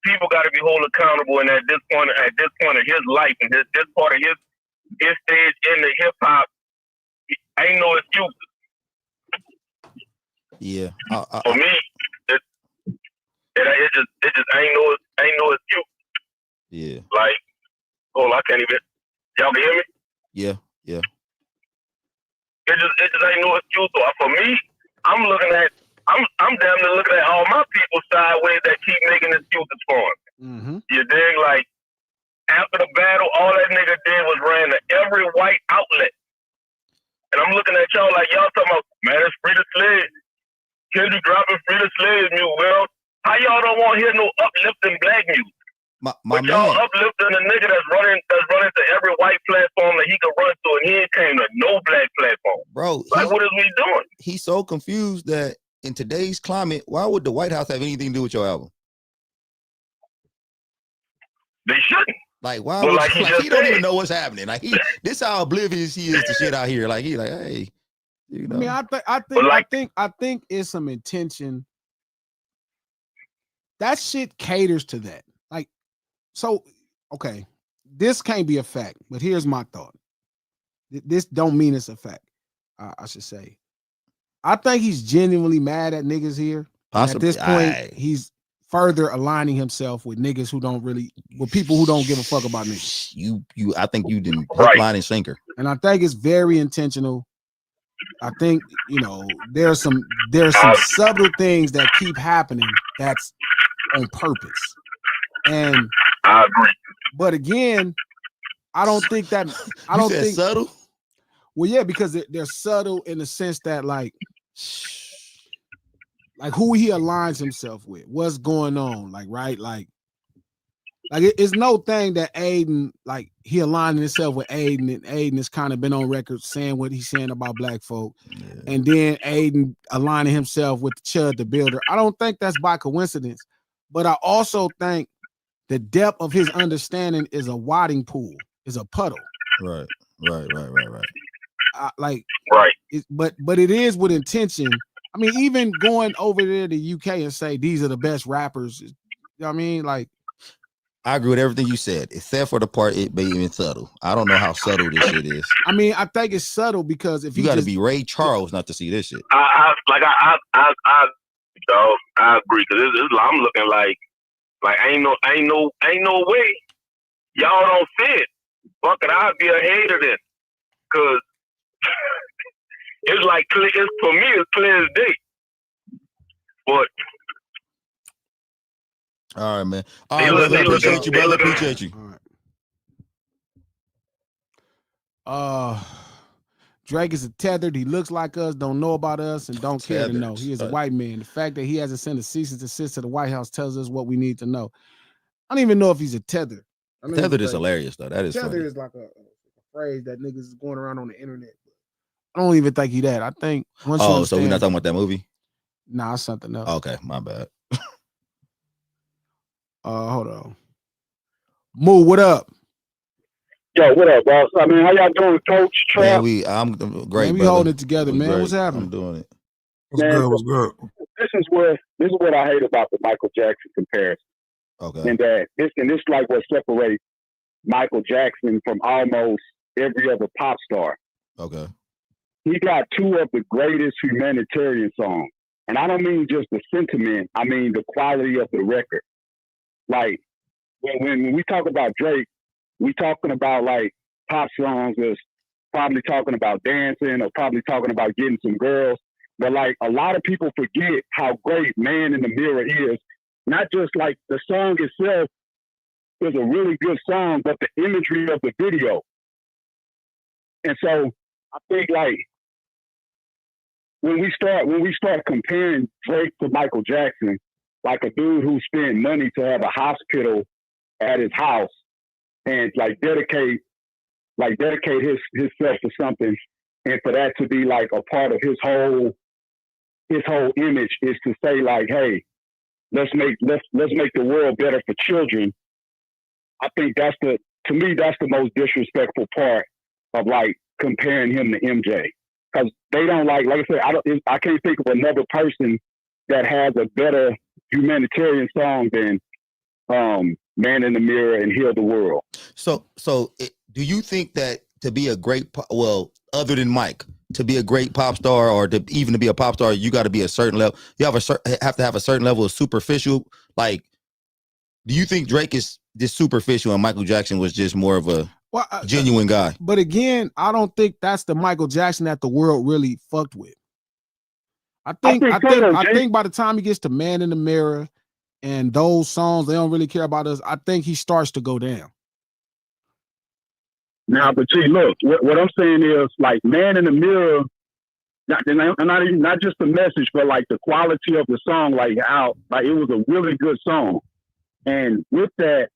people got to be held accountable, and at this point of his life, and this part of his stage in the hip hop, ain't no excuses. Yeah. For me, it just ain't no excuse. Yeah. Like, I can't even. Y'all can hear me? Yeah. It just ain't no excuse. So for me, I'm damn near looking at all my people sideways that keep making excuses for him. Mm-hmm. You dig? Like, after the battle, all that nigga did was ran to every white outlet. And I'm looking at y'all like, y'all talking about, man, it's free to slave. Kendrick dropping free to slave music. Well, how y'all don't want to hear no uplifting black music? my But y'all man. uplifting a nigga that's running to every white platform that he can run to, and he ain't came to no black platform. Bro, Like, what is we doing? He's so confused that in today's climate, why would the White House have anything to do with your album? They shouldn't. Like, why But would like he don't even know what's happening? Like this how oblivious he is to shit out here. Like hey, you know. I mean, I think it's some intention. That shit caters to that. Like, so okay, this can't be a fact, but here's my thought. This don't mean it's a fact. I should say. I think he's genuinely mad at niggas here. At this point, he's further aligning himself with niggas who don't really, with people who don't give a fuck about niggas. I think you didn't hook, line, and sinker. And I think it's very intentional. I think, you know, there's some subtle things that keep happening that's on purpose. And I agree. But again, I don't think that I don't think subtle. Well, yeah, because they're subtle in the sense that like who he aligns himself with, what's going on, like right, like it's no thing that Aiden, like he aligning himself with Aiden, and Aiden has kind of been on record saying what he's saying about black folk, and then Aiden aligning himself with Chud the Builder. I don't think that's by coincidence, but I also think the depth of his understanding is a wading pool, is a puddle. Right. But it is with intention. I mean, even going over there to UK and say these are the best rappers, you know what I mean? Like, I agree with everything you said, except for the part it being subtle. I don't know how subtle this shit is. I mean, I think it's subtle because if you got to be Ray Charles not to see this shit. I agree, because I'm looking like ain't no way y'all don't see it. Fuck it, I'd be a hater then, because it's like for me it's clear as day. But all right, man. All right, brother. Appreciate you, brother. Appreciate you. All right. Drake is a tethered. He looks like us, don't know about us, and don't care to know. He is a white man. The fact that he hasn't sent a cease and desist to the White House tells us what we need to know. I don't even know if he's a tether. Tethered is hilarious, though. That is tethered funny. is like a phrase that niggas is going around on the internet. I don't even think he that. I think once you so we're not talking about that movie? Nah, it's something else. Okay, my bad. Hold on. Moo, what up? Yo, what up, boss? I mean, how y'all doing, Coach? Trap? Man, I'm great. Man, we brother. holding it together, man. Great. What's happening? I'm doing it. What's good? This is what I hate about the Michael Jackson comparison. Okay. And that this like what separates Michael Jackson from almost every other pop star. Okay. He got two of the greatest humanitarian songs. And I don't mean just the sentiment, I mean the quality of the record. Like when we talk about Drake, we talking about like pop songs that's probably talking about dancing or probably talking about getting some girls. But like a lot of people forget how great Man in the Mirror is. Not just like the song itself is a really good song, but the imagery of the video. And so I think like when we start comparing Drake to Michael Jackson, like a dude who spent money to have a hospital at his house and like dedicate himself to something, and for that to be like a part of his whole image is to say like, hey, let's make the world better for children. I think that's the most disrespectful part of like comparing him to MJ, because they don't like I said, I can't think of another person that has a better humanitarian song than Man in the Mirror and Heal the World. So do you think that to be a great, other than Mike, to be a great pop star or to even to be a pop star, you got to be a certain level. You have to have a certain level of superficial. Like, do you think Drake is just superficial and Michael Jackson was just more of a genuine guy? But again, I don't think that's the Michael Jackson that the world really fucked with. I think by the time he gets to Man in the Mirror and those songs, they don't really care about us. I think he starts to go down. Now, but gee, look, what I'm saying is like Man in the Mirror, not just the message, but like the quality of the song, like it was a really good song. And with that,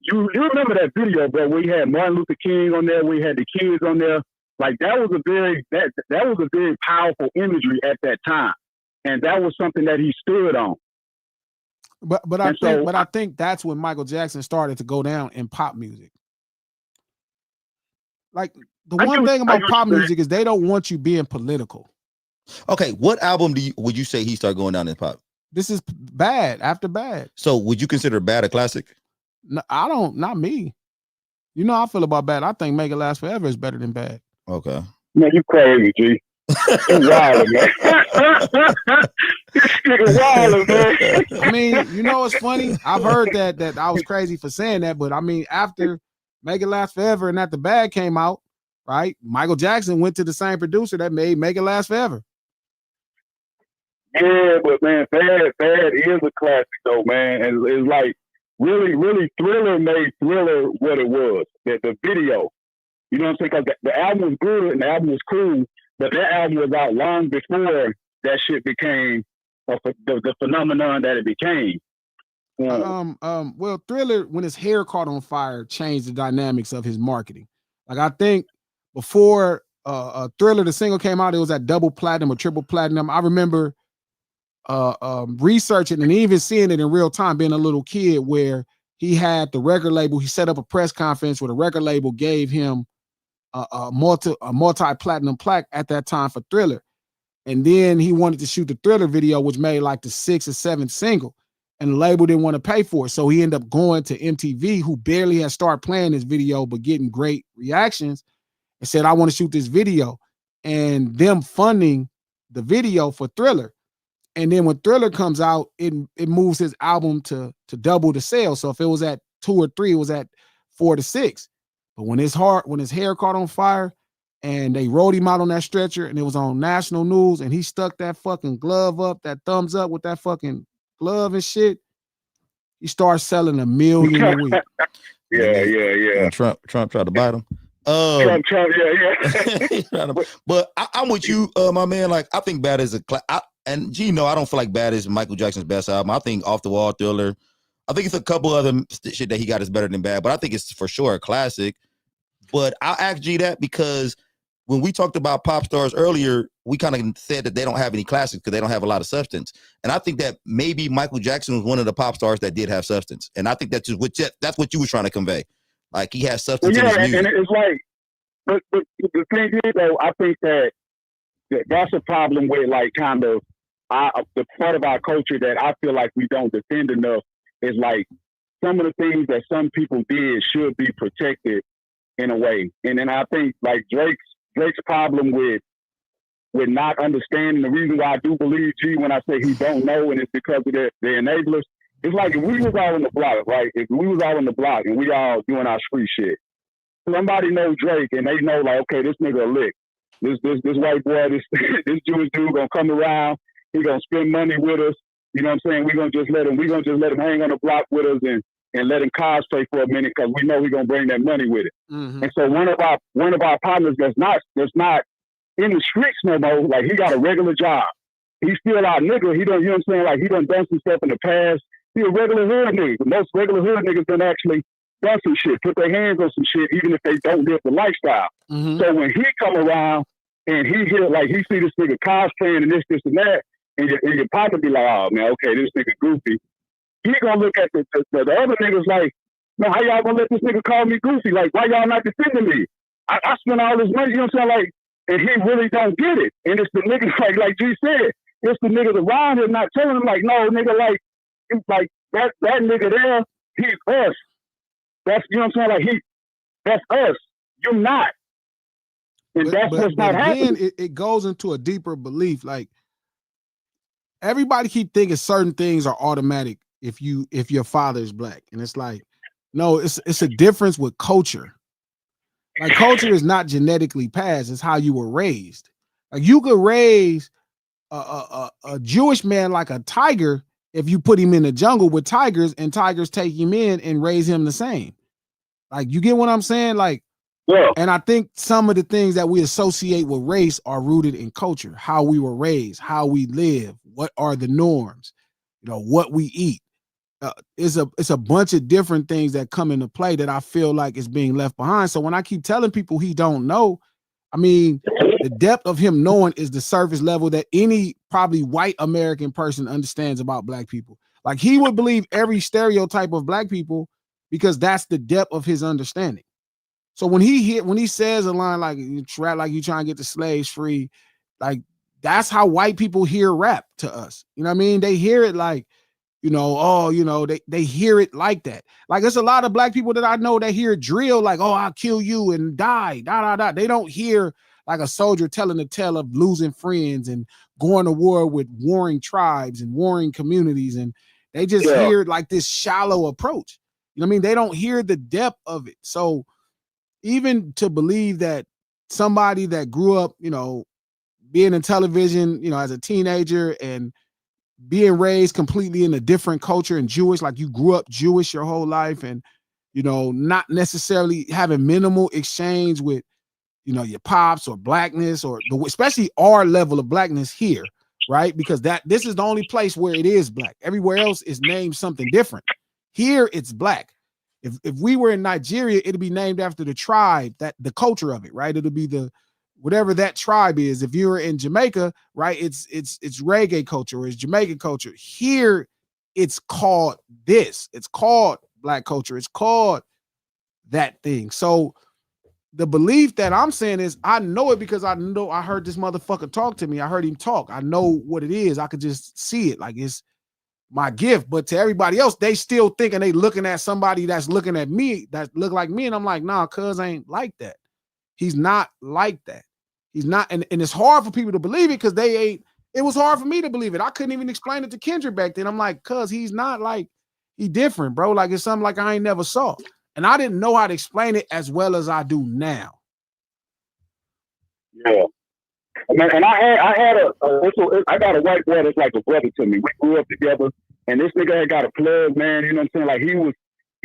you remember that video, bro? We had Martin Luther King on there. We had the kids on there. Like that was a very powerful imagery at that time, and that was something that he stood on. But I think that's when Michael Jackson started to go down in pop music. Like the one thing about pop music is they don't want you being political. Okay, what album would you say he started going down in pop? This is Bad, After Bad. So would you consider Bad a classic? No, I don't. Not me. You know how I feel about Bad. I think Make It Last Forever is better than Bad. Okay. Man, you crazy, G. You wild, man. This nigga wild, man. I mean, you know, it's funny. I've heard that I was crazy for saying that, but I mean, after Make It Last Forever and After Bad came out, right? Michael Jackson went to the same producer that made Make It Last Forever. Yeah, but man, Bad is a classic though, man. And it's like really Thriller made Thriller what it was. The video. You know what I'm saying? Because the album was good and the album was cool, but that album was out long before that shit became the phenomenon that it became. Well, Thriller, when his hair caught on fire, changed the dynamics of his marketing. Like I think before Thriller, the single came out, it was at double platinum or triple platinum. I remember researching and even seeing it in real time, being a little kid, where he had the record label. He set up a press conference where the record label gave him a multi-platinum plaque at that time for Thriller. And then he wanted to shoot the Thriller video, which made like the 6th or 7th single. And the label didn't want to pay for it. So he ended up going to MTV, who barely had started playing this video, but getting great reactions, and said, I want to shoot this video. And them funding the video for Thriller. And then when Thriller comes out, it moves his album to double the sales. So if it was at 2 or 3, it was at 4 to 6. But when his hair caught on fire and they rolled him out on that stretcher and it was on national news and he stuck that fucking glove up, that thumbs up with that fucking glove and shit, he starts selling 1 million a week. Yeah. And Trump tried to bite him. Trump, yeah. But I'm with you, my man. Like I think Bad is and G, no, I don't feel like Bad is Michael Jackson's best album. I think Off the Wall, Thriller. I think it's a couple other shit that he got is better than Bad, but I think it's for sure a classic. But I'll ask G that because when we talked about pop stars earlier, we kind of said that they don't have any classics because they don't have a lot of substance. And I think that maybe Michael Jackson was one of the pop stars that did have substance. And I think that's what you were trying to convey. Like he has substance in his music. And it's like, but the thing is though, I think that's a problem with like kind of the part of our culture that I feel like we don't defend enough is like some of the things that some people did should be protected in a way. And then I think like Drake's problem with not understanding, the reason why I do believe G when I say he don't know, and it's because of the enablers. It's like if we was out on the block, right? If we was out on the block and we all doing our street shit, somebody knows Drake and they know like, okay, this nigga a lick. This white boy, this Jewish dude gonna come around. He gonna spend money with us. You know what I'm saying? We're gonna just let him hang on the block with us and let him cosplay for a minute because we know we're gonna bring that money with it. Mm-hmm. And so one of our partners that's not in the streets no more, like he got a regular job. He's still our nigga. He don't, you know what I'm saying? Like he done some stuff in the past. He a regular hood nigga. Most regular hood niggas done actually done some shit, put their hands on some shit, even if they don't live the lifestyle. Mm-hmm. So when he come around and he see this nigga cosplaying and this and that, and your partner be like, oh man, okay, this nigga goofy. He gonna look at the other niggas like, no, how y'all gonna let this nigga call me goofy? Like, why y'all not defending me? I spent all this money, you know what I'm saying? Like, and he really don't get it. And it's the niggas like G said, it's the niggas around him not telling him like, no, nigga, like, it's like that nigga there, he's us. That's, you know what I'm saying? Like that's us. You're not. And that's what's not happening. Again, it goes into a deeper belief. Like everybody keep thinking certain things are automatic if your father is black. And it's like, no, it's a difference with culture. Like culture is not genetically passed, it's how you were raised. Like you could raise a Jewish man like a tiger if you put him in the jungle with tigers and tigers take him in and raise him the same. Like, you get what I'm saying? Like, yeah. And I think some of the things that we associate with race are rooted in culture, how we were raised, how we live, what are the norms, you know, what we eat. it's a bunch of different things that come into play that I feel like is being left behind. So when I keep telling people he don't know, I mean, the depth of him knowing is the surface level that any probably white American person understands about black people. Like he would believe every stereotype of black people because that's the depth of his understanding. So when he says a line like you rap like you trying to get the slaves free, like that's how white people hear rap to us. You know what I mean? They hear it like, they hear it like that. Like there's a lot of black people that I know that hear drill like, oh, I'll kill you and die, They don't hear like a soldier telling the tale of losing friends and going to war with warring tribes and warring communities. And they just hear like this shallow approach. You know what I mean? They don't hear the depth of it. So even to believe that somebody that grew up, being in television, as a teenager and being raised completely in a different culture and Jewish, like you grew up Jewish your whole life and, not necessarily having minimal exchange with, your pops or blackness or especially our level of blackness here, right? Because this is the only place where it is black. Everywhere else is named something different. Here it's black. If we were in Nigeria, it'd be named after the tribe, that the culture of it, right? It'll be whatever that tribe is. If you're in Jamaica, right, it's reggae culture or it's Jamaican culture. Here, it's called this. It's called black culture. It's called that thing. So the belief that I'm saying is I know it because I heard this motherfucker talk to me. I heard him talk. I know what it is. I could just see it. Like it's my gift. But to everybody else, they still thinking they looking at somebody that's looking at me that look like me. And I'm like, nah, cuz ain't like that. He's not like that. He's not, and it's hard for people to believe it because it was hard for me to believe it. I couldn't even explain it to Kendrick back then. I'm like, cuz he's not like, he different, bro. Like it's something like I ain't never saw. And I didn't know how to explain it as well as I do now. Yeah. And I got a white boy that's like a brother to me. We grew up together and this nigga had got a plug, man. You know what I'm saying? Like he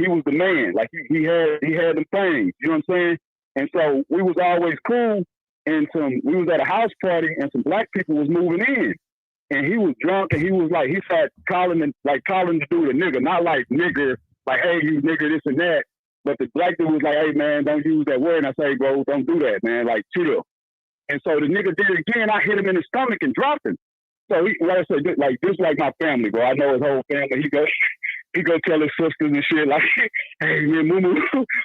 was the man. Like he had them things, you know what I'm saying? And so we was always cool. And we was at a house party and some black people was moving in. And he was drunk and he was like, he started calling the dude a nigga, not like nigger, like, hey, you nigger, this and that. But the black dude was like, hey, man, don't use that word. And I say, bro, don't do that, man. Like, chill. And so the nigga did it again. I hit him in his stomach and dropped him. So he, like I said, like, this like my family, bro. I know his whole family. He go tell his sisters and shit like, hey, man,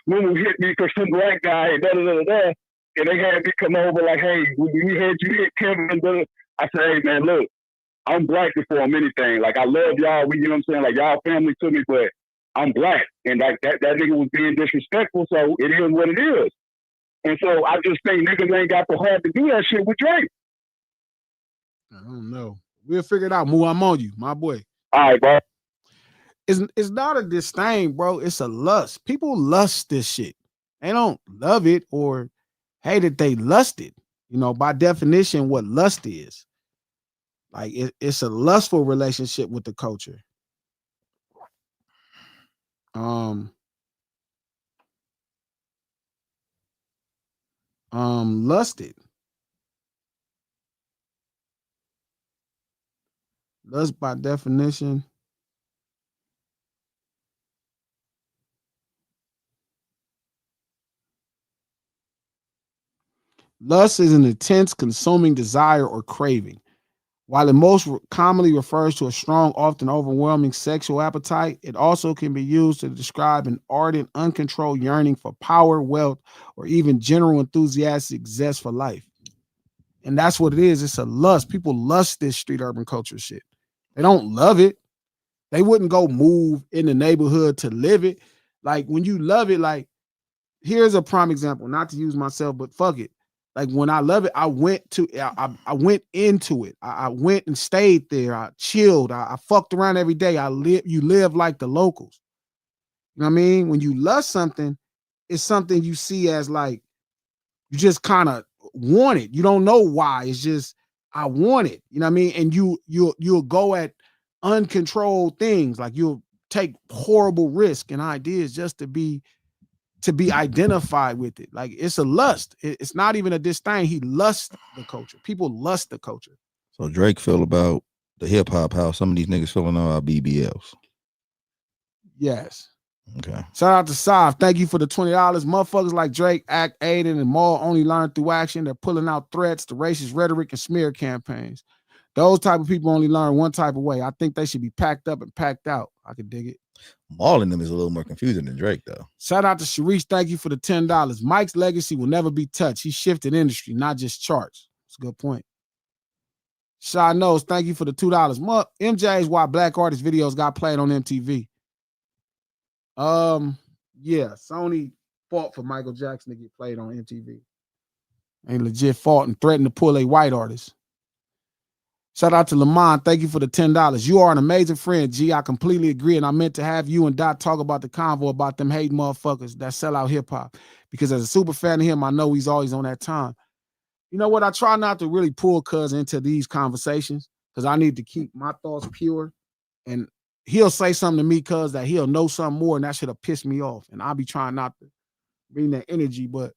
Mumu hit me for some black guy and da-da-da-da-da. And they had me come over like, hey, we had you hit Kevin. I said, hey, man, look, I'm black before I'm anything. Like, I love y'all. You know what I'm saying? Like, y'all family to me, but I'm black. And like that nigga was being disrespectful, so it is what it is. And so I just think niggas ain't got the heart to do that shit with Drake. I don't know. We'll figure it out. Moo, I'm on you, my boy. All right, bro. It's not a disdain, bro. It's a lust. People lust this shit. They don't love it or hate it. They lust it. By definition, what lust is. Like it's a lustful relationship with the culture. Lusted. Lust by definition. Lust is an intense consuming desire or craving. While it most commonly refers to a strong, often overwhelming sexual appetite, it also can be used to describe an ardent, uncontrolled yearning for power, wealth, or even general enthusiastic zest for life. And that's what it is. It's a lust. People lust this street urban culture shit. They don't love it. They wouldn't go move in the neighborhood to live it. Like when you love it, like here's a prime example, not to use myself, but fuck it. Like when I love it, I went into it. I went and stayed there. I chilled. I fucked around every day. You live like the locals. You know what I mean? When you love something, it's something you see as like, you just kind of want it. You don't know why. It's just, I want it. You know what I mean? And you'll go at uncontrolled things. Like you'll take horrible risk and ideas just to be identified with it. Like it's a lust. It's not even a disdain. He lusts the culture. People lust the culture. So Drake feel about the hip hop how some of these niggas feeling about BBLs. Yes. Okay. Shout out to Sav. Thank you for the $20. Motherfuckers like Drake, Act, Aiden, and Maul only learn through action. They're pulling out threats, the racist rhetoric, and smear campaigns. Those type of people only learn one type of way. I think they should be packed up and packed out. I could dig it. Maul in them is a little more confusing than Drake, though. Shout out to Sharice. Thank you for the $10. Mike's legacy will never be touched. He shifted industry, not just charts. That's a good point. Shaw Knows, thank you for the $2. MJ is why black artist videos got played on MTV. Yeah, Sony fought for Michael Jackson to get played on MTV. Ain't legit fought and threatened to pull a white artist. Shout out to Lamont. Thank you for the $10. You are an amazing friend, G. I completely agree, and I meant to have you and Dot talk about the convo about them hating motherfuckers that sell out hip-hop. Because as a super fan of him, I know he's always on that time. You know what? I try not to really pull Cuz into these conversations because I need to keep my thoughts pure. And he'll say something to me, Cuz, that he'll know something more, and that should have pissed me off. And I'll be trying not to bring that energy. But,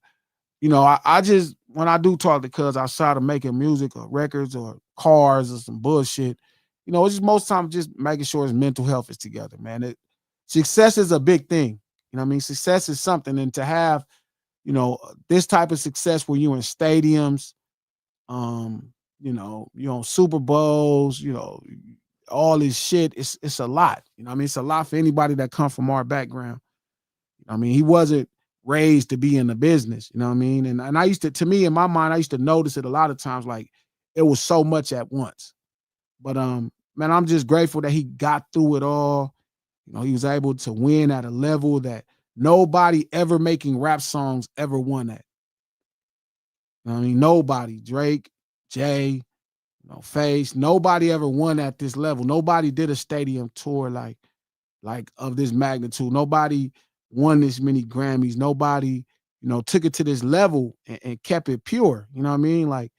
you know, I just, when I do talk to Cuz outside of making music or records or cars or some bullshit, you know, it's just most times just making sure his mental health is together, man. Success is a big thing. You know what I mean? Success is something. And to have, you know, this type of success where you're in stadiums, you know, you're on Super Bowls, you know, all this shit, it's a lot. You know what I mean? It's a lot for anybody that come from our background. You know what I mean? He wasn't raised to be in the business, you know what I mean? And I used to me, in my mind, I used to notice it a lot of times, like it was so much at once. But man, I'm just grateful that he got through it all. You know, he was able to win at a level that nobody ever making rap songs ever won at. You know what I mean? Nobody. Drake, Jay, you know, Face, nobody ever won at this level. Nobody did a stadium tour like of this magnitude. Nobody won this many Grammys. Nobody, you know, took it to this level and kept it pure. You know what I mean? Like,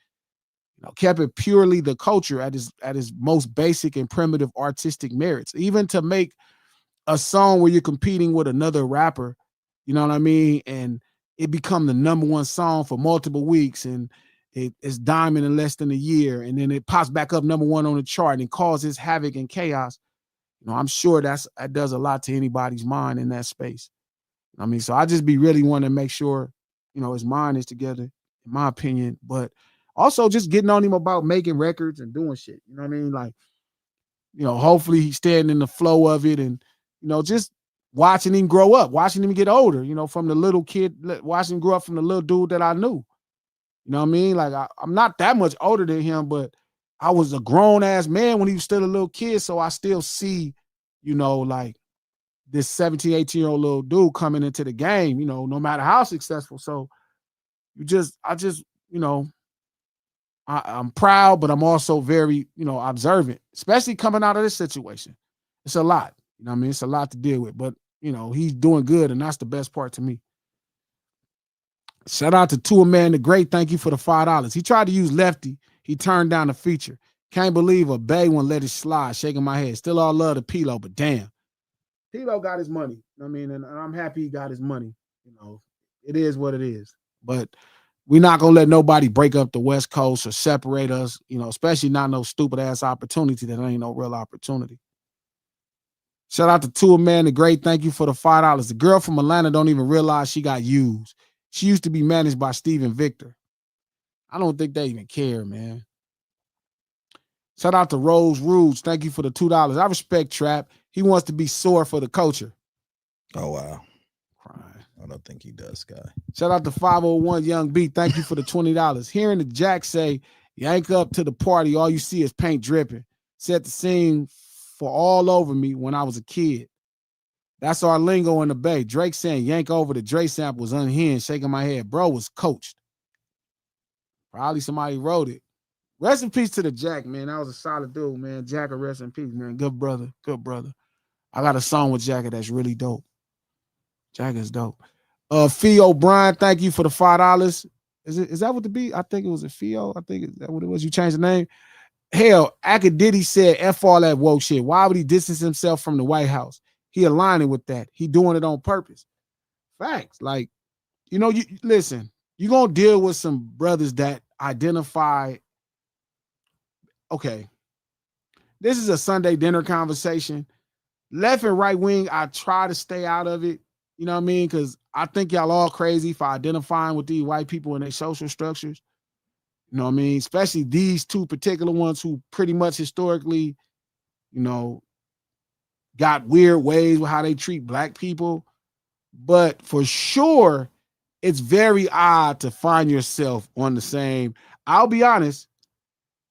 you know, kept it purely the culture at his most basic and primitive artistic merits. Even to make a song where you're competing with another rapper, you know what I mean? And it become the #1 song for multiple weeks, and it's diamond in less than a year, and then it pops back up #1 on the chart and causes havoc and chaos. You know, I'm sure that does a lot to anybody's mind in that space. I mean, so I just be really wanting to make sure, you know, his mind is together, in my opinion, but also just getting on him about making records and doing shit. You know what I mean? Like, you know, hopefully he's staying in the flow of it, and, you know, just watching him grow up, watching him get older, you know, from the little kid, watching him grow up from the little dude that I knew. You know what I mean? Like, I'm not that much older than him, but I was a grown-ass man when he was still a little kid, so I still see, you know, like, this 17, 18-year-old little dude coming into the game, you know, no matter how successful. So I just, you know, I'm proud, but I'm also very, you know, observant, especially coming out of this situation. It's a lot, you know what I mean? It's a lot to deal with, but, you know, he's doing good, and that's the best part to me. Shout out to Tua Man the Great. Thank you for the $5. He tried to use Lefty. He turned down the feature. Can't believe a Bay one let it slide, shaking my head. Still all love to Pilo, but damn. Pilo got his money. I mean, and I'm happy he got his money. You know, it is what it is. But we're not going to let nobody break up the West Coast or separate us, you know, especially not no stupid-ass opportunity that ain't no real opportunity. Shout out to Tua Man the Great. Thank you for the $5. The girl from Atlanta don't even realize she got used. She used to be managed by Steven Victor. I don't think they even care, man. Shout out to Rose Rouge. Thank you for the $2. I respect Trap. He wants to be sore for the culture. Oh, wow. Crying. I don't think he does, Sky. Shout out to 501 Young B. Thank you for the $20. Hearing the Jack say, yank up to the party, all you see is paint dripping. Set the scene for all over me when I was a kid. That's our lingo in the Bay. Drake saying yank over the Dre sample was unhinged, shaking my head. Bro was coached. Probably somebody wrote it. Rest in peace to the Jack, man. That was a solid dude, man. Jack, rest in peace, man. Good brother. Good brother. I got a song with Jack that's really dope. Jack is dope. Fee O'Brien, thank you for the $5. Is that what the beat? I think it was a Fio. I think is that what it was. You changed the name. Hell, Akadiddy said F all that woke shit. Why would he distance himself from the White House? He aligning with that. He doing it on purpose. Facts. Like, you know, you listen, you're gonna deal with some brothers that identify. Okay. This is a Sunday dinner conversation. left and right wing, I try to stay out of it. You know what I mean? Because I think y'all all crazy for identifying with these white people and their social structures. You know what I mean? Especially these two particular ones who pretty much historically, you know, got weird ways with how they treat black people. But for sure, it's very odd to find yourself on the same. I'll be honest,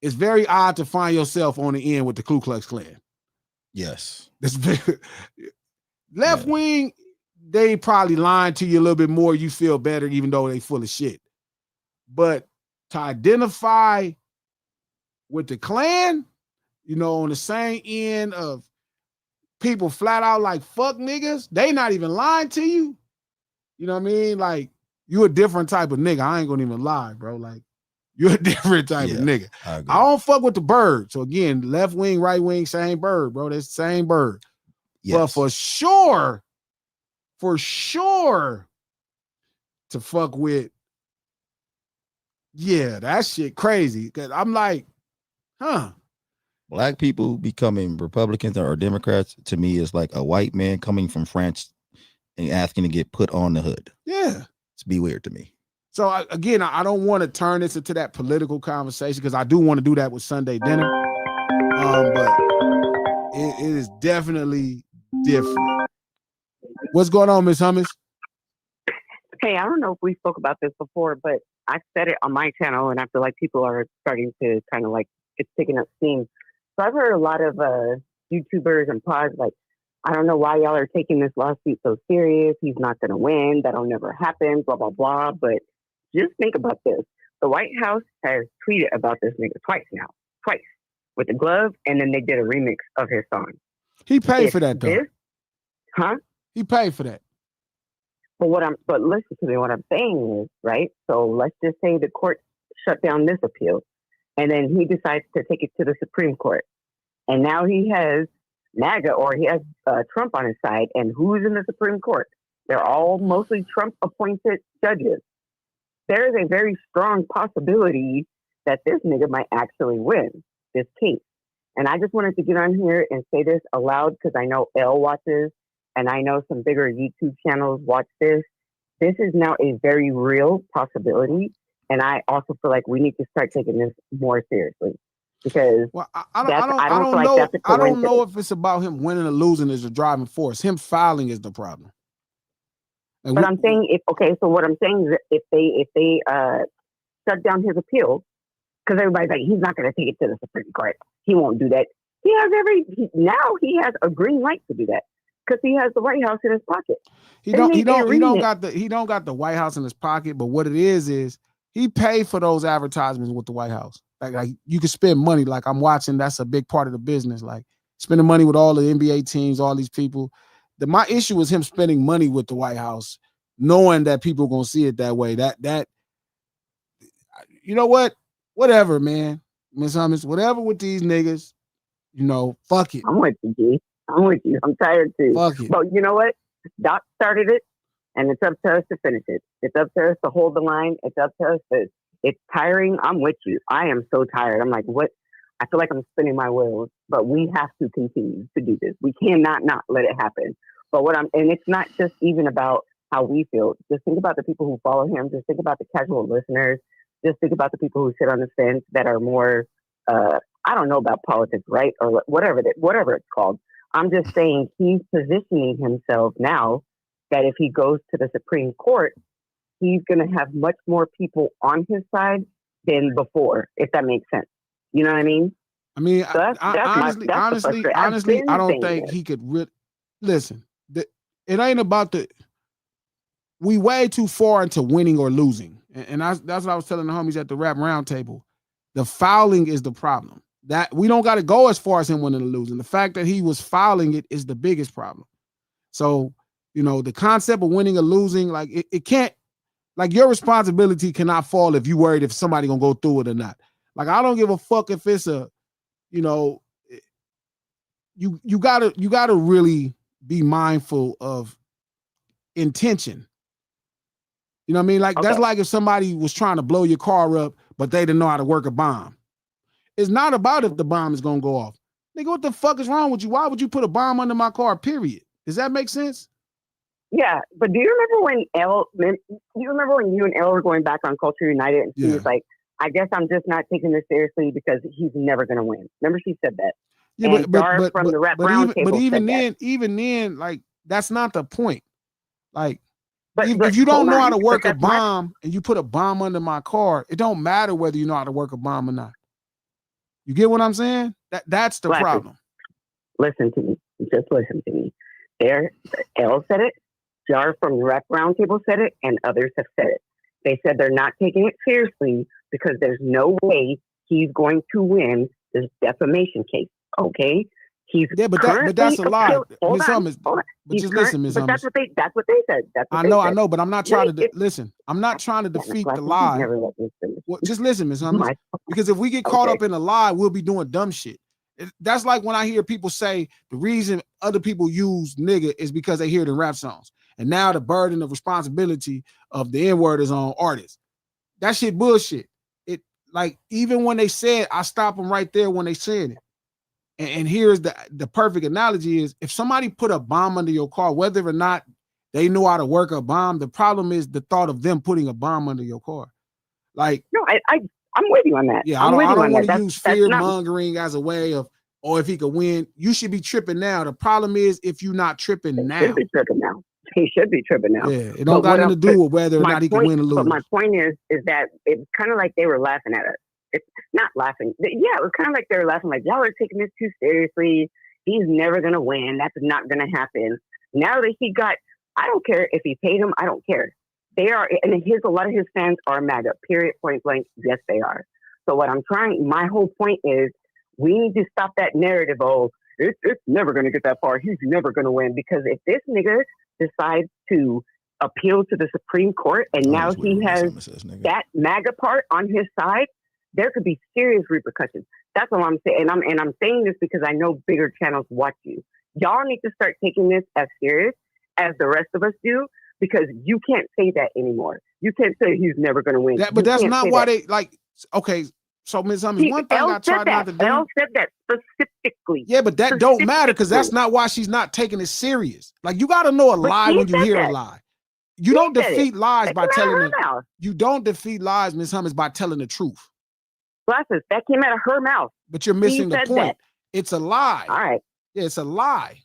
it's very odd to find yourself on the end with the Ku Klux Klan. Yes. It's very, left wing, they probably lying to you a little bit more. You feel better, even though they full of shit. But to identify with the Klan, you know, on the same end of people flat out like fuck niggas, they not even lying to you. You know what I mean? Like, you a different type of nigga. I ain't gonna even lie, bro. Like, you're a different type of nigga. I don't fuck with the bird. So again, left wing, right wing, same bird, bro. That's the same bird. Yes. But for sure, to fuck with, yeah, that shit crazy. Cause I'm like, Black people becoming Republicans or Democrats, to me, is like a white man coming from France and asking to get put on the hood. Yeah. It's be weird to me. So again, I don't want to turn this into that political conversation because I do want to do that with Sunday dinner. But it is definitely different. What's going on, Miss Hummus? Hey, I don't know if we spoke about this before, but I said it on my channel, and I feel like people are starting to kind of like, it's picking up steam. So I've heard a lot of YouTubers and pods like, I don't know why y'all are taking this lawsuit so serious. He's not going to win. That'll never happen, blah, blah, blah. But just think about this. The White House has tweeted about this nigga twice, with the glove, and then they did a remix of his song. He paid for that, though. He paid for that. But listen to me, what I'm saying is, right? So let's just say the court shut down this appeal, and then he decides to take it to the Supreme Court. And now he has MAGA, or he has Trump on his side. And who's in the Supreme Court? They're all mostly Trump-appointed judges. There is a very strong possibility that this nigga might actually win this case. And I just wanted to get on here and say this aloud because I know Elle watches, and I know some bigger YouTube channels watch this. This is now a very real possibility. And I also feel like we need to start taking this more seriously. Because I don't know if it's about him winning or losing is the driving force. Him filing is the problem. And but I'm saying so what I'm saying is if they shut down his appeal, because everybody's like, he's not going to take it to the Supreme Court. He won't do that. He has a green light to do that because he has the White House in his pocket. He don't got the White House in his pocket. But what it is he paid for those advertisements with the White House. Like you can spend money. Like I'm watching, that's a big part of the business. Like spending money with all the NBA teams, all these people. My issue is him spending money with the White House, knowing that people are gonna see it that way. That you know what? Whatever, man. Miss Hummus, whatever with these niggas, you know, fuck it. I'm with you, G. I'm with you. I'm tired too. Fuck it. But you know what? Doc started it, and it's up to us to finish it. It's up to us to hold the line. It's up to us to. It's tiring. I'm with you. I am so tired. I'm like, what? I feel like I'm spinning my wheels, but we have to continue to do this. We cannot not let it happen. But and it's not just even about how we feel. Just think about the people who follow him. Just think about the casual listeners. Just think about the people who sit on the fence that are more, I don't know about politics, right? Or whatever it's called. I'm just saying he's positioning himself now that if he goes to the Supreme Court, he's going to have much more people on his side than before, if that makes sense. You know what I mean? I mean, so honestly, I don't think he could listen. It ain't about we way too far into winning or losing. And that's what I was telling the homies at the rap roundtable. The fouling is the problem. That we don't got to go as far as him winning or losing. The fact that he was fouling it is the biggest problem. So, you know, the concept of winning or losing, like it can't, like your responsibility cannot fall if you worried if somebody gonna go through it or not. Like I don't give a fuck if it's you gotta really be mindful of intention. You know what I mean? Like that's like if somebody was trying to blow your car up, but they didn't know how to work a bomb. It's not about if the bomb is gonna go off. Nigga, what the fuck is wrong with you? Why would you put a bomb under my car, period? Does that make sense? Yeah, but do you remember when you and Elle were going back on Culture United and she was like, I guess I'm just not taking this seriously because he's never going to win. Remember she said that? Yeah, and Dar from the Rap Roundtable but even said even then, like, that's not the point. Like, but if you don't know how to work a that's my- bomb and you put a bomb under my car, it don't matter whether you know how to work a bomb or not. You get what I'm saying? That's the Glasses. problem. Listen to me. Just listen to me. Elle said it. Jar from the Rap Roundtable said it, and others have said it. They said they're not taking it seriously because there's no way he's going to win this defamation case. Okay, he's but that's a lie. Miss Summers, hold on. But just listen, Miss Summers. That's what they said. I know, but I'm not trying to listen. I'm not trying to defeat the lie. Well, just listen, Miss Summers. Because if we get caught up in a lie, we'll be doing dumb shit. That's like when I hear people say the reason other people use nigga is because they hear it in rap songs. And now the burden of responsibility of the N-word is on artists. That shit bullshit. It, like, even when they said, I stop them right there when they said it. And here's the perfect analogy is if somebody put a bomb under your car, whether or not they know how to work a bomb, the problem is the thought of them putting a bomb under your car. Like, no, I'm with you on that. Yeah, I don't want to use fear mongering as a way of, oh, if he could win, you should be tripping now. The problem is if you're not tripping now. Should be tripping now. He should be tripping now. Yeah, it don't got nothing to do with whether or not he can win or lose. But my point is that it's kind of like they were laughing at us. It's not laughing. Yeah, it was kind of like they were laughing, like, y'all are taking this too seriously. He's never going to win. That's not going to happen. Now that he got, I don't care if he paid him. I don't care. They are, and a lot of his fans are MAGA, period, point blank. Yes, they are. So what my whole point is we need to stop that narrative of, it's never going to get that far. He's never going to win. Because if this nigga decides to appeal to the Supreme Court and now he has that MAGA part on his side, there could be serious repercussions. That's all I'm saying. And I'm saying this because I know bigger channels watch you. Y'all need to start taking this as serious as the rest of us do, because you can't say that anymore. You can't say he's never going to win. But that's not why they like. Okay, so Ms. Hummers, one thing I tried not to do. Elle said that specifically. Yeah, but that don't matter because that's not why she's not taking it serious. Like, you got to know a lie when you hear a lie. You don't defeat lies by telling it. You don't defeat lies, Ms. Hummers, by telling the truth. Glasses, that came out of her mouth. But you're missing the point. It's a lie. All right. Yeah, it's a lie.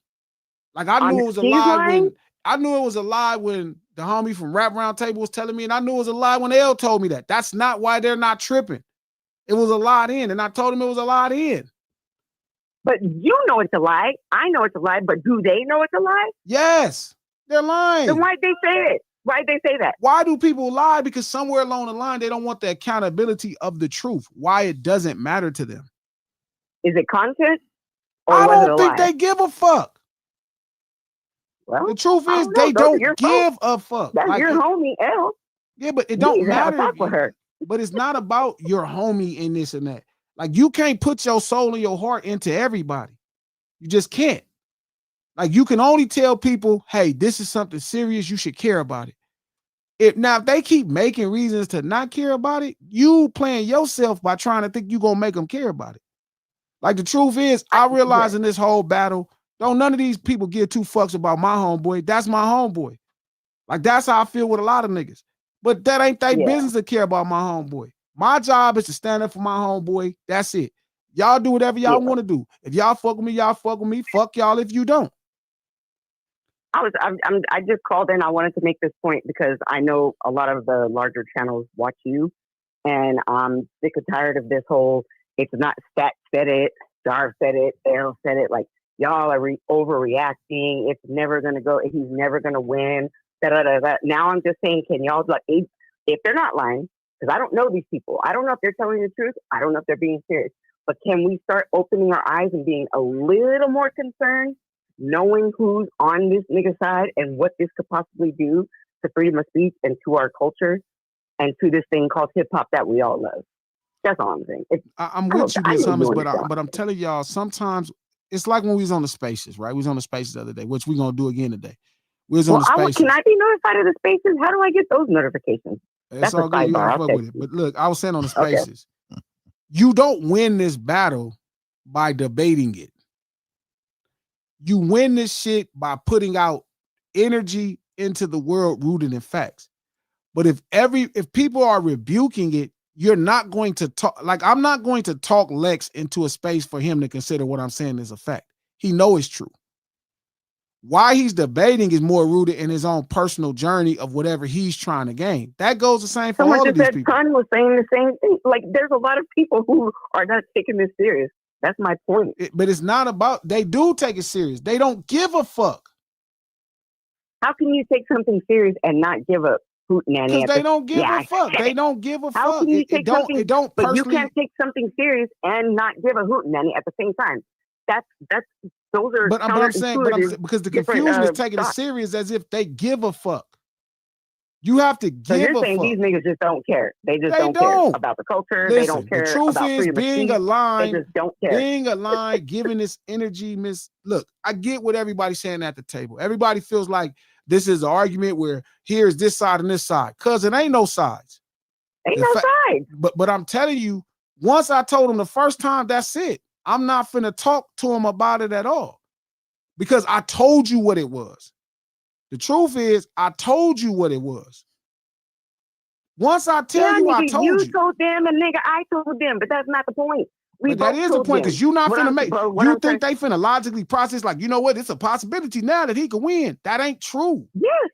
Like, I knew it was a lie when the homie from Rap Roundtable was telling me, and I knew it was a lie when Elle told me that. That's not why they're not tripping. It was a lie then, and I told them it was a lie then. But you know it's a lie. I know it's a lie, but do they know it's a lie? Yes, they're lying. Then why'd they say it? Why'd they say that? Why do people lie? Because somewhere along the line, they don't want the accountability of the truth. Why it doesn't matter to them. Is it content? Or I was don't it a think lie? they give a fuck. Well, the truth is they don't give a fuck. That's like, your homie, Elle. Yeah, but it don't matter. Talk with her. But it's not about your homie and this and that. Like, you can't put your soul and your heart into everybody. You just can't. Like, you can only tell people, hey, this is something serious. You should care about it. If they keep making reasons to not care about it, you playing yourself by trying to think you're going to make them care about it. Like, the truth is, I realize in this whole battle, none of these people give two fucks about my homeboy. That's my homeboy. Like, that's how I feel with a lot of niggas. But that ain't their business to care about my homeboy. My job is to stand up for my homeboy. That's it. Y'all do whatever y'all want to do. If y'all fuck with me, y'all fuck with me. Fuck y'all if you don't. I just called in. I wanted to make this point because I know a lot of the larger channels watch you, and I'm sick and tired of this whole, it's not Stat said it, Dar said it, Elle said it, like, y'all are overreacting. It's never going to go. He's never going to win. Now I'm just saying, can y'all, like, if they're not lying, because I don't know these people. I don't know if they're telling the truth. I don't know if they're being serious. But can we start opening our eyes and being a little more concerned, knowing who's on this nigga side and what this could possibly do to freedom of speech and to our culture and to this thing called hip hop that we all love? That's all I'm saying. I'm with you, Ms. Hummers, but I'm telling y'all, sometimes it's like when we was on the spaces, right? We was on the spaces the other day, which we're going to do again today. We was on the spaces. Can I be notified of the spaces? How do I get those notifications? That's all good. You gotta fuck with it. But look, I was saying on the spaces, you don't win this battle by debating it. You win this shit by putting out energy into the world rooted in facts. But if people are rebuking it, you're not going to talk. Like, I'm not going to talk Lex into a space for him to consider what I'm saying is a fact. He know it's true. Why he's debating is more rooted in his own personal journey of whatever he's trying to gain. That goes the same for all of these people. Ton was saying the same thing. Like, there's a lot of people who are not taking this serious. That's my point. But it's not about, they do take it serious. They don't give a fuck. How can you take something serious and not give a hootenanny? Because they don't give a fuck. They don't give a fuck. How can you take something, but you personally, can't take something serious and not give a hootenanny at the same time. Those are. But I'm saying, because the confusion is taking it serious as if they give a fuck. You have to give a fuck. These niggas just don't care. They don't care about the culture. Listen, they don't care. The truth about is, being aligned, they just don't care. Being aligned, giving this energy, look, I get what everybody's saying at the table. Everybody feels like this is an argument where here's this side and this side. Cause it ain't no sides. Ain't no sides. But I'm telling you, once I told him the first time, that's it. I'm not finna talk to him about it at all. Because I told you what it was. The truth is, I told you what it was. Once I tell you, I told you. You told them, and nigga, I told them, but that's not the point. But that is the point, because you're not finna make. You think they finna logically process, like, you know what? It's a possibility now that he could win. That ain't true. Yes,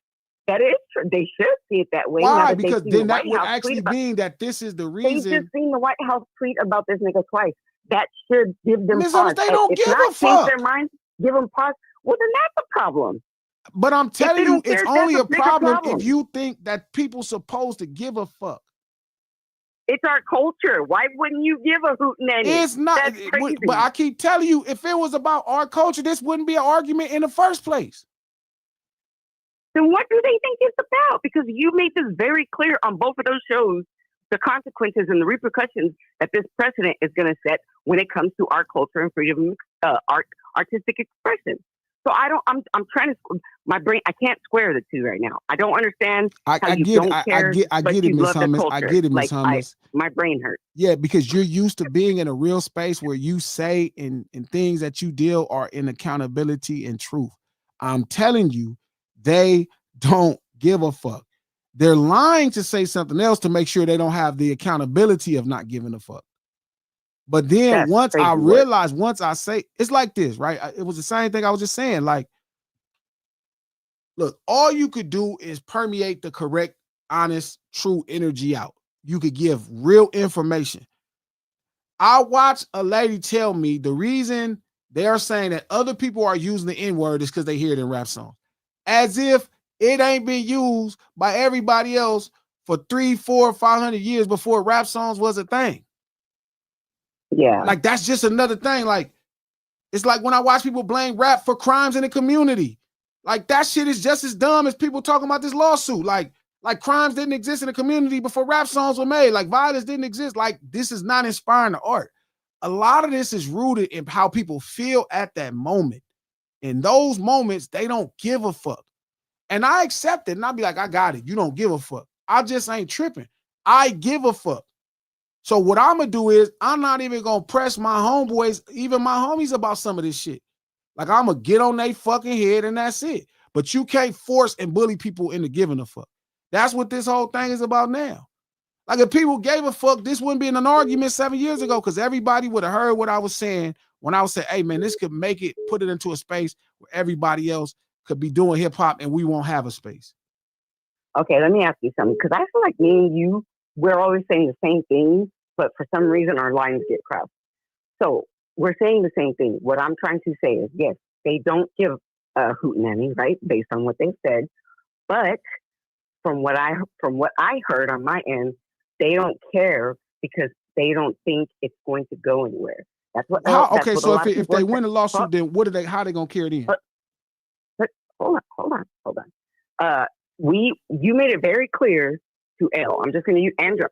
that is true. They should see it that way. Why? Because then that would actually mean that this is the reason. They just seen the White House tweet about this nigga twice. That should give them pause. They don't give a fuck. Change their mind, give them pause. Well, then that's a problem. But I'm telling you, it's only a problem if you think that people supposed to give a fuck. It's our culture. Why wouldn't you give a hootenanny? It's not. But I keep telling you, if it was about our culture, this wouldn't be an argument in the first place. Then what do they think it's about? Because you made this very clear on both of those shows, the consequences and the repercussions that this precedent is going to set when it comes to our culture and freedom of artistic expression. So I'm trying to, my brain, I can't square the two right now. I don't understand how I get it, Miss Hummus. I get it, Miss Hummus. My brain hurts. Yeah, because you're used to being in a real space where you say and things that you deal are in accountability and truth. I'm telling you, they don't give a fuck. They're lying to say something else to make sure they don't have the accountability of not giving a fuck. But then once I say, it's like this, right? It was the same thing I was just saying. Like, look, all you could do is permeate the correct, honest, true energy out. You could give real information. I watched a lady tell me the reason they're saying that other people are using the N-word is because they hear it in rap songs. As if it ain't been used by everybody else for 300, 400, 500 years before rap songs was a thing. Yeah. Like, that's just another thing. Like, it's like when I watch people blame rap for crimes in the community. Like, that shit is just as dumb as people talking about this lawsuit. Like crimes didn't exist in the community before rap songs were made. Like, violence didn't exist. Like, this is not inspiring the art. A lot of this is rooted in how people feel at that moment. In those moments, they don't give a fuck. And I accept it. And I'll be like, I got it. You don't give a fuck. I just ain't tripping. I give a fuck. So what I'm going to do is I'm not even going to press my homeboys, even my homies, about some of this shit. Like, I'm going to get on their fucking head and that's it. But you can't force and bully people into giving a fuck. That's what this whole thing is about now. Like, if people gave a fuck, this wouldn't be an argument 7 years ago, because everybody would have heard what I was saying when I was saying, hey, man, this could make it, put it into a space where everybody else could be doing hip hop and we won't have a space. Okay, let me ask you something, because I feel like me and you, we're always saying the same thing, but for some reason our lines get crossed. So we're saying the same thing. What I'm trying to say is, yes, they don't give a hootenanny, right, based on what they've said. But from what I heard on my end, they don't care because they don't think it's going to go anywhere. That's what. Okay, so if they win the lawsuit, then how are they gonna carry it in? But hold on. You made it very clear to L. I'm just going to use Andrew.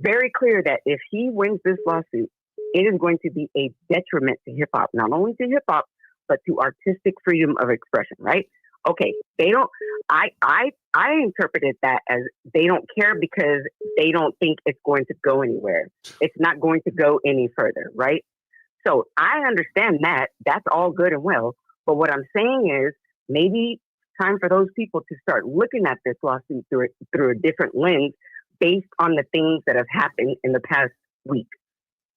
Very clear that if he wins this lawsuit, it is going to be a detriment to hip hop, not only to hip hop, but to artistic freedom of expression, right? Okay, they don't, I interpreted that as they don't care because they don't think it's going to go anywhere. It's not going to go any further, right? So I understand that. That's all good and well. But what I'm saying is maybe time for those people to start looking at this lawsuit through a different lens based on the things that have happened in the past week.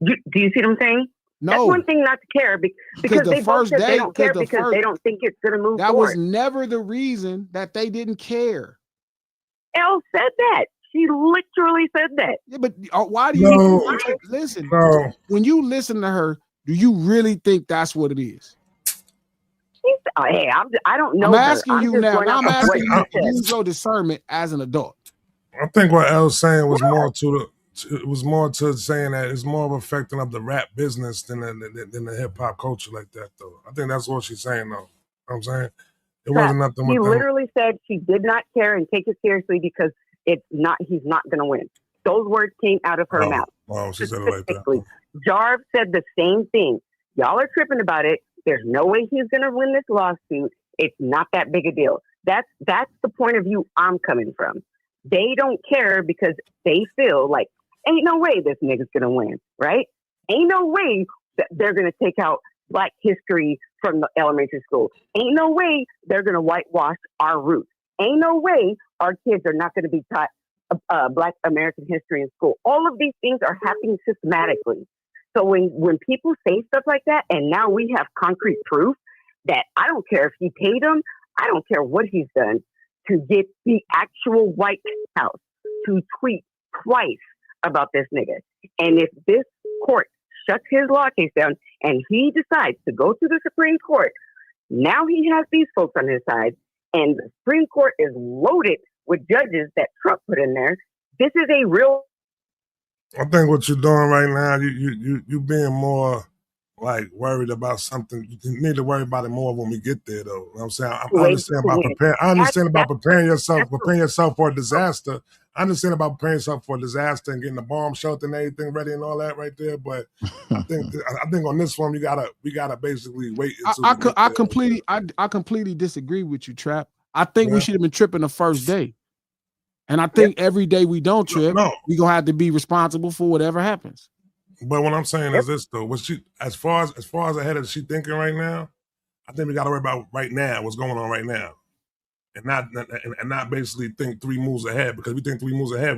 Do you see what I'm saying? No. That's one thing not to care because the they both first said day, they don't care 'cause the because first- they don't think it's going to move That forward. was never the reason that they didn't care. Elle said that. She literally said that. Yeah, but why do you No. listen? No. When you listen to her, do you really think that's what it is? Hey, I don't know. I'm her. asking I'm you just now. going Now off I'm of what asking she you to said. use your discernment as an adult. I think what Elle was saying was more it was more to saying that it's more of affecting of the rap business than the hip hop culture like that, though. I think that's what she's saying, though. You know what I'm saying it wasn't nothing with He them. literally said she did not care and take it seriously because he's not going to win. Those words came out of her mouth. Oh, she said it like that. Jarv said the same thing. Y'all are tripping about it. There's no way he's going to win this lawsuit. It's not that big a deal. That's the point of view I'm coming from. They don't care because they feel like ain't no way this nigga's going to win, right? Ain't no way that they're going to take out Black history from the elementary school. Ain't no way they're going to whitewash our roots. Ain't no way our kids are not going to be taught Black American history in school. All of these things are happening systematically. So when people say stuff like that, and now we have concrete proof that I don't care if he paid him, I don't care what he's done to get the actual White House to tweet twice about this nigga. And if this court shuts his law case down and he decides to go to the Supreme Court, now he has these folks on his side, and the Supreme Court is loaded with judges that Trump put in there. This is a real. I think what you're doing right now, you being more like worried about something. You need to worry about it more when we get there, though. You know what I'm saying? I understand about preparing. I understand about preparing yourself for a disaster. I understand about preparing yourself for a disaster and getting the bomb shelter and everything ready and all that right there. But I think on this one we gotta basically wait. I completely disagree with you, Trap. I think we should have been tripping the first day. And I think every day we don't trip, we gonna have to be responsible for whatever happens. But what I'm saying is this though: was she as far as ahead as she thinking right now? I think we got to worry about right now, what's going on right now, and not basically think 3 moves ahead, because we think 3 moves ahead,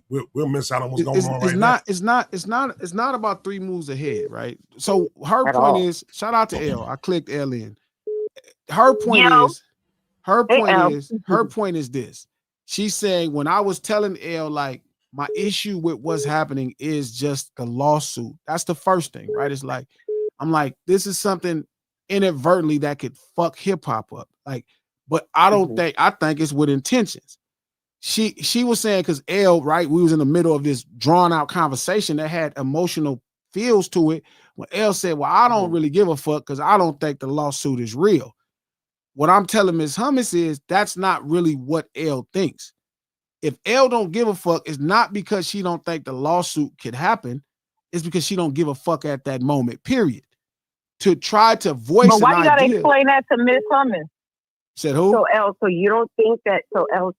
we'll miss out on what's going on right now. It's not about 3 moves ahead, right? So her point is, shout out to Elle. I clicked Elle in. Her point is this. She's saying, when I was telling Elle, like, my issue with what's happening is just the lawsuit. That's the first thing, right? It's like, I'm like, this is something inadvertently that could fuck hip hop up. Like, but I don't think, I think it's with intentions. She was saying, because Elle, right, we was in the middle of this drawn out conversation that had emotional feels to it. When Elle said, well, I don't really give a fuck because I don't think the lawsuit is real. What I'm telling Ms. Hummus is that's not really what Elle thinks. If Elle don't give a fuck, it's not because she don't think the lawsuit could happen. It's because she don't give a fuck at that moment, period. To try to voice but why an you gotta idea, explain that to Miss Hummus? Said who? So Elle, so you don't think that? So Elle,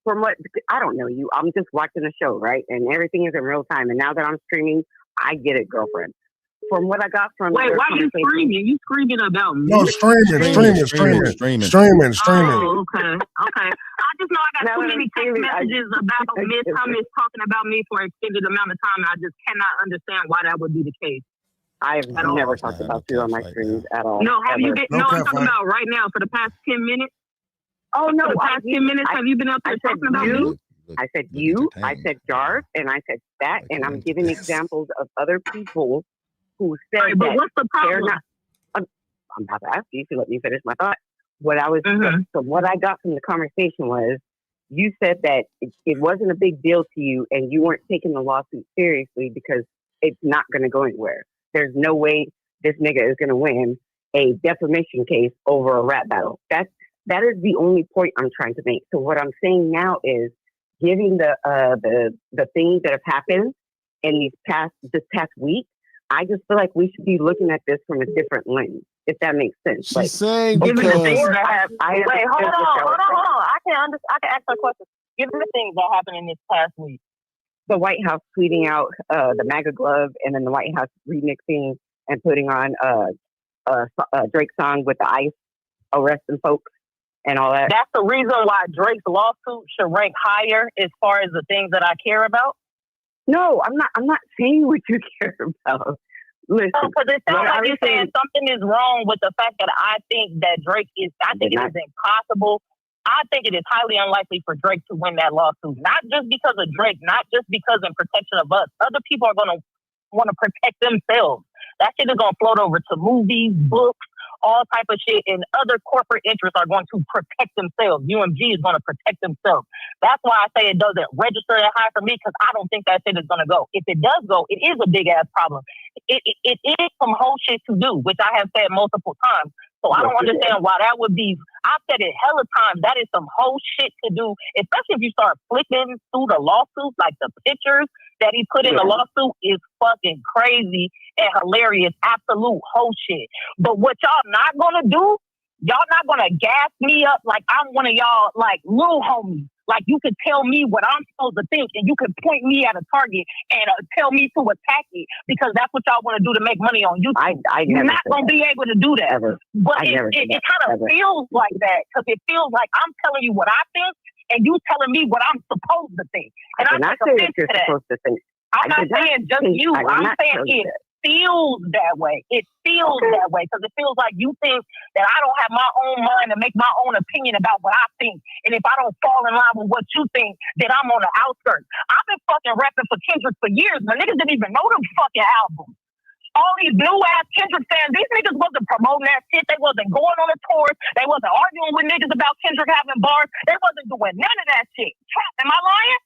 from what I don't know you, I'm just watching the show, right? And everything is in real time. And now that I'm streaming, I get it, girlfriend. From what I got from why are you screaming? You screaming about me? No, streaming. Oh, okay. I just know I got too many text messages about Miss Hummus talking about me for an extended amount of time. I just cannot understand why that would be the case. I've never talked about you on my streams at all. No, have you been? No, I'm talking fight. about right now for the past 10 minutes. Oh no, for the past 10 minutes, have you been out there talking about me? I said you, I said Jarv, and I said that, and I'm giving examples of other people who said right, but that what's the problem? I'm about to ask you to let me finish my thought. What I was so what I got from the conversation was you said that it wasn't a big deal to you, and you weren't taking the lawsuit seriously because it's not going to go anywhere. There's no way this nigga is going to win a defamation case over a rap battle. That is the only point I'm trying to make. So what I'm saying now is, given the things that have happened in this past week, I just feel like we should be looking at this from a different lens, if that makes sense. She's like, saying given because the things that have, wait, hold on. I can ask a question. Given the things that happened in this past week, the White House tweeting out the MAGA glove, and then the White House remixing and putting on a Drake song with the ICE arresting folks and all that. That's the reason why Drake's lawsuit should rank higher as far as the things that I care about. No, I'm not saying what you care about. Listen, because it sounds like you're saying something is wrong with the fact that I think that Drake is. I think it is impossible. I think it is highly unlikely for Drake to win that lawsuit. Not just because of Drake, not just because in protection of us. Other people are going to want to protect themselves. That shit is going to float over to movies, books, all type of shit, and other corporate interests are going to protect themselves. UMG is going to protect themselves. That's why I say it doesn't register that high for me, because I don't think that shit is going to go. If it does go, it is a big ass problem. It is some whole shit to do, which I have said multiple times. So I don't understand why that would be. I've said it hella times. That is some whole shit to do, especially if you start flicking through the lawsuit, like the pictures that he put in the lawsuit is fucking crazy and hilarious. Absolute whole shit. But what y'all not gonna do, y'all not gonna gas me up like I'm one of y'all like little homies. Like you could tell me what I'm supposed to think, and you could point me at a target and tell me to attack it, because that's what y'all want to do to make money on YouTube. You're not going to be able to do that. Ever. But it kind of feels like that, because it feels like I'm telling you what I think, and you telling me what I'm supposed to think. And I'm not saying you're supposed to think. I'm not saying just you. I'm saying it feels that way. It feels that way, because it feels like you think that I don't have my own mind to make my own opinion about what I think. And if I don't fall in line with what you think, then I'm on the outskirts. I've been fucking rapping for Kendrick for years, but niggas didn't even know them fucking albums. All these new ass Kendrick fans, these niggas wasn't promoting that shit. They wasn't going on the tours. They wasn't arguing with niggas about Kendrick having bars. They wasn't doing none of that shit. Am I lying?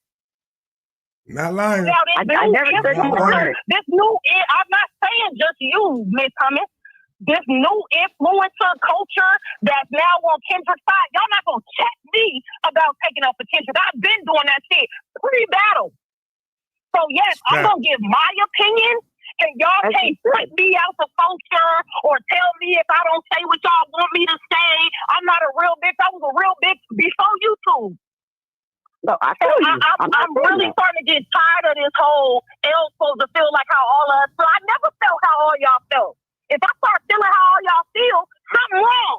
Not lying. Now, I never said you were. This new, I'm not saying just you, Miss Cummings. This new influencer culture that's now on Kendrick's side, y'all not gonna check me about taking up for Kendrick. I've been doing that shit pre-battle. So yes, I'm gonna give my opinion, and y'all can't put me out the culture or tell me if I don't say what y'all want me to say. I'm not a real bitch. I was a real bitch before YouTube. No, I feel you. I'm really starting to get tired of this whole L supposed to feel like how all of us feel. I never felt how all y'all felt. If I start feeling how all y'all feel, something wrong.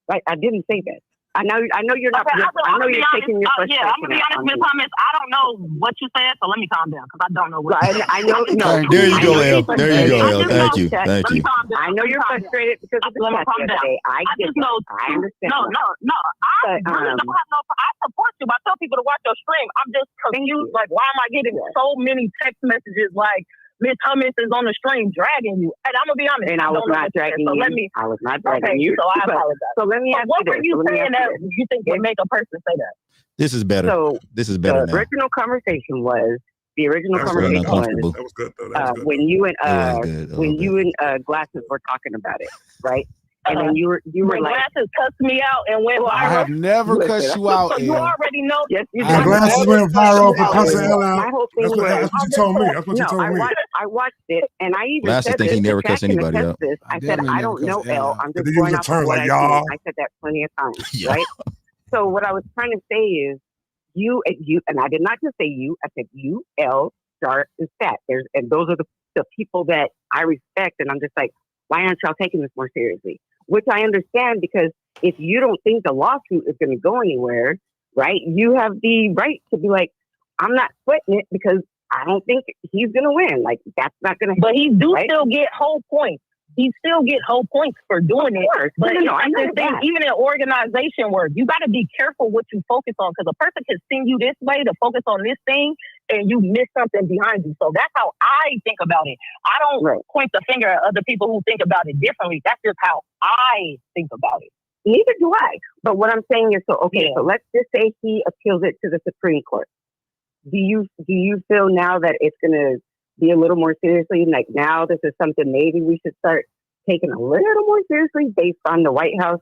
Right, I didn't say that. I know you're not. Okay, I know you're taking your frustration. Yeah, I'm gonna be honest, Miss Thomas. I don't know what you said, so let me calm down, because I don't know what. I know. No, there you go, El. There you go, El. Thank you. Thank you. I know you're frustrated because of the test yesterday. I get that. I understand. No. I really don't have no. I support you. I tell people to watch your stream. I'm just confused. Like, why am I getting so many text messages like Miss Cummings is on the stream dragging you? And I'm gonna be honest. And I was not dragging you. I was not dragging you. So I apologize. So let me ask you this. What were you saying that you think would make a person say that? This is better. So this is better. The original conversation was that was good though. When you and Glasses were talking about it, right? And then you were like, Glasses cussed me out and went viral. I have never cussed you out. So you already know. Yes, you did. Glasses went viral for cussing L out. My whole thing was, that's what you told me. That's what you told me. I watched it, and I even Glasses said think this. he never cussed anybody out. I said, I don't know, L. I'm just going off of what I see. I said that plenty of times, right? So what I was trying to say is, you, and I did not just say you. I said you, L, Dart, and Stat. And those are the people that I respect, and I'm just like, why aren't y'all taking this more seriously? Which I understand, because if you don't think the lawsuit is going to go anywhere, right, you have the right to be like, I'm not sweating it because I don't think he's going to win. Like, that's not going to happen. But he still get whole points. He still get whole points for doing it. But I just think even in organization work, you got to be careful what you focus on, because a person can send you this way to focus on this thing and you miss something behind you. So that's how I think about it. I don't point the finger at other people who think about it differently. That's just how I think about it. Neither do I. But what I'm saying is, so let's just say he appeals it to the Supreme Court. Do you feel now that it's going to be a little more seriously? Like, now this is something maybe we should start taking a little more seriously based on the White House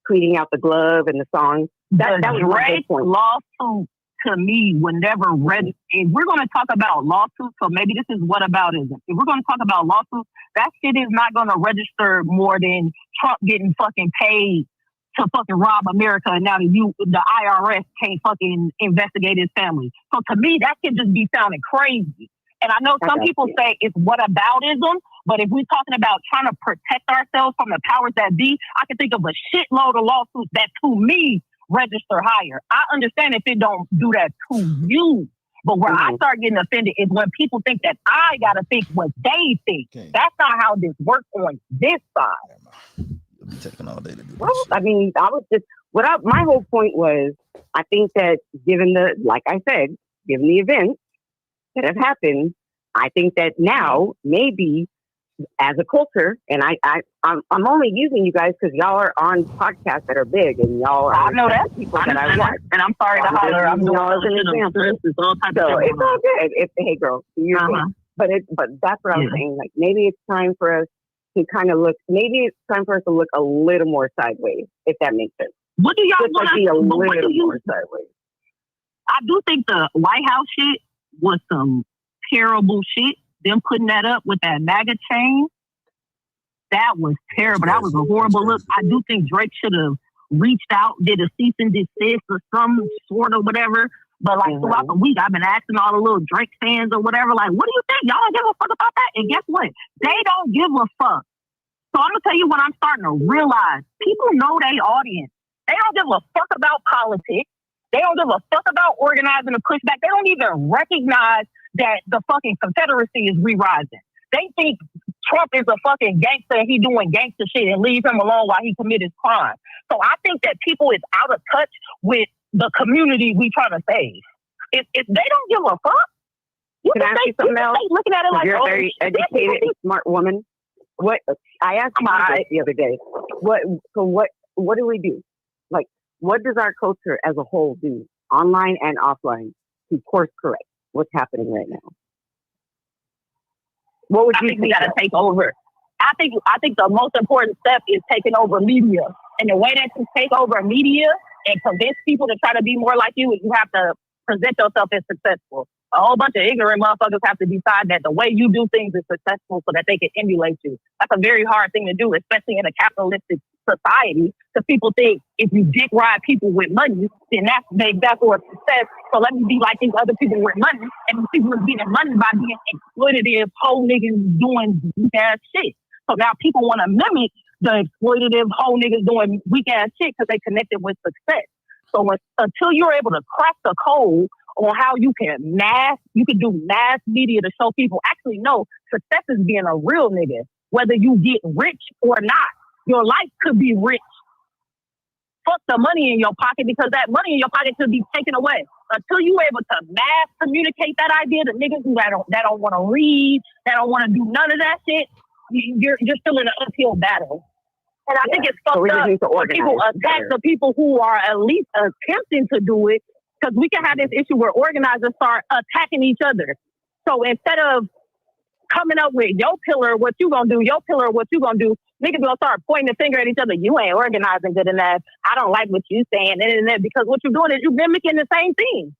tweeting out the glove and the song? That was my point. Lawsuit to me would never register. If we're going to talk about lawsuits, so maybe this is whataboutism. If we're going to talk about lawsuits, that shit is not going to register more than Trump getting fucking paid to fucking rob America, and now the IRS can't fucking investigate his family. So to me, that could just be sounding crazy. And I know some people say it's whataboutism, But if we're talking about trying to protect ourselves from the powers that be, I can think of a shitload of lawsuits that, to me, register higher. I understand if it don't do that to you. But where I start getting offended is when people think that I got to think what they think. Okay. That's not how this works on this side. You'll be taking all day to do this Well, shit. I mean, I was just my whole point was, I think that given like I said, given the events that have happened, I think that now maybe as a culture, and I'm only using you guys because y'all are on podcasts that are big, and y'all are I know that. people that I watch. And I'm sorry to holler. I'm doing all this example. It's all types So of it's all good. Hey, girl, you're good. But that's what I'm saying. Like, maybe it's time for us to kind of look. Maybe it's time for us to look a little more sideways, if that makes sense. What do y'all Just want like be a to little do? more sideways. I do think the White House shit was some terrible shit. Them putting that up with that MAGA chain, that was terrible. That was a horrible look. I do think Drake should have reached out, did a cease and desist or some sort of whatever. But like throughout the week, I've been asking all the little Drake fans or whatever, like, what do you think? Y'all don't give a fuck about that? And guess what? They don't give a fuck. So I'm gonna tell you what I'm starting to realize. People know their audience. They don't give a fuck about politics. They don't give a fuck about organizing a pushback. They don't even recognize that the fucking Confederacy is re-rising. They think Trump is a fucking gangster and he doing gangster shit and leave him alone while he commit his crime. So I think that people is out of touch with the community we trying to save. If they don't give a fuck, Can I ask you something else? looking at it like, you're a very educated and smart woman. What I asked you this the other day. What do we do? Like, what does our culture as a whole do, online and offline, to course correct what's happening right now? What would you think we got to take over? I think the most important step is taking over media. And the way that you take over media and convince people to try to be more like you is you have to present yourself as successful. A whole bunch of ignorant motherfuckers have to decide that the way you do things is successful so that they can emulate you. That's a very hard thing to do, especially in a capitalistic society, because people think if you dick ride people with money, then that's for success. So let me be like these other people with money, and these people are getting money by being exploitative whole niggas doing weak ass shit. So now people want to mimic the exploitative whole niggas doing weak ass shit because they connected with success. So until you're able to crack the code on how you can do mass media to show people, actually, no, success is being a real nigga, whether you get rich or not. Your life could be rich. Fuck the money in your pocket, because that money in your pocket could be taken away. Until you're able to mass communicate that idea to niggas that don't want to read, that don't want to do none of that shit, you're still in an uphill battle. And I think it's fucked up when people attack the people who are at least attempting to do it, because we can have this issue where organizers start attacking each other. So instead of coming up with your pillar, what you gonna do, your pillar, what you gonna do, niggas gonna start pointing the finger at each other. You ain't organizing good enough. I don't like what you saying. And because what you're doing is you mimicking the same thing.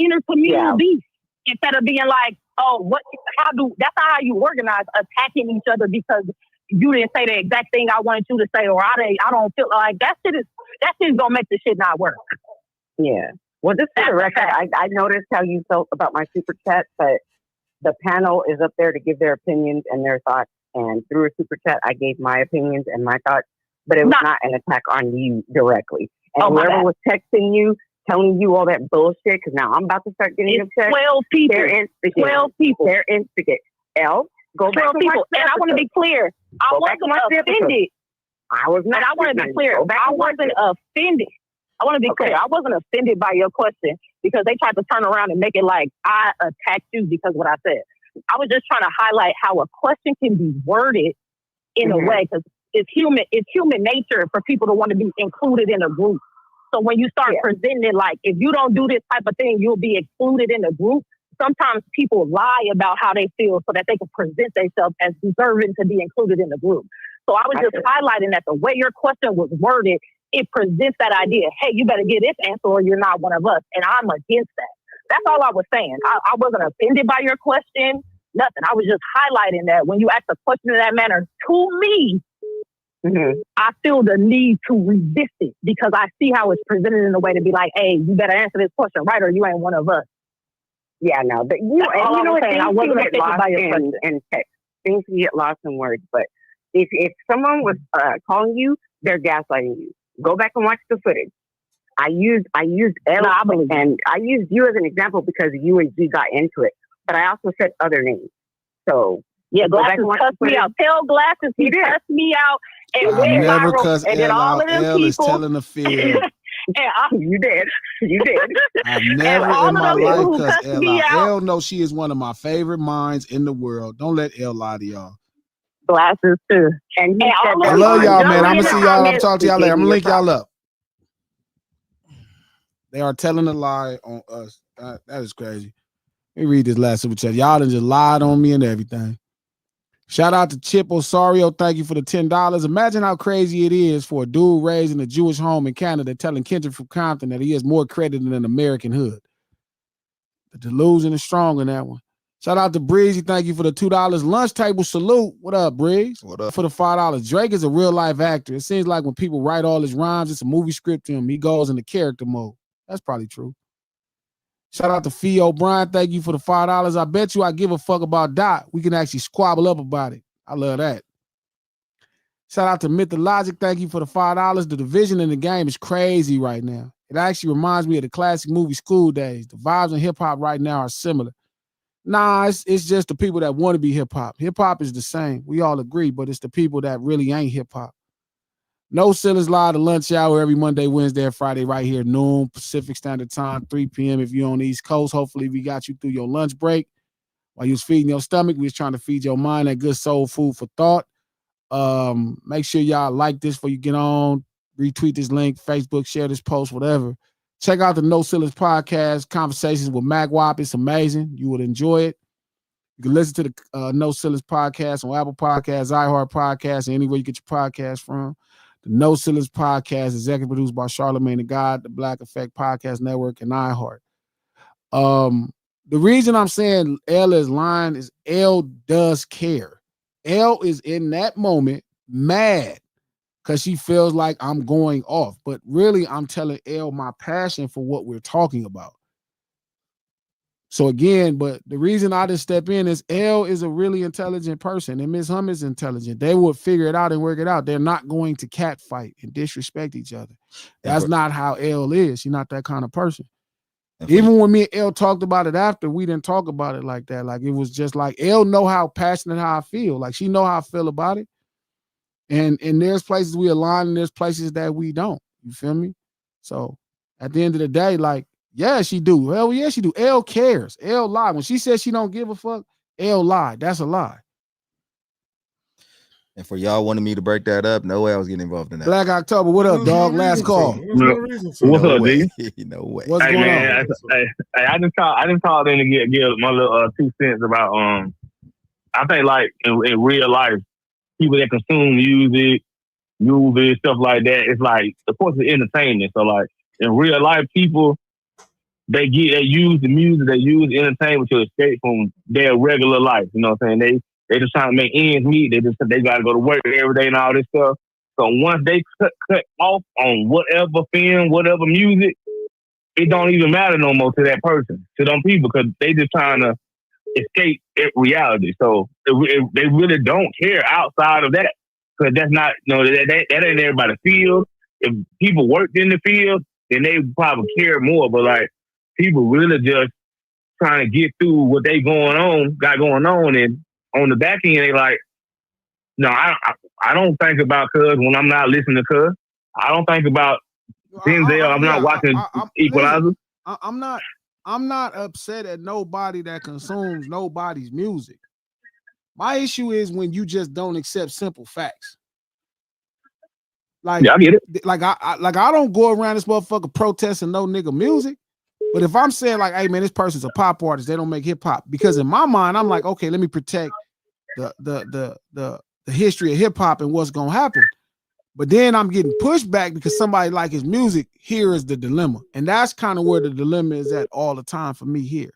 Intercommunal beef. Instead of being like, that's not how you organize, attacking each other because you didn't say the exact thing I wanted you to say, or I don't feel like that shit is gonna make the shit not work. Yeah. Well, just for the record, I noticed how you felt about my super chat, but the panel is up there to give their opinions and their thoughts. And through a super chat, I gave my opinions and my thoughts, but it was not an attack on you directly. And whoever was texting you, telling you all that bullshit, because now I'm about to start getting upset. 12 people. They're instigating. 12 people. They're instigating. Go back 12 people. And I want to be clear. I wasn't offended. I was not. And I want to be clear. I wasn't offended. I want to be clear. I wasn't offended by your question because they tried to turn around and make it like I attacked you because of what I said. I was just trying to highlight how a question can be worded in a way, because it's human nature for people to want to be included in a group. So when you start presenting it like, if you don't do this type of thing, you'll be excluded in a group. Sometimes people lie about how they feel so that they can present themselves as deserving to be included in the group. So I was just highlighting that the way your question was worded, it presents that idea. Hey, you better get this answer or you're not one of us. And I'm against that. That's all I was saying. I wasn't offended by your question, nothing. I was just highlighting that when you ask a question in that manner to me, I feel the need to resist it because I see how it's presented in a way to be like, hey, you better answer this question right or you ain't one of us. Yeah, no, but I wasn't offended by your question. In text. things can get lost in words. But if someone was calling you, they're gaslighting you. Go back and watch the footage. I used Ella, and I used you as an example because you and G got into it. But I also said other names. So yeah, Glasses cussed me out. Tell Glasses he cussed me out and I went never viral. cuss And then L all out. of them L is people. telling the field. You did. I've never all in of my them life people who cussed cussed L me out. out. L knows she is one of my favorite minds in the world. Don't let L lie to y'all. Glasses too. And I love y'all, man. I'm gonna see y'all. I'm talking to y'all later. I'm gonna link y'all up. They are telling a lie on us. That is crazy. Let me read this last super chat. Y'all done just lied on me and everything. Shout out to Chip Osorio. Thank you for the $10. Imagine how crazy it is for a dude raised in a Jewish home in Canada telling Kendrick from Compton that he has more credit than an American hood. The delusion is strong in that one. Shout out to Breezy. Thank you for the $2 lunch table salute. What up, Breeze? What up? For the $5. Drake is a real life actor. It seems like when people write all his rhymes, it's a movie script to him. He goes into character mode. That's probably true. Shout out to Fee O'Brien. Thank you for the $5. I bet you I give a fuck about Dot. We can actually squabble up about it. I love that. Shout out to Mythologic. Thank you for the $5. The division in the game is crazy right now. It actually reminds me of the classic movie School Days. The vibes in hip-hop right now are similar. Nah, it's just the people that want to be hip-hop. Hip-hop is the same. We all agree, but it's the people that really ain't hip-hop. No Ceilings Live, the lunch hour every Monday, Wednesday, and Friday right here, noon Pacific Standard Time, 3 p.m. if you're on the East Coast. Hopefully we got you through your lunch break. While you was feeding your stomach, we was trying to feed your mind that good soul food for thought. Make sure y'all like this before you get on. Retweet this link, Facebook, share this post, whatever. Check out the No Ceilings podcast, Conversations with Mac Wop. It's amazing. You would enjoy it. You can listen to the No Ceilings podcast on Apple Podcasts, iHeart Podcasts, and anywhere you get your podcast from. The No Ceilings podcast is executive produced by Charlamagne the God, the Black Effect Podcast Network, and iHeart. The reason I'm saying L is lying is L does care. L is in that moment mad because she feels like I'm going off. But really, I'm telling L my passion for what we're talking about. So again, but the reason I didn't step in is L is a really intelligent person, and Ms. Hum is intelligent. They will figure it out and work it out. They're not going to catfight and disrespect each other. That's not how L is. She's not that kind of person. Even when me and L talked about it after, we didn't talk about it like that. Like it was just like L know how passionate how I feel. Like she know how I feel about it. And there's places we align and there's places that we don't. You feel me? So at the end of the day, like, yeah, she do. Hell yeah, she do. L cares. L lie. When she says she don't give a fuck, L lie. That's a lie. And for y'all wanting me to break that up, no way I was getting involved in that. Black October, what up, dog? Last call. What's up, D? No way. What's Hey going man, on? I just called in to give my little 2 cents about I think like in real life, people that consume music, movies, stuff like that, it's like of course it's entertainment. So like in real life, people they use the music, they use entertainment to escape from their regular life. You know what I'm saying? They just trying to make ends meet. They gotta go to work every day and all this stuff. So once they cut off on whatever film, whatever music, it don't even matter no more to that person, to them people, because they just trying to escape reality. So they really don't care outside of that, because that's not, that ain't everybody's field. If people worked in the field, then they probably care more. But like people really just trying to get through what they got going on, and on the back end, they like, no, I don't think about Cuz when I'm not listening to Cuz. I don't think about Denzel. I'm not watching Equalizer. I'm not upset at nobody that consumes nobody's music. My issue is when you just don't accept simple facts. Like, yeah, I get it. Like I don't go around this motherfucker protesting no nigga music. But if I'm saying like, hey man, this person's a pop artist, they don't make hip hop. Because in my mind, I'm like, okay, let me protect the history of hip hop and what's gonna happen. But then I'm getting pushed back because somebody like his music. Here is the dilemma. And that's kind of where the dilemma is at all the time for me here.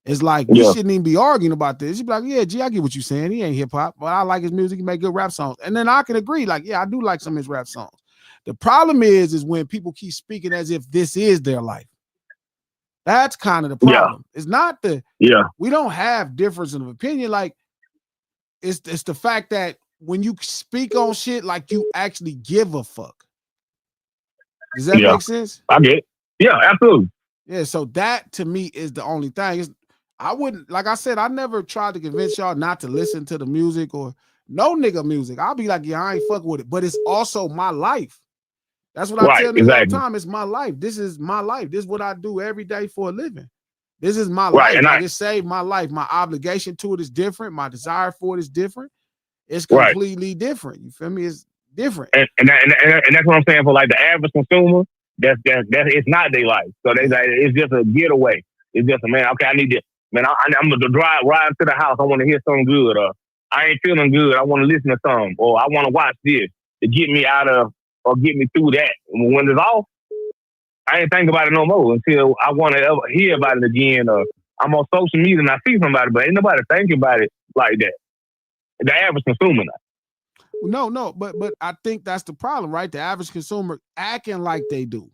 It's like, we shouldn't even be arguing about this. You'd be like, yeah, G, I get what you're saying. He ain't hip hop, but I like his music. He make good rap songs. And then I can agree, like, yeah, I do like some of his rap songs. The problem is when people keep speaking as if this is their life. That's kind of the problem. It's not we don't have difference of opinion. Like, it's the fact that when you speak on shit like you actually give a fuck. Does that make sense? I get it. Yeah, absolutely. Yeah, so that to me is the only thing. I wouldn't, like I said, I never tried to convince y'all not to listen to the music or no nigga music. I'll be like, yeah, I ain't fucking with it. But it's also my life. That's what I tell niggas all the time. It's my life. This is my life. This is what I do every day for a living. This is my life. And like it saved my life. My obligation to it is different. My desire for it is different. It's completely different. You feel me? It's different. And that's what I'm saying for like the average consumer. That's it's not their life. So it's just a getaway. It's just a man. Okay, I need to. Man, I'm gonna ride to the house. I want to hear something good. Or I ain't feeling good. I want to listen to something. Or I want to watch this to get me out of or get me through that. When it's off, I ain't think about it no more until I want to ever hear about it again. Or I'm on social media and I see somebody, but ain't nobody thinking about it like that. The average consumer. No, but I think that's the problem, right? The average consumer acting like they do.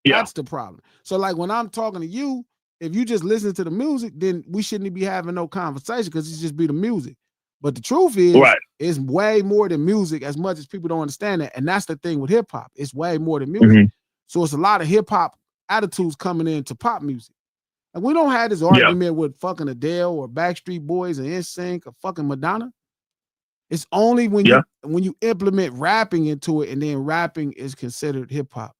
Yeah. That's the problem. So like when I'm talking to you, if you just listen to the music, then we shouldn't be having no conversation because it's just be the music. But the truth is, it's way more than music, as much as people don't understand that. And that's the thing with hip hop. It's way more than music. Mm-hmm. So it's a lot of hip hop attitudes coming into pop music. And we don't have this argument with fucking Adele or Backstreet Boys or NSYNC or fucking Madonna. It's only when you implement rapping into it, and then rapping is considered hip hop.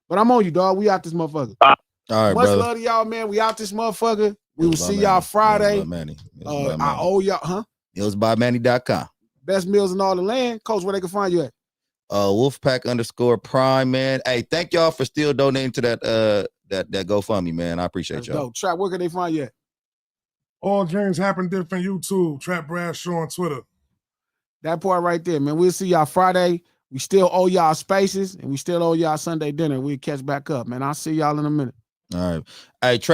But I'm on you, dog. We out this motherfucker. All right, much brother. love to y'all, man. We out this motherfucker. We will see y'all Friday. I owe y'all, huh? Mealsbymanny.com. Best meals in all the land. Coach, where they can find you at? Wolfpack_Prime, man. Hey, thank y'all for still donating to that GoFundMe, man. I appreciate y'all. Dope. Trap, where can they find you at? All Dreams Happen Different YouTube. Trap Brad Show on Twitter. That part right there, man. We'll see y'all Friday. We still owe y'all spaces, and we still owe y'all Sunday dinner. We'll catch back up, man. I'll see y'all in a minute. All right. Hey, Trap.